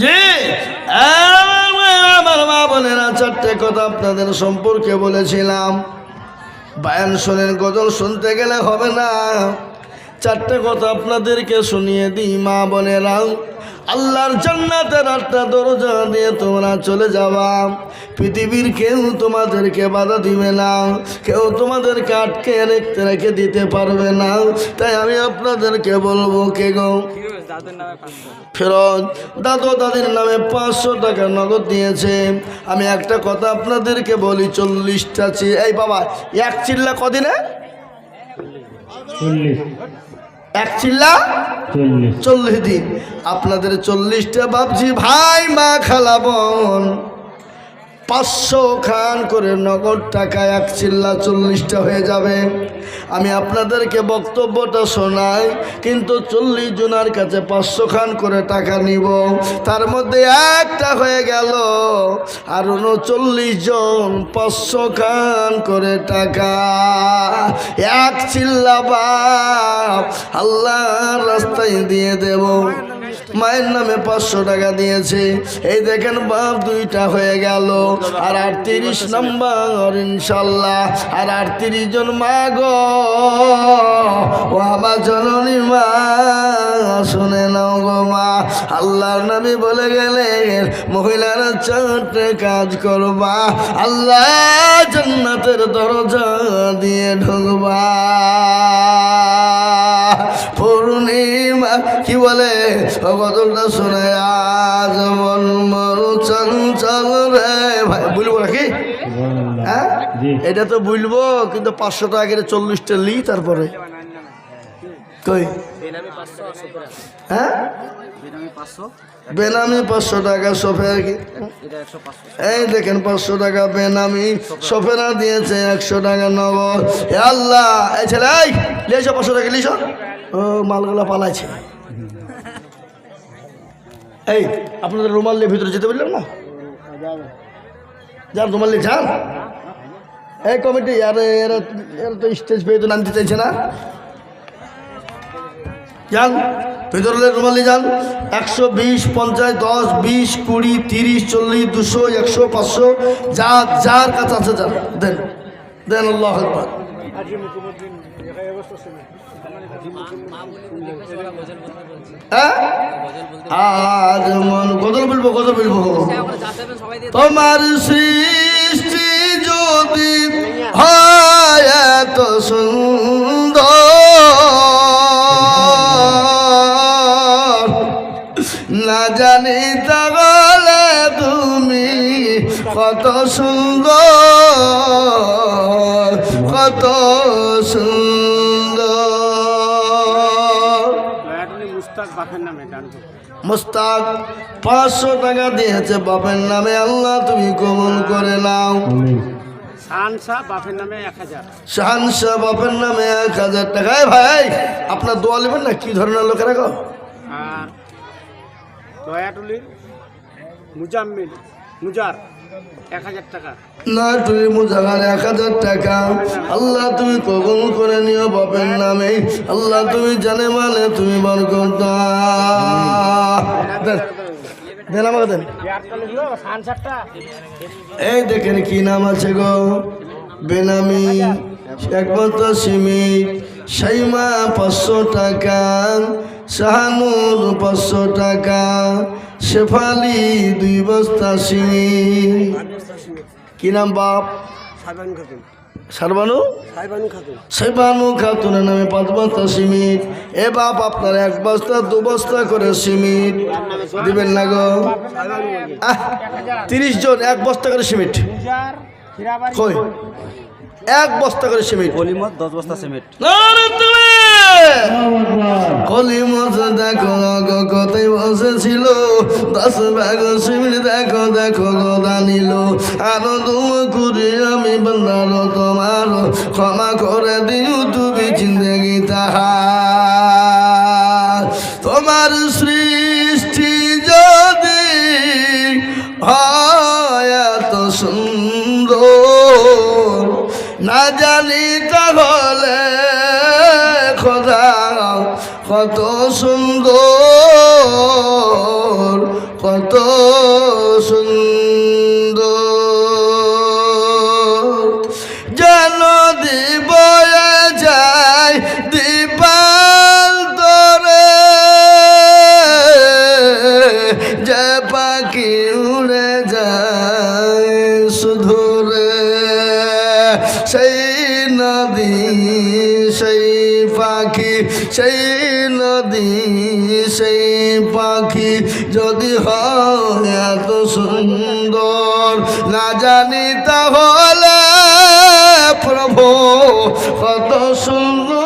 জি, আমার মা বোনেরা, 4টে কথা আপনাদের সম্পর্কে বলেছিলাম। বায়ান শোনেন, গজল শুনতে গেলে হবে না। 4টে কথা আপনাদেরকে শুনিয়ে দিই মা বোনেরা। আল্লাহর জান্নাতের 8টা দরজা দিয়ে তোমরা চলে যাবা। পৃথিবীর কেউ তোমাদেরকে বাধা দিবে না, কেউ তোমাদেরকে আটকে রেখে দিতে পারবে না। তাই আমি আপনাদেরকে বলবো, কে গো? ফেরত দাদু দাদির নামে 500 টাকা নগদ দিয়েছে। আমি একটা কথা আপনাদেরকে বলি, 40টা এই বাবা, 1 চিল্লা কদিনে? 40 1 চিল্লা 40 দিন। আপনাদের 40টা বাপজি ভাই মা খালা বোন 500 খান করে নগদ টাকা 1 চিল্লা 40টা হয়ে যাবে। আমি আপনাদেরকে বক্তব্যটা শোনাই, কিন্তু 40 জনের কাছে 500 খান করে টাকা নিব। তার মধ্যে একটা হয়ে গেল, আর 39 জন 500 খান করে টাকা 1 চিল্লা বাপ আল্লাহর রাস্তায় দিয়ে দেব। মায়ের নামে 500 টাকা দিয়েছে। এই দেখেন বাপ 2টা হয়ে গেল, আর 38 নম্বর ইনশাল্লাহ। আর 38 জন মা গো, ও আমার জননী মা, শুনে নাও গো মা, আল্লাহর নবী বলে গেলেন মহিলারা 4টে কাজ করবা, আল্লাহ জান্নাতের দরজা দিয়ে ঢুকবা। পূর্ণিমা কি বলে গজলটা শুনে, আজ মন মরু চঞ্চল রে ভাই, বলবো নাকি? হ্যাঁ, এটা তো বলবো, কিন্তু 500 টাকা করে 40টা লি, তারপরে কই? হ্যাঁ, বেনামি 500 টাকা সফের। এই দেখেন 500 টাকা বেনামি, সফেরা দিয়েছে 100 টাকা নগদ। হে আল্লাহ, এই ছেলে এই লিয়েছ 500 টাকা লিছ, ও মালগুলা পালাইছে। এই আপনাদের রুমাল নিয়ে ভিতরে যেতে বললাম না, যান রুমাল নিয়ে যান। এই কমিটি আরে এরা তো স্টেজ পেয়ে তো নামতে চাইছে না, যান ভিতরে রুমাল নিয়ে যান। 120, 50, 10, 20, 20, 30, 40, 200, 100, 500 যার কাছে আছে যান, দেন দেন। আল্লাহু আকবার। আজ মন গজল বলবো, গজল বলবো। তোমার সৃষ্টি যদি হয় এত সুন্দর, না জানি তাহলে তুমি কত সুন্দর, কত সুন্দর। মুস্তাক 500 টাকা দিয়েছে বাপের নামে, আল্লাহ তুমি কবুল করে নাও। শাহানশাহ বাপের নামে 1000। শাহানশাহ বাপের নামে 1000 টাকা। ভাই আপনার দোয়া নেবেন না, কি ধরনের লোকেরা গো? আর দয়াটুলির মুজাম্মিল মুজার 1000 টাকা। না তুমি মুজাগার 1000 টাকা আল্লাহ তুমি কবুল করে নিও বাপের নামে আল্লাহ তুমি জানে মানে তুমি বরকত দাও দেন আমাকে দেন এই দেখেন কি নাম আছে গো বেনামি একমাত্র সিমিট সাইমা 500 টাকা শাহানুর 500 টাকা শেফালি 2 বস্তা সিমিট কি নাম বাপ সারবানু সাইবানু খাতুনের নামে 5 বস্তা সিমিট এ বাপ আপনার 1 বস্তা 2 বস্তা করে সিমিট দিবেন না গো 30 জন 1 বস্তা করে সিমিট কই 1 বস্তা করে সিমিট কলিমত 10 বস্তা সিমেন্ট কলিমত দেখো গো কোথায় বসেছিল 10 ভাগ সিমিট দেখো দেখো গোদা নিল আরো তুমি করি আমি বন্দার তোমার ক্ষমা করে দিও তুমি জিন্দগি তাহার তোমার সৃষ্টি যদি হয় এত সুন্দর না জানি তাহলে খোদা কত সুন্দর কত সুন্দর যেন দিব যায় দীপাল তোরে যে পাখি উড়ে যায় শুধু রে সেই নদী সেই পাখি সেই নদী সেই পাখি যদি হয় এত সুন্দর না জানি তাহলে প্রভু কত সুন্দর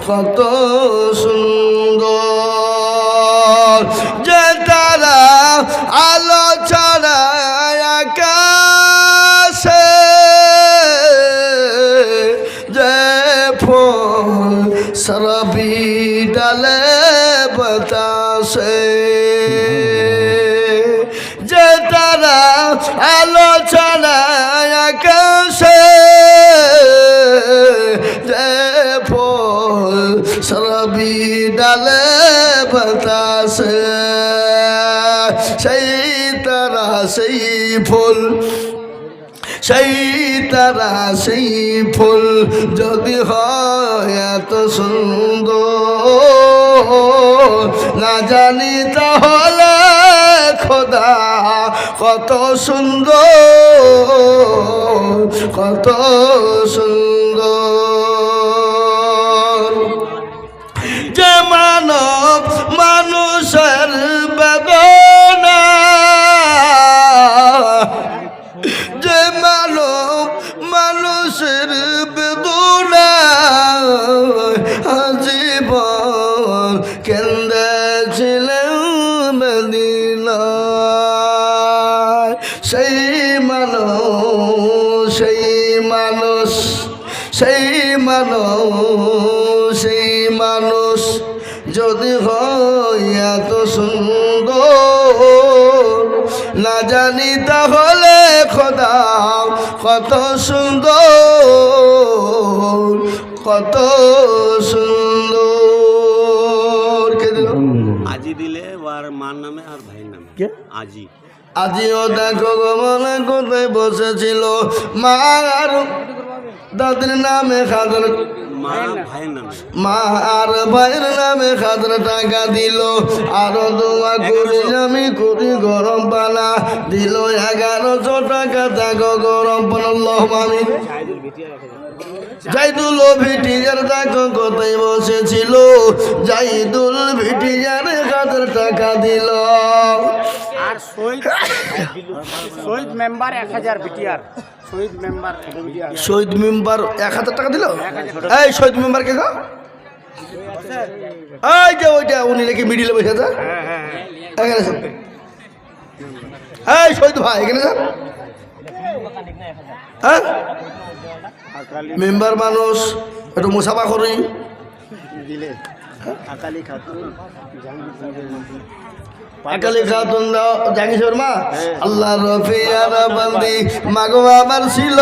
কত সুন্দর যে তারা আলো ছাড়া আকাশে যে ফুল সরবি ডালে বাতাসে যে তারা আলো ছাড়া আকাশে যে ফুল সরবি ডালে বাতাসে সেই তারা সেই ফুল সেই তারা সেই ফুল যদি হয় এত সুন্দর না জানি তাহলে খোদা কত সুন্দর কত সুন্দর যে মানব মানুষের বেদনা যে মানব মানুষের বেদনা জীবন কেন্দ্রেছিলেন মদিনায় সেই মানুষ সেই মানুষ সেই মানুষ সেই মানুষ যদি হয় এত সুন্দর না জানি তাহলে খোদা কত সুন্দর কত সুন্দর কে দিল আজি দিলে আর মার নামে আর ভাইয়ের নামে কে আজি আজিও দেখো গো মনে কোথায় বসেছিল মা আর দাদির নামে খাদর মা ভাইয়ের নামে মা আর ভাইয়ের নামে 1000 টাকা দিল আরো দোয়া করি আমি করি গরম পানা দিল 1100 টাকা দেখো গরম পানা আমি জাইদুল ভিটিয়ার দেখো কোথায় বসেছিল জাইদুল ভিটিয়ার 1000 টাকা দিল আর শহীদ মেম্বার 1000 বিটিআর শহীদ মেম্বার শহীদ মেম্বার 1000 টাকা দিল এই শহীদ মেম্বার কে গো এই যে ওইটা উনি নাকি মিডিলে বসে আছে এখানে স্যার এই শহীদ ভাই এখানে স্যার হ্যাঁ মেম্বার মানুষ একটু মুসাফা করি দিলে আকালি খাতুন একালি খাতুন দাও জাগিসর মা আল্লাহ রফিয়ার বন্দি মাগো আমার ছিল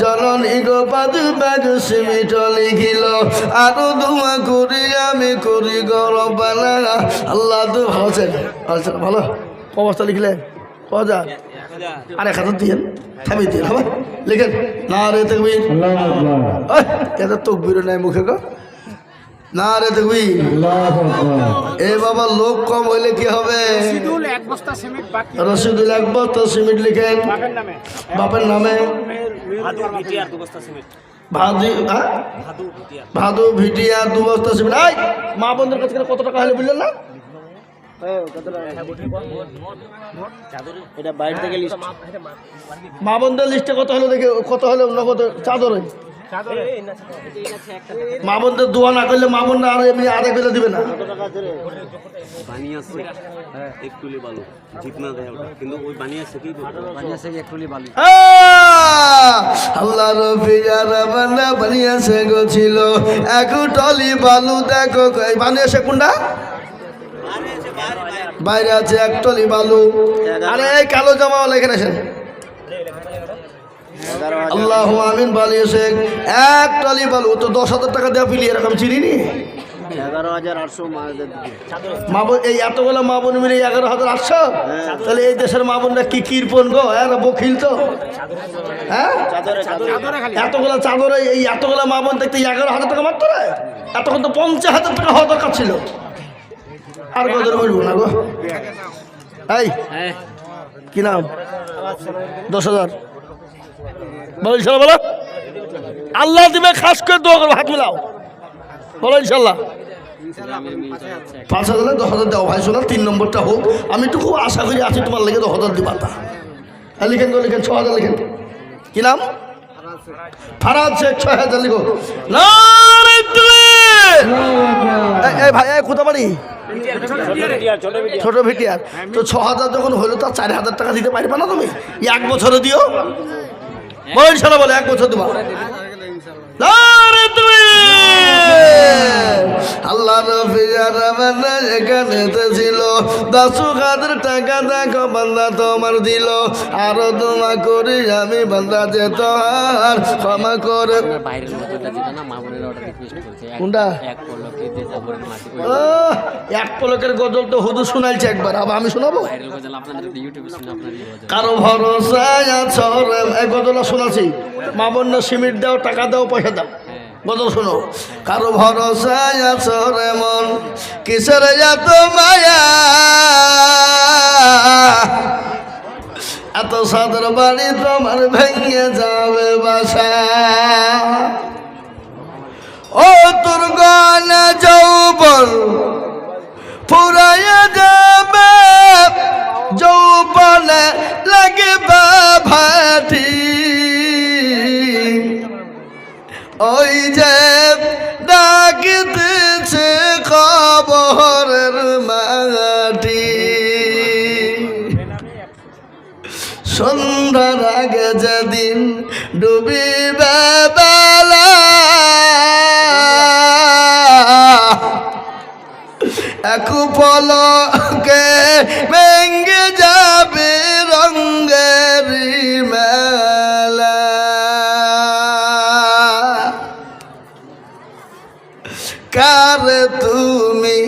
জননী গো পাদু বাগ সিমিট লিখিল আরো দুয়া করি আমি করি গরবানা আল্লাহ তো ভালো আছে ভালো অবস্থা লিখলে কজা আর 1000 দিয়েন থামিয়ে দিন হবে লিখেন না রে তকবীর আল্লাহু আকবার এটা তকবীর নাই মুখে গো না রে তকবীর আল্লাহু আকবার এ বাবা লোক কম হইলে কি হবে রশিদুল 1 বস্তা সিমেন্ট বাকি রশিদুল 1 বস্তা সিমেন্ট লিখেন বাপের নামে ভাদু ভিটিআর 2 বস্তা সিমেন্ট ভাদু ভিটিয়া 2 বস্তা সিমেন্ট এই মা বন্ধুর কাছে কত টাকা হলে বললেন না এটা বাইরে থেকে লিস্ট মা বন্ধুর লিস্টে কত হলো দেখে কত হলো নগদ চাদরে মা বন্ধুর দোয়া না করলে মা বন্ধু আর এমনি আধা কিলো দিবে না বানিয়েছে এক টুলি বালু জিতনা দেয় ওটা কিন্তু ওই বানিয়েছে কি এক টুলি বালু আল্লাহ রফিয়ার বান্দা বানিয়েছে গো ছিল এক টলি বালু দেখো বানিয়েছে কোনটা বাইরে আছে এক টলি বালু আরে এই কালো জামা লেখেন আসেন আল্লাহ আমিন বানিয়েছে এক টলি বালু তো 10,000 টাকা দেওয়া পিলি এরকম চিনি নি 11,800 মা বোন এই এতগুলো মা বোন মিলে 11,800 তাহলে এই দেশের মা বোনরা কি কিরপন গো হ্যাঁ বকিল তো হ্যাঁ এতগুলো চাদরে এই এতগুলো মা বোন দেখতে 11,000 টাকা মাত্র এতক্ষণ তো 50,000 টাকা হওয়া দরকার ছিল আর কত বলবো না গো এই কি নাম 10,000 বলো ইনশাল্লাহ বলো আল্লাহ দিবে খাস করে দোয়া করবো হাত মিলাও বলো ইনশাল্লাহ 5,000 10,000 দেওয়া ভাই শোনা 3 নম্বরটা হোক আমি একটু খুব আশা করি আছি তোমার লেগে 10,000 দিবা তা লিখেন তো লিখেন 6,000 লিখেন কি নাম ফারাজ শেখ 6,000 লিখো না এই ভাই কোথা বাড়ি ছোট ভিটিয়ার তো 6,000 যখন হলো তো 4,000 টাকা দিতে পারবে না তুমি 1 বছরে দিও বলো ইনশাল্লাহ বলে 1 বছর দিবা আল্লাহ রফিয়ার বান্দা এখানে ছিল 10,000 টাকা দেখো বান্দা তোমার দিল আরো দোয়া করি আমি বান্দা যে তোর ক্ষমা করে কোনটা এক পলকের গজল তো হুদু শোনাইছে একবার আবার আমি শোনাবো কারো ভরসায় আছো রে এই গজলটা শোনাছি মা বোনরা সিমেন্ট দাও টাকা দাও পয়সা দাও গজল শোনো কারো ভরসায় আছো রে মন কিসের এত মায়া এত সাদর বাড়ি তোমার ভেঙে যাবে বাসা ও তোর গানে যৌবন ফুরাইয়া যাবে যৌবনে লাগবে ভাটি ওই যে ডাকিতেছে কবরের মাটি সন্ধ্যার আগে যেদিন ডুবিবে বেলা এক পলকে ভেঙে যাবে রঙের মেলা কার তুমি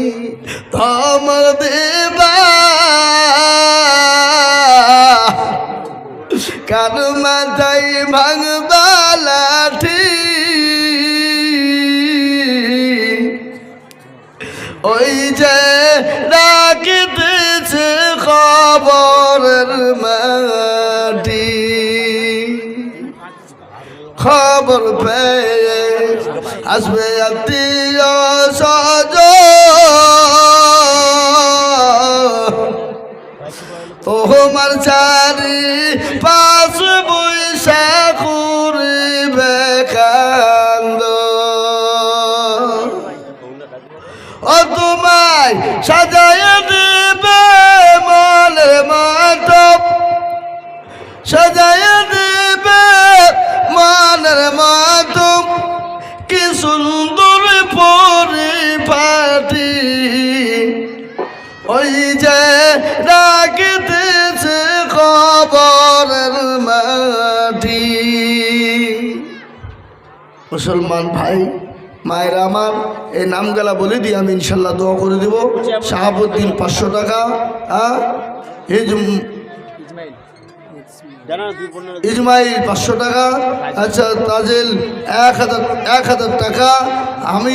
থম দেবা কার মাথায় ভাঙবা লাঠি ওই যে রাখিতেছে খবরের মাটি খবর পেয়ে আসবে আত্মীয় তোমার চারি পাশ বৈশা করবে কান্দ ও তোমায় সাজায় দেবে মনের মাতব সাজায় দেবে মনের মাতব কি সুন্দর পরিপাটি ওই যে মুসলমান ভাই মায়েরা আমার, এই নামগুলা বলে দিই, আমি ইনশাল্লাহ দোয়া করে দেব। শাহাবুদ্দিন 500 টাকা, ইসমাইল 500 টাকা, আচ্ছা তাজেল 1000 টাকা, আমি